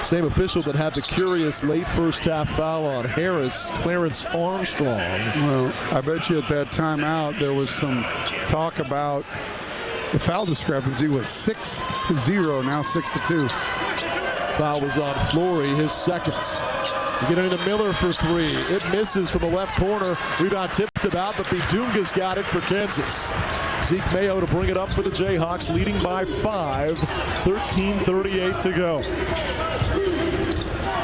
Same official that had the curious late first-half foul on Harris, Clarence Armstrong. Well, I bet you at that timeout there was some talk about the foul discrepancy was 6-0, now 6-2. Foul was on Flory, his second. You get it into Miller for 3. It misses from the left corner. Rebound tipped about, but Bidunga's got it for Kansas. Zeke Mayo to bring it up for the Jayhawks, leading by 5. 13:38 to go.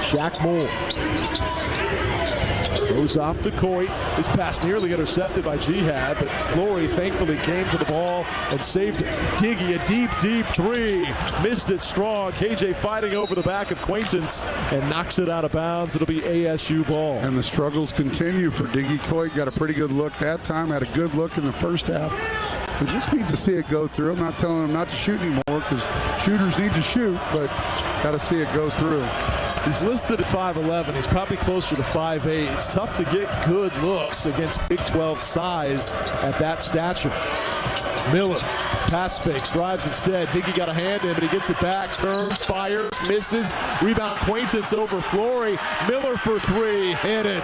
Shaq Moore goes off to Coit. His pass nearly intercepted by Jihad, but Flory thankfully came to the ball and saved it. Diggy, a deep, deep 3. Missed it strong. KJ fighting over the back of Quaintance and knocks it out of bounds. It'll be ASU ball. And the struggles continue for Diggy Coit. Got a pretty good look that time. Had a good look in the first half. We just need to see it go through. I'm not telling him not to shoot anymore because shooters need to shoot, but got to see it go through. He's listed at 5'11". He's probably closer to 5'8". It's tough to get good looks against Big 12 size at that stature. Miller, pass fakes, drives instead. Diggy got a hand in, but he gets it back, turns, fires, misses. Rebound Quaintance over Flory. Miller for 3, hit it.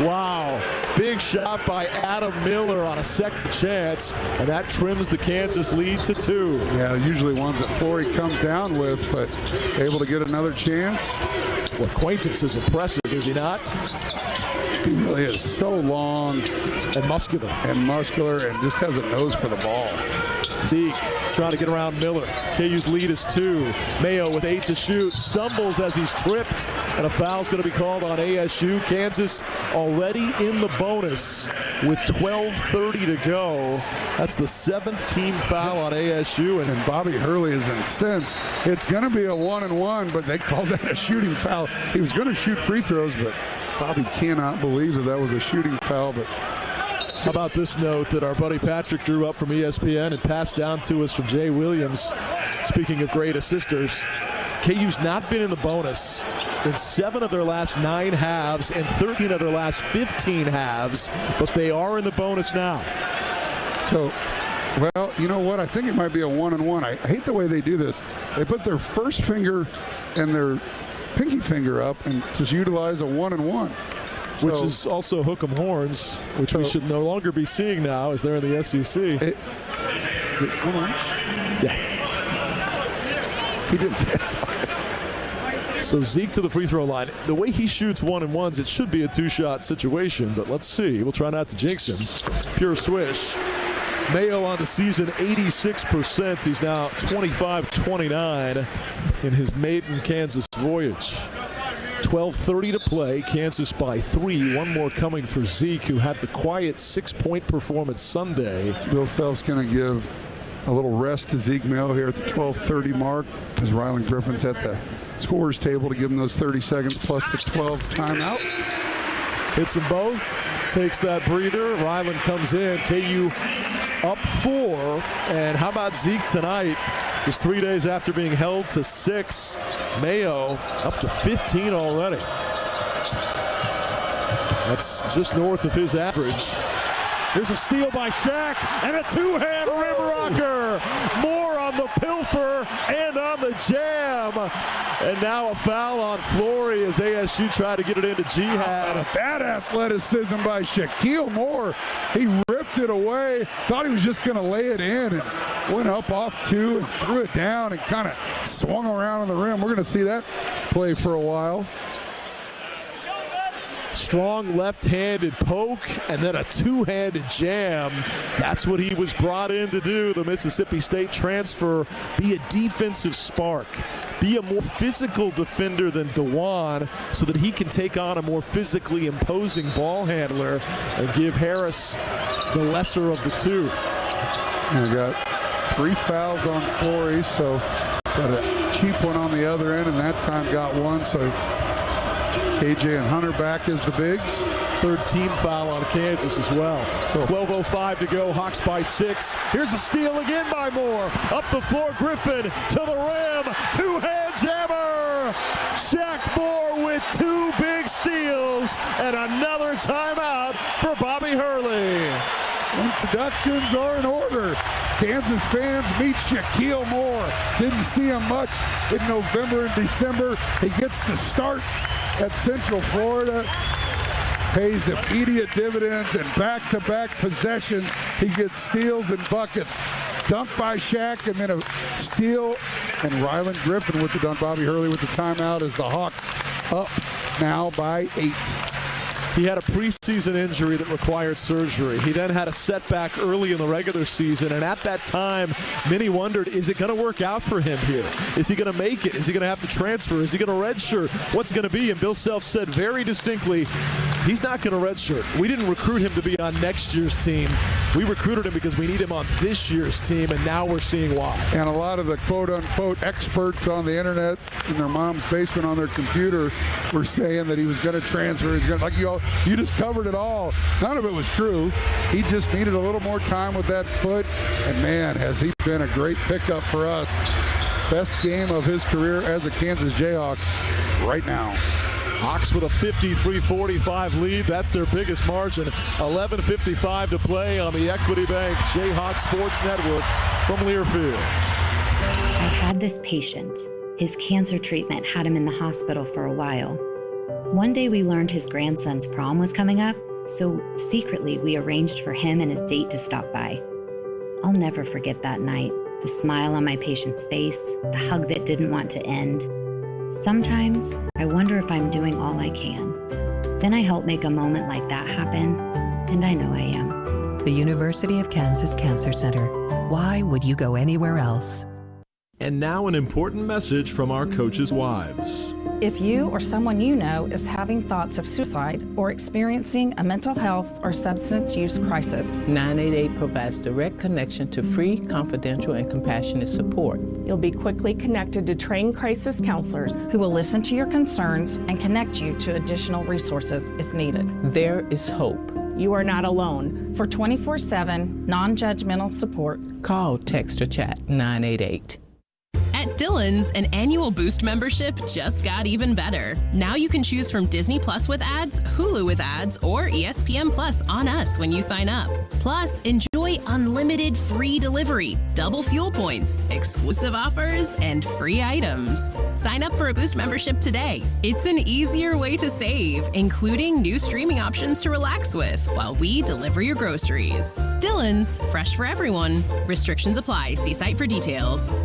Wow. Big shot by Adam Miller on a second chance, and that trims the Kansas lead to 2. Yeah, usually ones that Flory comes down with, but able to get another chance. Well, Quaintance is impressive, is he not? He really is so long and muscular. And just has a nose for the ball. Zeke trying to get around Miller. KU's lead is 2. Mayo with 8 to shoot. Stumbles as he's tripped. And a foul's going to be called on ASU. Kansas already in the bonus with 12:30 to go. That's the 7th team foul on ASU. And Bobby Hurley is incensed. It's going to be a 1-and-1, but they called that a shooting foul. He was going to shoot free throws, but Bobby cannot believe that was a shooting foul. But how about this note that our buddy Patrick drew up from ESPN and passed down to us from Jay Williams? Speaking of great assisters, KU's not been in the bonus in 7 of their last 9 halves and 13 of their last 15 halves, but they are in the bonus now. So, well, you know what? I think it might be a 1-and-1. I hate the way they do this. They put their first finger and their pinky finger up and just utilize a 1-and-1. Which is also hook 'em horns, which we should no longer be seeing now as they're in the SEC. Come on. Yeah. He did this. So Zeke to the free throw line. The way he shoots 1-and-1s, it should be a 2-shot situation, but let's see. We'll try not to jinx him. Pure swish. Mayo on the season, 86%. He's now 25-29 in his maiden Kansas voyage. 12:30 to play. Kansas by 3. One more coming for Zeke, who had the quiet 6-point performance Sunday. Bill Self's going to give a little rest to Zeke Mayo here at the 12:30 mark as Ryland Griffin's at the scorer's table to give him those 30 seconds plus the 12 timeout. Hits them both. Takes that breather. Ryland comes in. KU up 4. And how about Zeke tonight? Just 3 days after being held to 6. Mayo up to 15 already. That's just north of his average. Here's a steal by Shaq and a 2-hand rim rocker. More on the pilfer and on the jam. And now a foul on Flory as ASU tried to get it into Jihad. That athleticism by Shaquille Moore. He ripped it away. Thought he was just going to lay it in and went up off 2 and threw it down and kind of swung around on the rim. We're going to see that play for a while. Strong left-handed poke and then a 2-handed jam. That's what he was brought in to do, the Mississippi State transfer. Be a defensive spark. Be a more physical defender than DeJuan so that he can take on a more physically imposing ball handler and give Harris the lesser of the 2. We got 3 fouls on Flory, so got a cheap one on the other end, and that time got 1. So KJ and Hunter back as the bigs. Third team foul on Kansas as well. 12:05 to go. Hawks by 6. Here's a steal again by Moore. Up the floor, Griffin to the rim. Two-hand jammer. Shaq Moore with 2 big steals and another timeout for Bobby Hurley. Introductions are in order. Kansas fans meet Shaquille Moore. Didn't see him much in November and December. He gets the start at Central Florida. Pays immediate dividends and back-to-back possessions. He gets steals and buckets. Dunk by Shaq and then a steal. And Ryland Griffin with the dunk. Bobby Hurley with the timeout as the Hawks up now by 8. He had a preseason injury that required surgery. He then had a setback early in the regular season, and at that time, many wondered, is it going to work out for him here? Is he going to make it? Is he going to have to transfer? Is he going to redshirt? What's going to be? And Bill Self said very distinctly, he's not going to redshirt. We didn't recruit him to be on next year's team. We recruited him because we need him on this year's team, and now we're seeing why. And a lot of the quote-unquote experts on the internet in their mom's basement on their computer were saying that he was going to transfer. He's going to, like you just covered it all. None of it was true. He just needed a little more time with that foot. And man, has he been a great pickup for us. Best game of his career as a Kansas Jayhawk right now. Hawks with a 53-45 lead. That's their biggest margin. 11:55 to play on the Equity Bank Jayhawk Sports Network from Learfield. I had this patient. His cancer treatment had him in the hospital for a while. One day we learned his grandson's prom was coming up, so secretly we arranged for him and his date to stop by. I'll never forget that night, the smile on my patient's face, the hug that didn't want to end. Sometimes I wonder if I'm doing all I can. Then I help make a moment like that happen, and I know I am. The University of Kansas Cancer Center. Why would you go anywhere else? And now an important message from our coaches' wives. If you or someone you know is having thoughts of suicide or experiencing a mental health or substance use crisis, 988 provides direct connection to free, confidential, and compassionate support. You'll be quickly connected to trained crisis counselors who will listen to your concerns and connect you to additional resources if needed. There is hope. You are not alone. For 24/7 non-judgmental support, call, text, or chat 988. At Dillon's, an annual Boost membership just got even better. Now you can choose from Disney Plus with ads, Hulu with ads, or ESPN Plus on us when you sign up. Plus, enjoy unlimited free delivery, double fuel points, exclusive offers, and free items. Sign up for a Boost membership today. It's an easier way to save, including new streaming options to relax with while we deliver your groceries. Dillon's, fresh for everyone. Restrictions apply. See site for details.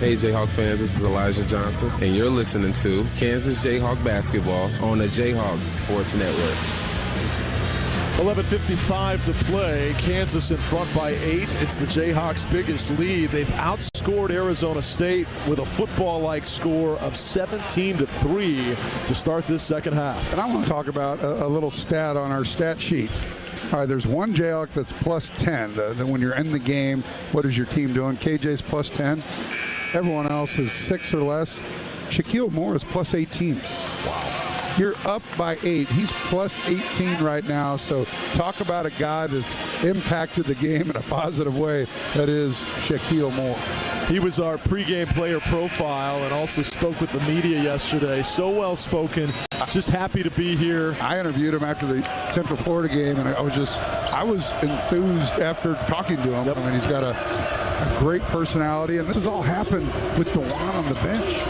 Hey Jayhawk fans, this is Elijah Johnson, and you're listening to Kansas Jayhawk basketball on the Jayhawk Sports Network. 11:55 to play. Kansas in front by 8. It's the Jayhawks' biggest lead. They've outscored Arizona State with a football-like score of 17-3 to start this second half. And I want to talk about a little stat on our stat sheet. All right, there's one Jayhawk that's plus 10. Then when you're in the game, what is your team doing? KJ's plus 10. Everyone else is 6 or less. Shaquille Moore is plus 18. Wow. You're up by 8. He's plus 18 right now. So talk about a guy that's impacted the game in a positive way. That is Shaquille Moore. He was our pregame player profile and also spoke with the media yesterday. So well spoken. Just happy to be here. I interviewed him after the Central Florida game, and I was enthused after talking to him. Yep. I mean, he's got a great personality, and this has all happened with DeJuan on the bench.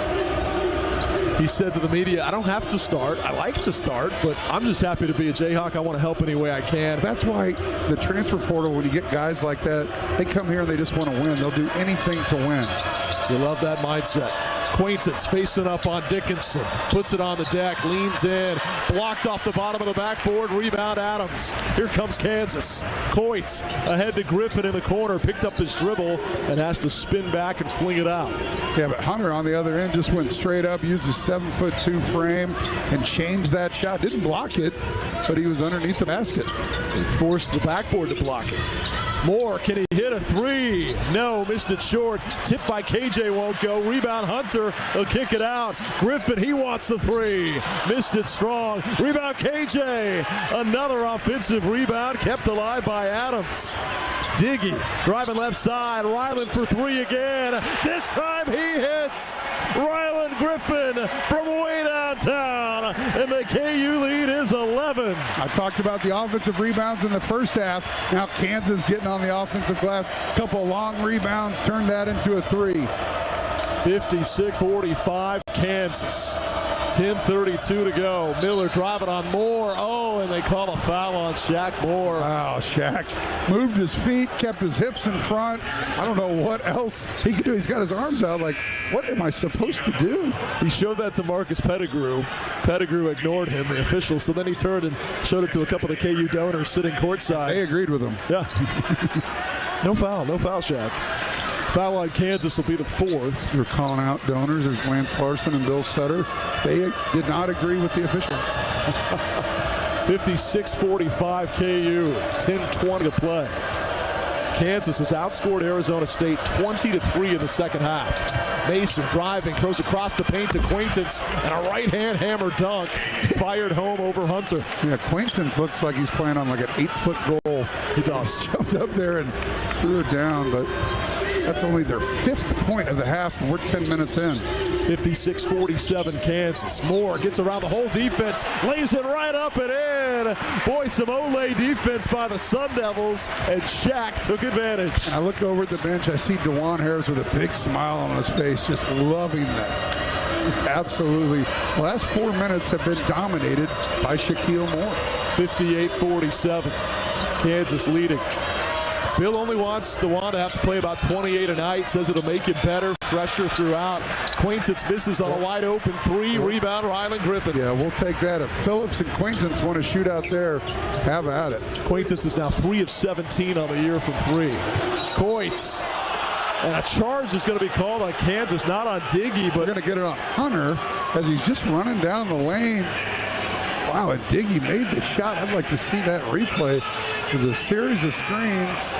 He said to the media, I don't have to start. I like to start, but I'm just happy to be a Jayhawk. I want to help any way I can. That's why the transfer portal, when you get guys like that, they come here and they just want to win. They'll do anything to win. You love that mindset. Quaintance facing up on Dickinson, puts it on the deck, leans in, blocked off the bottom of the backboard, rebound Adams. Here comes Kansas. Coit ahead to Griffin in the corner, picked up his dribble and has to spin back and fling it out. Yeah, but Hunter on the other end just went straight up, used his 7'2" frame and changed that shot. Didn't block it, but he was underneath the basket. He forced the backboard to block it. Moore, can he hit a three? No, missed it short. Tipped by KJ, won't go. Rebound Hunter, he'll kick it out. Griffin, he wants the three. Missed it strong. Rebound KJ. Another offensive rebound kept alive by Adams. Diggy driving left side. Ryland for three again. This time he hits. Ryland Griffin from way downtown. And the KU lead is 11. I talked about the offensive rebounds in the first half. Now Kansas getting on the offensive glass. A couple long rebounds, turned that into a three. 56-45 Kansas. 10:32 to go. Miller driving on Moore. Oh, and they call a foul on Shaq Moore. Wow, Shaq moved his feet, kept his hips in front. I don't know what else he could do. He's got his arms out like, what am I supposed to do? He showed that to Marcus Pettigrew. Pettigrew ignored him, the official, so then he turned and showed it to a couple of the KU donors sitting courtside. They agreed with him. Yeah. No foul, Shaq. Foul on Kansas will be the fourth. You're calling out donors. There's Lance Larson and Bill Sutter. They did not agree with the official. 56-45 KU. 10:20 to play. Kansas has outscored Arizona State 20-3 in the second half. Mason driving, throws across the paint to Quaintance, and a right-hand hammer dunk fired home over Hunter. Yeah, Quaintance looks like he's playing on like an 8-foot goal. He does. Jumped up there and threw it down, but that's only their 5th point of the half, and we're 10 minutes in. 56-47 Kansas. Moore gets around the whole defense, lays it right up and in. Boy, some Olay defense by the Sun Devils, and Shaq took advantage. I look over at the bench, I see DeJuan Harris with a big smile on his face, just loving this. Just absolutely. The last 4 minutes have been dominated by Shaquille Moore. 58-47. Kansas leading. Bill only wants DeJuan to have to play about 28 a night. Says it'll make him better, fresher throughout. Quaintance misses on a wide open three. Rebound, Ryland Griffin. Yeah, we'll take that. If Phillips and Quaintance want to shoot out there, have at it. Quaintance is now 3 of 17 on the year from three. Coits. And a charge is going to be called on Kansas, not on Diggy, but we're going to get it on Hunter as he's just running down the lane. Wow, and Diggy made the shot. I'd like to see that replay. It was a series of screens.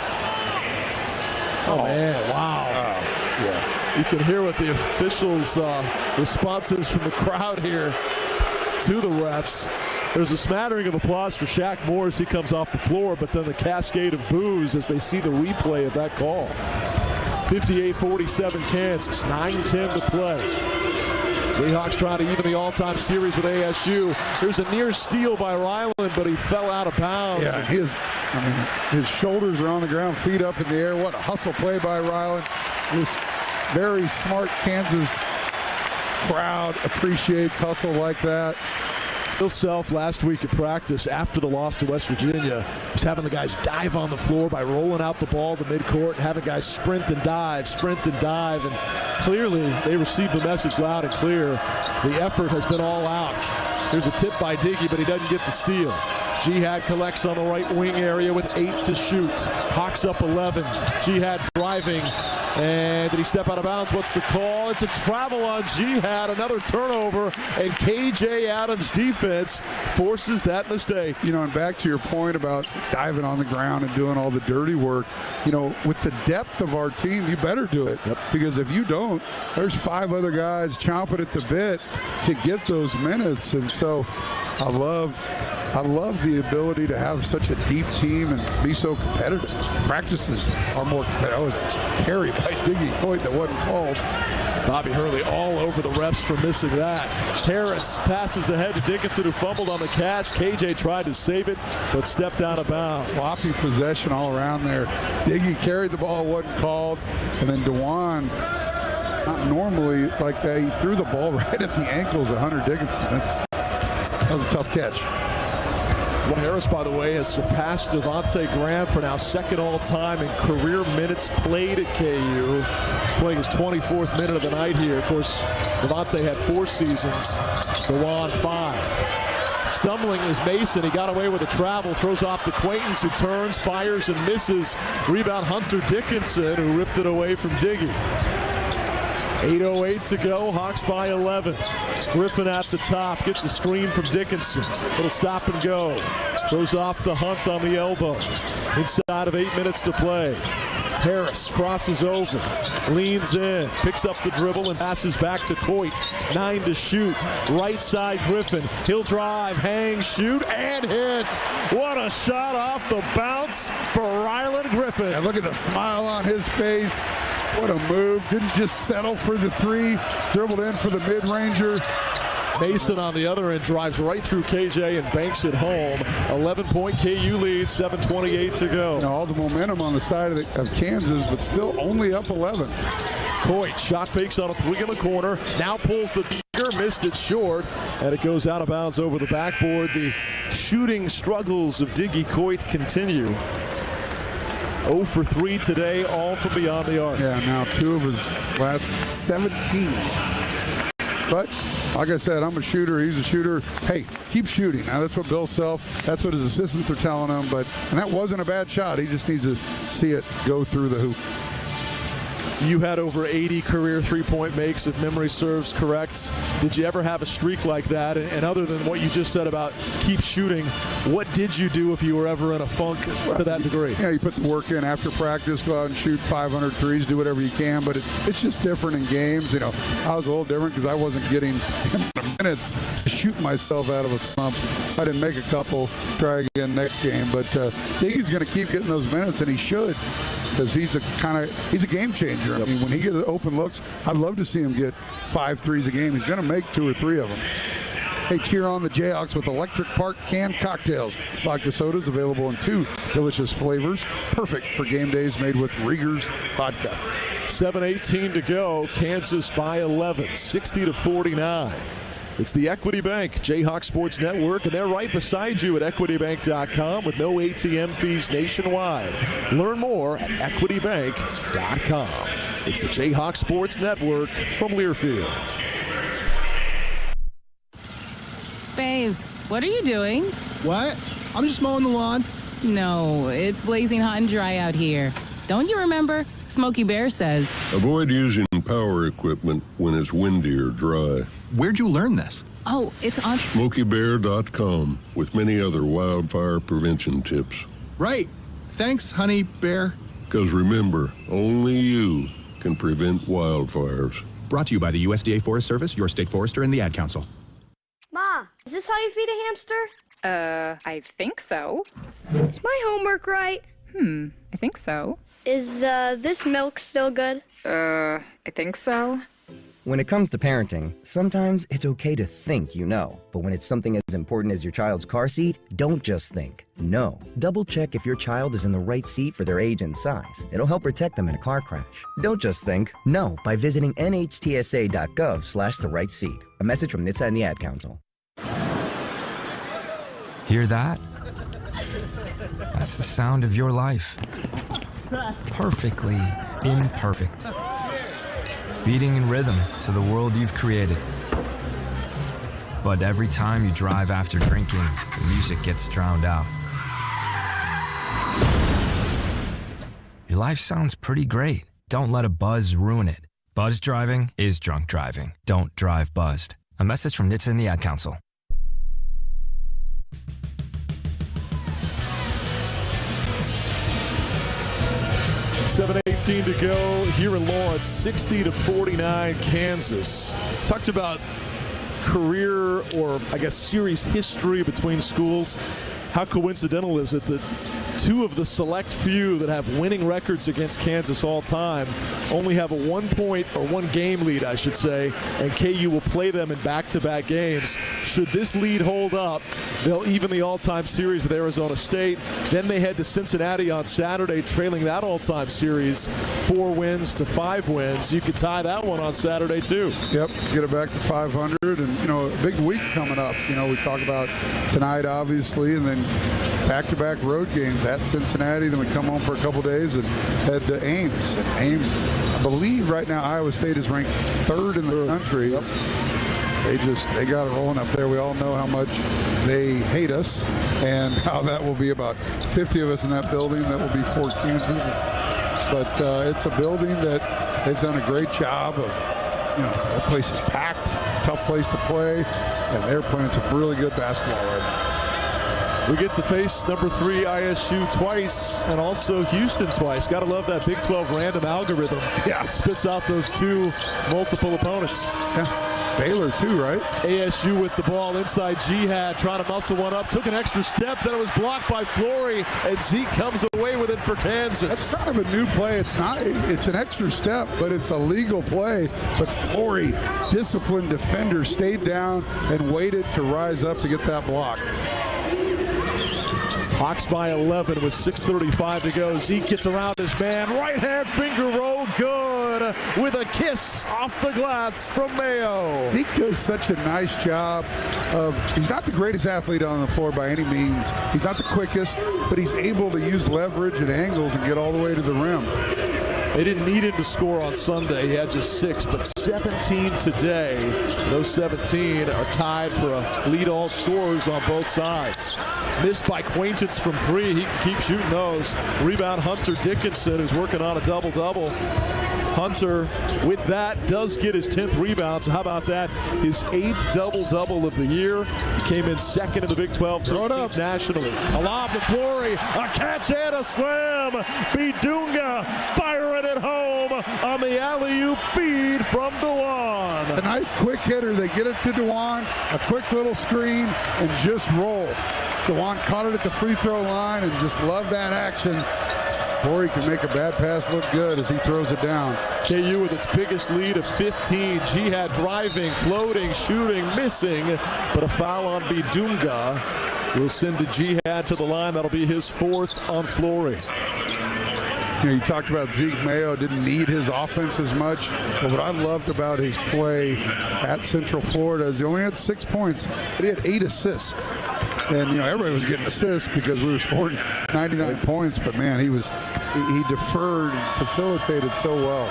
Oh man, wow. Yeah. You can hear what the officials' responses from the crowd here to the refs. There's a smattering of applause for Shaq Moore as he comes off the floor, but then the cascade of boos as they see the replay of that call. 58-47 Kansas, 9:10 to play. Jayhawks trying to even the all-time series with ASU. There's a near steal by Ryland, but he fell out of bounds. Yeah, his shoulders are on the ground, feet up in the air. What a hustle play by Ryland. This very smart Kansas crowd appreciates hustle like that. Bill Self last week at practice after the loss to West Virginia was having the guys dive on the floor by rolling out the ball to midcourt and having guys sprint and dive. And clearly they received the message loud and clear. The effort has been all out. There's a tip by Diggy, but he doesn't get the steal. Jihad collects on the right wing area with 8 to shoot. Hawks up 11. Jihad driving. And did he step out of bounds? What's the call? It's a travel on Jihad, another turnover, and KJ Adams' defense forces that mistake. You know, and back to your point about diving on the ground and doing all the dirty work, you know, with the depth of our team, you better do it. Yep. Because if you don't, there's 5 other guys chomping at the bit to get those minutes. And so I love the ability to have such a deep team and be so competitive. Practices are more competitive. That was a carry by Diggy Coit that wasn't called. Bobby Hurley all over the refs for missing that. Harris passes ahead to Dickinson, who fumbled on the catch. KJ tried to save it, but stepped out of bounds. Sloppy possession all around there. Diggy carried the ball, wasn't called. And then DeJuan, not normally like that, he threw the ball right at the ankles of Hunter Dickinson. That was a tough catch. Well, Harris, by the way, has surpassed Devontae Graham for now second all-time in career minutes played at KU. Playing his 24th minute of the night here. Of course, Devontae had 4 seasons. DeJuan 5. Stumbling is Mason. He got away with a travel. Throws off the Quaintance, who turns, fires, and misses. Rebound Hunter Dickinson, who ripped it away from Diggy. 8:08 to go. Hawks by 11. Griffin at the top. Gets a screen from Dickinson. Little stop and go. Throws off the Hunt on the elbow. Inside of 8 minutes to play. Harris crosses over, leans in, picks up the dribble and passes back to Coit. 9 to shoot. Right side Griffin. He'll drive, hang, shoot, and hit. What a shot off the bounce for Rylan Griffin. And look at the smile on his face. What a move. Didn't just settle for the three. Dribbled in for the mid-ranger. Mason on the other end drives right through KJ and banks it home. 11-point KU lead, 7:28 to go. All the momentum on the side of Kansas, but still only up 11. Coit shot fakes on a three in the corner. Now pulls the trigger, missed it short, and it goes out of bounds over the backboard. The shooting struggles of Diggy Coit continue. 0 for 3 today, all from beyond the arc. Yeah, now 2 of his last 17. But like I said, I'm a shooter. He's a shooter. Hey, keep shooting. Now that's what Bill Self, that's what his assistants are telling him. And that wasn't a bad shot. He just needs to see it go through the hoop. You had over 80 career three-point makes, if memory serves correct. Did you ever have a streak like that? And other than what you just said about keep shooting, what did you do if you were ever in a funk to that degree? You put the work in after practice, go out and shoot 500 threes, do whatever you can, but it's just different in games. I was a little different because I wasn't getting minutes to shoot myself out of a slump. I didn't make a couple, try again next game, but Diggy's going to keep getting those minutes, and he should, because he's a game changer. I mean, when he gets open looks, I'd love to see him get 5 threes a game. He's going to make 2 or 3 of them. Hey, cheer on the Jayhawks with Electric Park canned cocktails. Vodka sodas available in 2 delicious flavors. Perfect for game days, made with Rieger's vodka. 7:18 to go. Kansas by 11, 60-49. It's the Equity Bank Jayhawk Sports Network, and they're right beside you at equitybank.com with no ATM fees nationwide. Learn more at equitybank.com. It's the Jayhawk Sports Network from Learfield. Babes, what are you doing? What? I'm just mowing the lawn. No, it's blazing hot and dry out here. Don't you remember? Smokey Bear says. Avoid using power equipment when it's windy or dry. Where'd you learn this? Oh, it's on SmokeyBear.com with many other wildfire prevention tips. Right. Thanks, Honey Bear. Because remember, only you can prevent wildfires. Brought to you by the USDA Forest Service, your state forester, and the Ad Council. Ma, is this how you feed a hamster? I think so. Is my homework right? I think so. Is this milk still good? I think so. When it comes to parenting, sometimes it's okay to think you know. But when it's something as important as your child's car seat, don't just think. Know. Double check if your child is in the right seat for their age and size. It'll help protect them in a car crash. Don't just think. Know by visiting nhtsa.gov/the right seat. A message from NHTSA and the Ad Council. Hear that? That's the sound of your life. Perfectly imperfect. Beating in rhythm to the world you've created. But every time you drive after drinking, the music gets drowned out. Your life sounds pretty great. Don't let a buzz ruin it. Buzz driving is drunk driving. Don't drive buzzed. A message from NHTSA and the Ad Council. $7:18 to go here in Lawrence, 60-49 Kansas. Talked about career, or I guess series history between schools. How coincidental is it that 2 of the select few that have winning records against Kansas all time only have a 1-point or 1-game lead, I should say, and KU will play them in back-to-back games. Should this lead hold up, they'll even the all-time series with Arizona State. Then they head to Cincinnati on Saturday, trailing that all-time series 4 wins to 5 wins. You could tie that one on Saturday too. Yep, get it back to 500, and a big week coming up. We talk about tonight obviously, and then back-to-back road games at Cincinnati. Then we come home for a couple days and head to Ames. And Ames, I believe right now Iowa State is ranked 3rd in the country. Yep. They got it rolling up there. We all know how much they hate us and how that will be about 50 of us in that building. That will be for Kansas. But it's a building that they've done a great job of, that place is packed, tough place to play, and they're playing some really good basketball right now. We get to face number 3 ISU twice and also Houston twice. Got to love that Big 12 random algorithm. Yeah. It spits out those 2 multiple opponents. Yeah. Baylor too, right? ASU with the ball inside Jihad, trying to muscle one up. Took an extra step, then it was blocked by Flory, and Zeke comes away with it for Kansas. That's kind of a new play. It's an extra step, but it's a legal play. But Flory, disciplined defender, stayed down and waited to rise up to get that block. Hawks by 11 with 6:35 to go. Zeke gets around his man. Right hand finger roll, good, with a kiss off the glass from Mayo. Zeke does such a nice job of, he's not the greatest athlete on the floor by any means. He's not the quickest, but he's able to use leverage and angles and get all the way to the rim. They didn't need him to score on Sunday. He had just 6, but 17 today. Those 17 are tied for a lead all scorers on both sides. Missed by Quaintance from 3. He can keep shooting those. Rebound Hunter Dickinson, who's working on a double-double. Hunter, with that, does get his 10th rebound. So how about that? His 8th double-double of the year. He came in second in the Big 12, throw it up nationally. A lob to Flory, a catch and a slam. Bidunga firing it home on the alley-oop feed from Dewan. A nice quick hitter. They get it to Dewan, a quick little screen, and just roll. Dewan caught it at the free throw line and just loved that action. Flory can make a bad pass look good as he throws it down. KU with its biggest lead of 15. Jihad driving, floating, shooting, missing, but a foul on Bidunga will send the Jihad to the line. That'll be his 4th on Flory. You know, you talked about Zeke Mayo didn't need his offense as much, but what I loved about his play at Central Florida is he only had 6 points, but he had 8 assists. And, you know, everybody was getting assists because we were scoring 99 points, but man, he deferred and facilitated so well.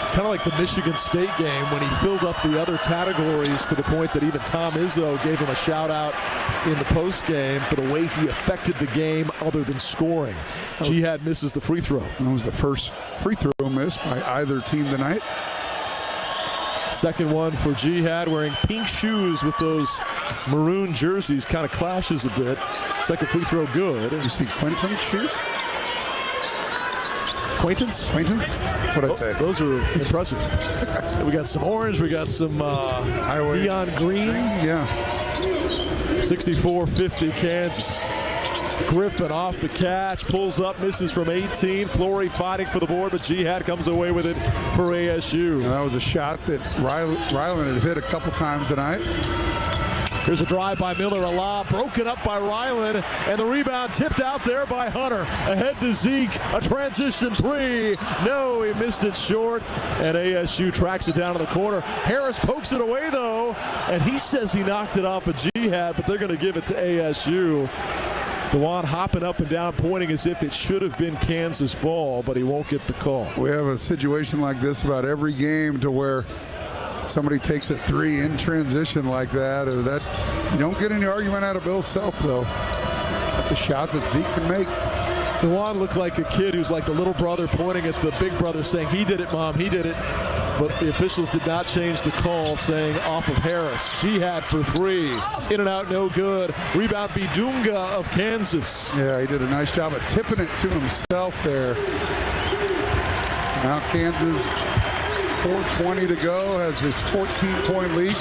It's kind of like the Michigan State game when he filled up the other categories to the point that even Tom Izzo gave him a shout out in the post game for the way he affected the game other than scoring. Jihad misses the free throw. That was the first free throw miss by either team tonight. Second one for Jihad, wearing pink shoes with those maroon jerseys, kind of clashes a bit. Second free throw good. You see Quentin's shoes? Acquaintance? What'd I say? Those are impressive. We got some orange, we got some neon green. Yeah. 64-50 Kansas. Griffin off the catch, pulls up, misses from 18. Flory fighting for the board, but Jihad comes away with it for ASU. And that was a shot that Ryland had hit a couple times tonight. Here's a drive by Miller, a lob broken up by Ryland, and the rebound tipped out there by Hunter. Ahead to Zeke, a transition 3. No, he missed it short, and ASU tracks it down to the corner. Harris pokes it away, though, and he says he knocked it off a Jihad, but they're going to give it to ASU. Dewan hopping up and down, pointing as if it should have been Kansas ball, but he won't get the call. We have a situation like this about every game to where somebody takes a 3 in transition like that. Or that you don't get any argument out of Bill Self, though. That's a shot that Zeke can make. Dewan looked like a kid who's like the little brother pointing at the big brother saying, "He did it, Mom, he did it." But the officials did not change the call, saying off of Harris. Jihad for 3. In and out, no good. Rebound Bidunga of Kansas. Yeah, he did a nice job of tipping it to himself there. Now Kansas, 4:20 to go, has this 14-point lead.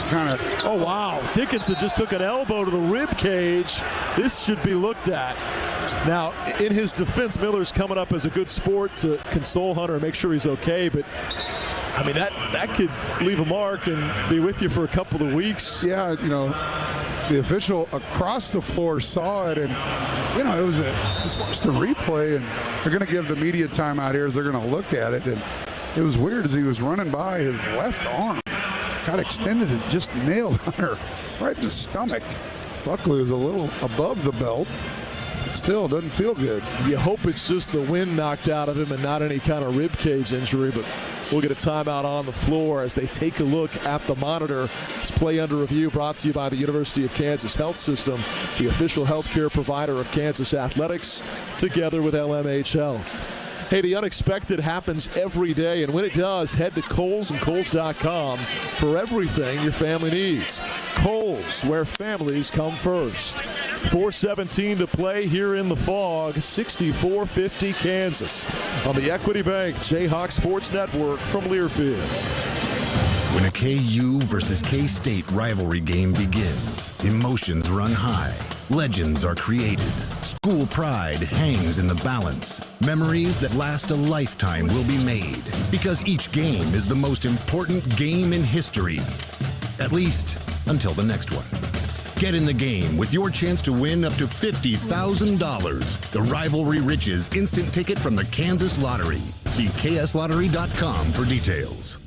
Oh, wow. Dickinson just took an elbow to the rib cage. This should be looked at. Now, in his defense, Miller's coming up as a good sport to console Hunter and make sure he's okay, but I mean, that could leave a mark and be with you for a couple of weeks. Yeah, you know, the official across the floor saw it, and, you know, it was just watch the replay, and they're going to give the media time out here as they're going to look at it. And it was weird as he was running by, his left arm got extended and just nailed Hunter right in the stomach. Luckily, it was a little above the belt. It still doesn't feel good. You hope it's just the wind knocked out of him and not any kind of rib cage injury, but we'll get a timeout on the floor as they take a look at the monitor. It's Play Under Review, brought to you by the University of Kansas Health System, the official healthcare provider of Kansas athletics, together with LMH Health. Hey, the unexpected happens every day, and when it does, head to Kohl's and Kohl's.com for everything your family needs. Kohl's, where families come first. 4:17 to play here in the fog. 64-50 Kansas on the Equity Bank Jayhawks Sports Network from Learfield. When a KU versus K-State rivalry game begins, emotions run high. Legends are created. School pride hangs in the balance. Memories that last a lifetime will be made. Because each game is the most important game in history. At least until the next one. Get in the game with your chance to win up to $50,000. The Rivalry Riches instant ticket from the Kansas Lottery. See kslottery.com for details.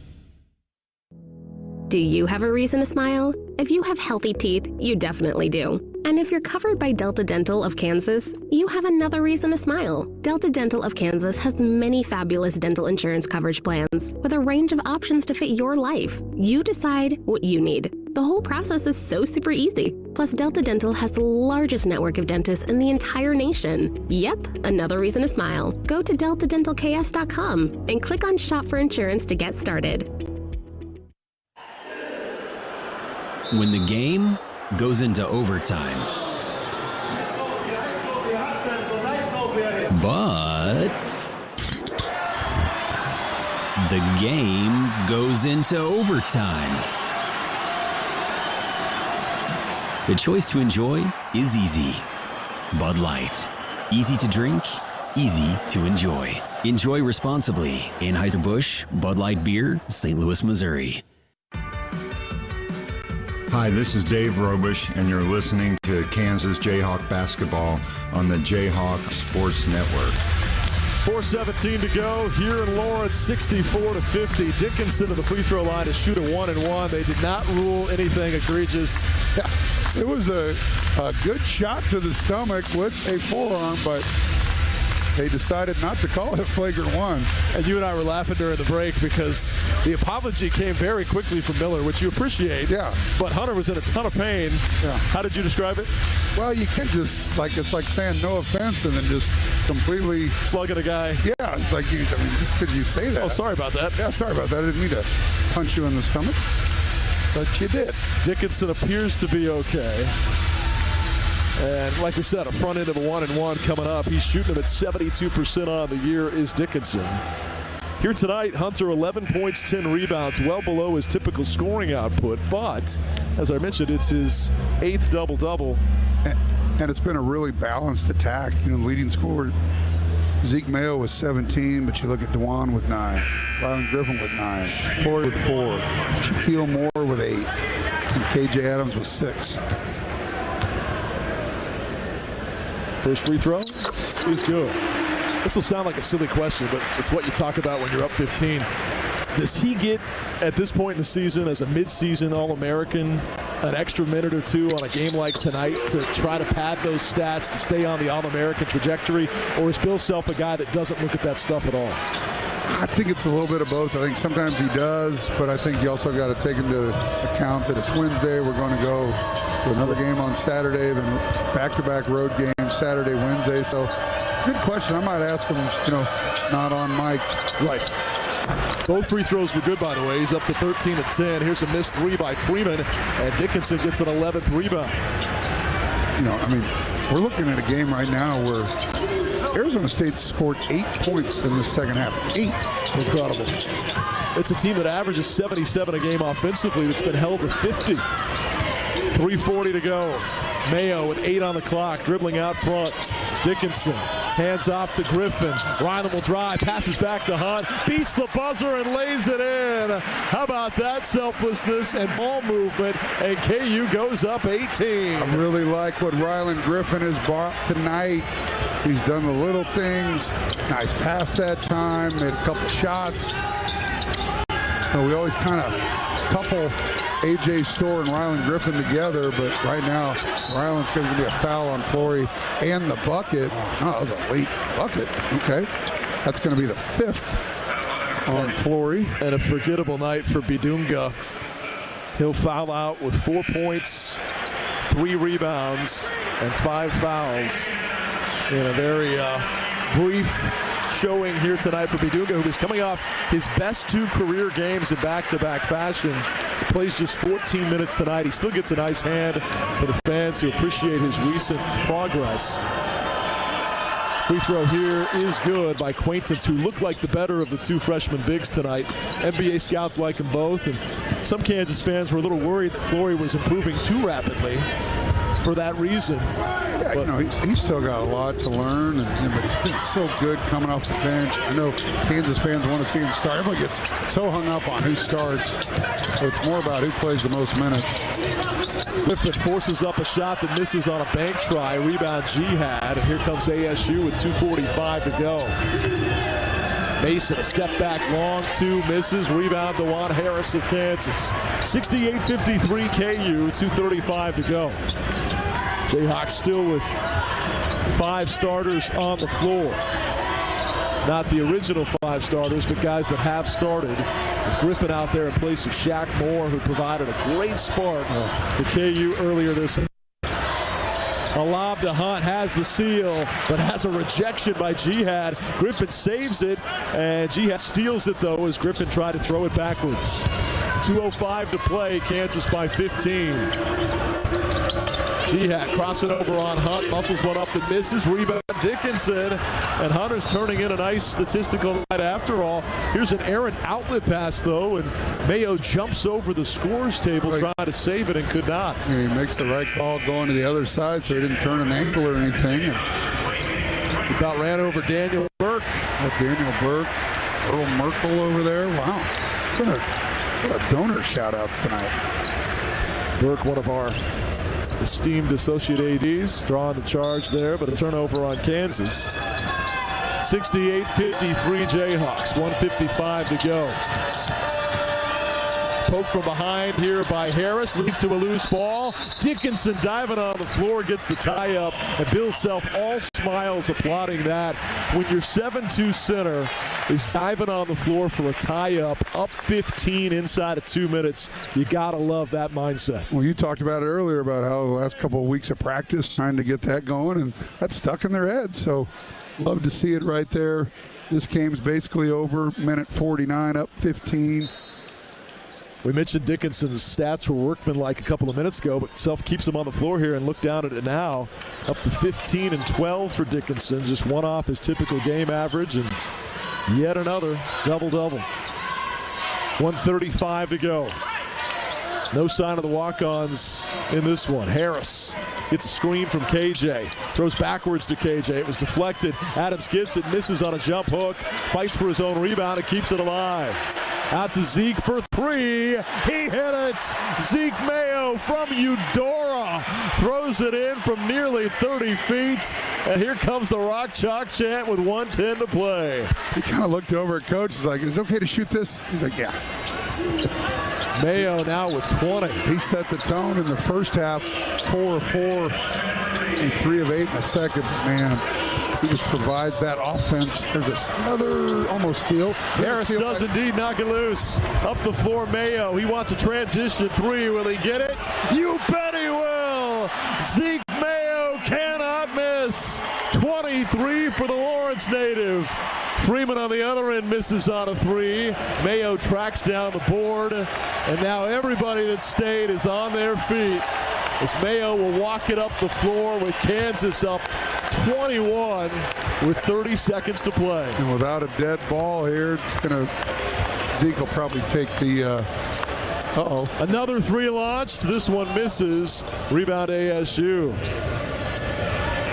Do you have a reason to smile? If you have healthy teeth, you definitely do. And if you're covered by Delta Dental of Kansas, you have another reason to smile. Delta Dental of Kansas has many fabulous dental insurance coverage plans with a range of options to fit your life. You decide what you need. The whole process is so super easy. Plus, Delta Dental has the largest network of dentists in the entire nation. Yep, another reason to smile. Go to deltadentalks.com and click on Shop for Insurance to get started. When the game goes into overtime. But the game goes into overtime. The choice to enjoy is easy. Bud Light. Easy to drink, easy to enjoy. Enjoy responsibly. Anheuser-Busch, Bud Light Beer, St. Louis, Missouri. Hi, this is Dave Robish, and you're listening to Kansas Jayhawk basketball on the Jayhawk Sports Network. 4:17 to go here in Lawrence, 64-50. Dickinson to the free throw line to shoot a 1-and-1. They did not rule anything egregious. Yeah, it was a good shot to the stomach with a forearm, but they decided not to call it a flagrant one. And you and I were laughing during the break because the apology came very quickly from Miller, which you appreciate. Yeah. But Hunter was in a ton of pain. Yeah. How did you describe it? Well, you can't just, it's like saying no offense and then just completely slugging a guy. Yeah, it's like, just because you say that. Oh, sorry about that. Yeah, sorry about that. I didn't mean to punch you in the stomach, but you did. Dickinson appears to be okay. And like we said, a front end of a 1-and-1 coming up. He's shooting at 72% on the year is Dickinson. Here tonight, Hunter 11 points, 10 rebounds, well below his typical scoring output. But, as I mentioned, it's his 8th double-double. And it's been a really balanced attack. Leading scorer, Zeke Mayo with 17, but you look at Dewan with 9. Rylan Griffin with 9. Floyd with 4. Shaquille Moore with 8. And KJ Adams with 6. First free throw is good. This will sound like a silly question, but it's what you talk about when you're up 15. Does he get, at this point in the season, as a mid-season All-American, an extra minute or two on a game like tonight to try to pad those stats to stay on the All-American trajectory? Or is Bill Self a guy that doesn't look at that stuff at all? I think it's a little bit of both. I think sometimes he does, but I think you also got to take into account that it's Wednesday. We're going to go to another game on Saturday, then back-to-back road games, Saturday, Wednesday. So it's a good question. I might ask him, not on mic. Right. Both free throws were good, by the way. He's up to 13 and 10. Here's a missed 3 by Freeman, and Dickinson gets an 11th rebound. We're looking at a game right now where Arizona State scored 8 points in the second half. 8. Incredible. It's a team that averages 77 a game offensively that's been held to 50. 3:40 to go. Mayo with 8 on the clock, dribbling out front. Dickinson hands off to Griffin. Ryland will drive, passes back to Hunt, beats the buzzer and lays it in. How about that selflessness and ball movement? And KU goes up 18. I really like what Ryland Griffin has brought tonight. He's done the little things. Nice pass that time, made a couple shots. We always kind of couple A.J. Storr and Ryland Griffin together, but right now, Ryland's going to be a foul on Flory and the bucket. Oh, that was a late bucket. Okay. That's going to be the 5th on Flory. And a forgettable night for Bidunga. He'll foul out with 4 points, 3 rebounds, and 5 fouls in a very brief showing here tonight for Bidunga, who is coming off his best 2 career games in back-to-back fashion. Plays just 14 minutes tonight. He still gets a nice hand for the fans who appreciate his recent progress. Free throw here is good by Quaintance, who looked like the better of the two freshman bigs tonight. NBA scouts like them both, and some Kansas fans were a little worried that Flory was improving too rapidly for that reason. Yeah, you know, he's still got a lot to learn, and he's been so good coming off the bench. I know Kansas fans want to see him start. Everyone gets so hung up on who starts. So it's more about who plays the most minutes. Griffin forces up a shot that misses on a bank try. Rebound Jihad. And here comes ASU with 2:45 to go. Mason, step back long, two, misses. Rebound DeJuan Harris of Kansas. 68-53 KU, 2:35 to go. Jayhawks still with 5 starters on the floor. Not the original 5 starters, but guys that have started. With Griffin out there in place of Shaq Moore, who provided a great spark for KU earlier this year. A lob to Hunt, has the seal, but has a rejection by Jihad. Griffin saves it, and Jihad steals it, though, as Griffin tried to throw it backwards. 2:05 to play, Kansas by 15. Jihad crossing over on Hunt, muscles one up that misses. Rebound Dickinson, and Hunter's turning in a nice statistical night after all. Here's an errant outlet pass, though, and Mayo jumps over the scores table trying to save it and could not. Yeah, he makes the right call going to the other side, so he didn't turn an ankle or anything. He about ran over Daniel Burke. Daniel Burke, Earl Merkel over there. Wow, what a donor shout-outs tonight. Burke, one of our esteemed associate ADs, drawing the charge there, but a turnover on Kansas. 68-53 Jayhawks, 1:55 to go. Poke from behind here by Harris, leads to a loose ball. Dickinson diving on the floor, gets the tie up, and Bill Self all smiles applauding that. When your 7-2 center is diving on the floor for a tie up 15 inside of 2 minutes, you gotta love that mindset. Well, you talked about it earlier about how the last couple of weeks of practice trying to get that going, and that's stuck in their heads. So love to see it right there. This game's basically over. Minute 49, up 15. We mentioned Dickinson's stats were workmanlike a couple of minutes ago, but Self keeps him on the floor here, and look down at it now. Up to 15 and 12 for Dickinson, just one off his typical game average, and yet another double-double. 1:35 to go. No sign of the walk-ons in this one. Harris gets a screen from KJ. Throws backwards to KJ. It was deflected. Adams gets it, misses on a jump hook. Fights for his own rebound and keeps it alive. Out to Zeke for 3. He hit it. Zeke Mayo from Eudora throws it in from nearly 30 feet. And here comes the Rock Chalk chant with 1:10 to play. He kind of looked over at Coach. He's like, is it okay to shoot this? He's like, yeah. Mayo now with 20. He set the tone in the first half, 4 of 4 and 3 of 8 in the second. Man, he just provides that offense. There's another almost steal. Harris does indeed knock it loose. Up the floor, Mayo. He wants a transition 3. Will he get it? You bet he will. Zeke Mayo cannot miss. 23 for the Lawrence native. Freeman on the other end misses on a 3. Mayo tracks down the board, and now everybody that stayed is on their feet as Mayo will walk it up the floor with Kansas up 21 with 30 seconds to play. And without a dead ball here, Zeke will probably take the Another 3 launched. This one misses. Rebound ASU.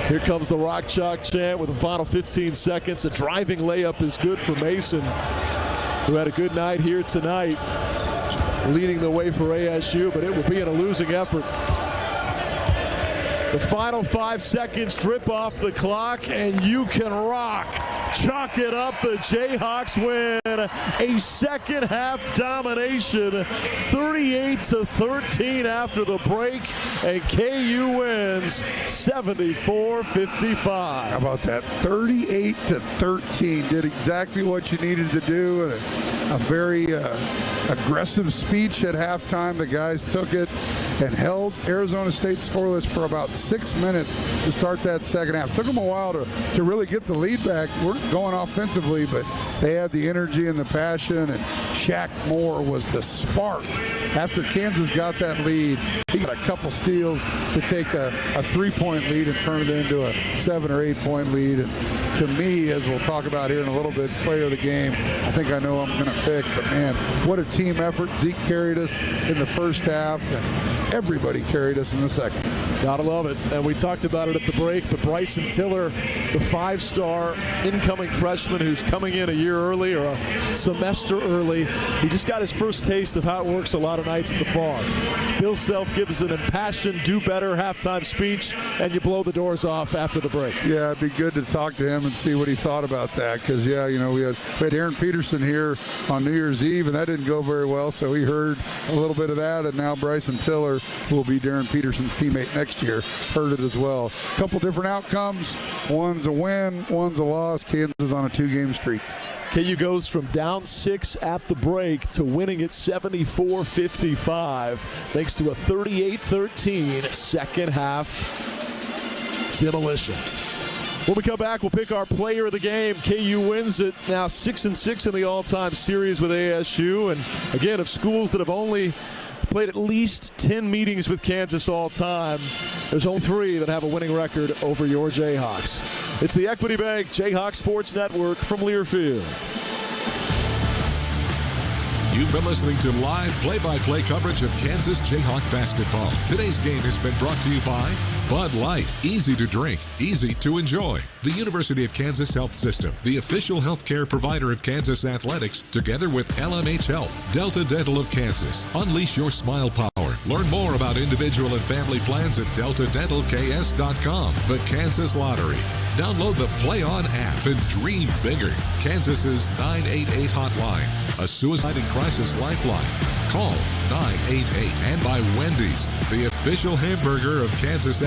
Here comes the Rock Chalk chant with the final 15 seconds. A driving layup is good for Mason, who had a good night here tonight, leading the way for ASU, but it will be in a losing effort. The final 5 seconds drip off the clock, and you can rock. Chalk it up. The Jayhawks win a second half domination, 38-13 after the break, and KU wins 74-55. How about that? 38-13. Did exactly what you needed to do. A very aggressive speech at halftime. The guys took it and held Arizona State scoreless for about 6 minutes to start that second half. Took them a while to really get the lead back. Weren't going offensively, but they had the energy and the passion. And Shaq Moore was the spark. After Kansas got that lead, he got a couple steals to take a 3-point lead and turn it into a 7 or 8 point lead. And to me, as we'll talk about here in a little bit, player of the game, I think I know I'm going to pick. But man, what a team effort. Zeke carried us in the first half, and everybody carried us in the second. Gotta love it. And we talked about it at the break, but Bryson Tiller, the 5-star incoming freshman who's coming in a year early or a semester early, he just got his first taste of how it works a lot of nights at the Farm. Bill Self gives an impassioned, do better halftime speech, and you blow the doors off after the break. Yeah, it'd be good to talk to him and see what he thought about that, because, yeah, you know, we had Aaron Peterson here on New Year's Eve, and that didn't go very well, so he heard a little bit of that, and now Bryson Tiller, who will be Darren Peterson's teammate next year, heard it as well. A couple different outcomes. One's a win, one's a loss. Kansas on a 2-game streak. KU goes from down 6 at the break to winning at 74-55 thanks to a 38-13 second half demolition. When we come back, we'll pick our player of the game. KU wins it, now 6-6 in the all-time series with ASU. And again, of schools that have only played at least 10 meetings with Kansas all time, there's only 3 that have a winning record over your Jayhawks. It's the Equity Bank Jayhawk Sports Network from Learfield. You've been listening to live play-by-play coverage of Kansas Jayhawk basketball. Today's game has been brought to you by Bud Light, easy to drink, easy to enjoy. The University of Kansas Health System, the official healthcare provider of Kansas athletics, together with LMH Health, Delta Dental of Kansas. Unleash your smile power. Learn more about individual and family plans at deltadentalks.com. The Kansas Lottery. Download the Play On app and dream bigger. Kansas's 988 hotline, a suicide and crisis lifeline. Call 988 and by Wendy's, the official hamburger of Kansas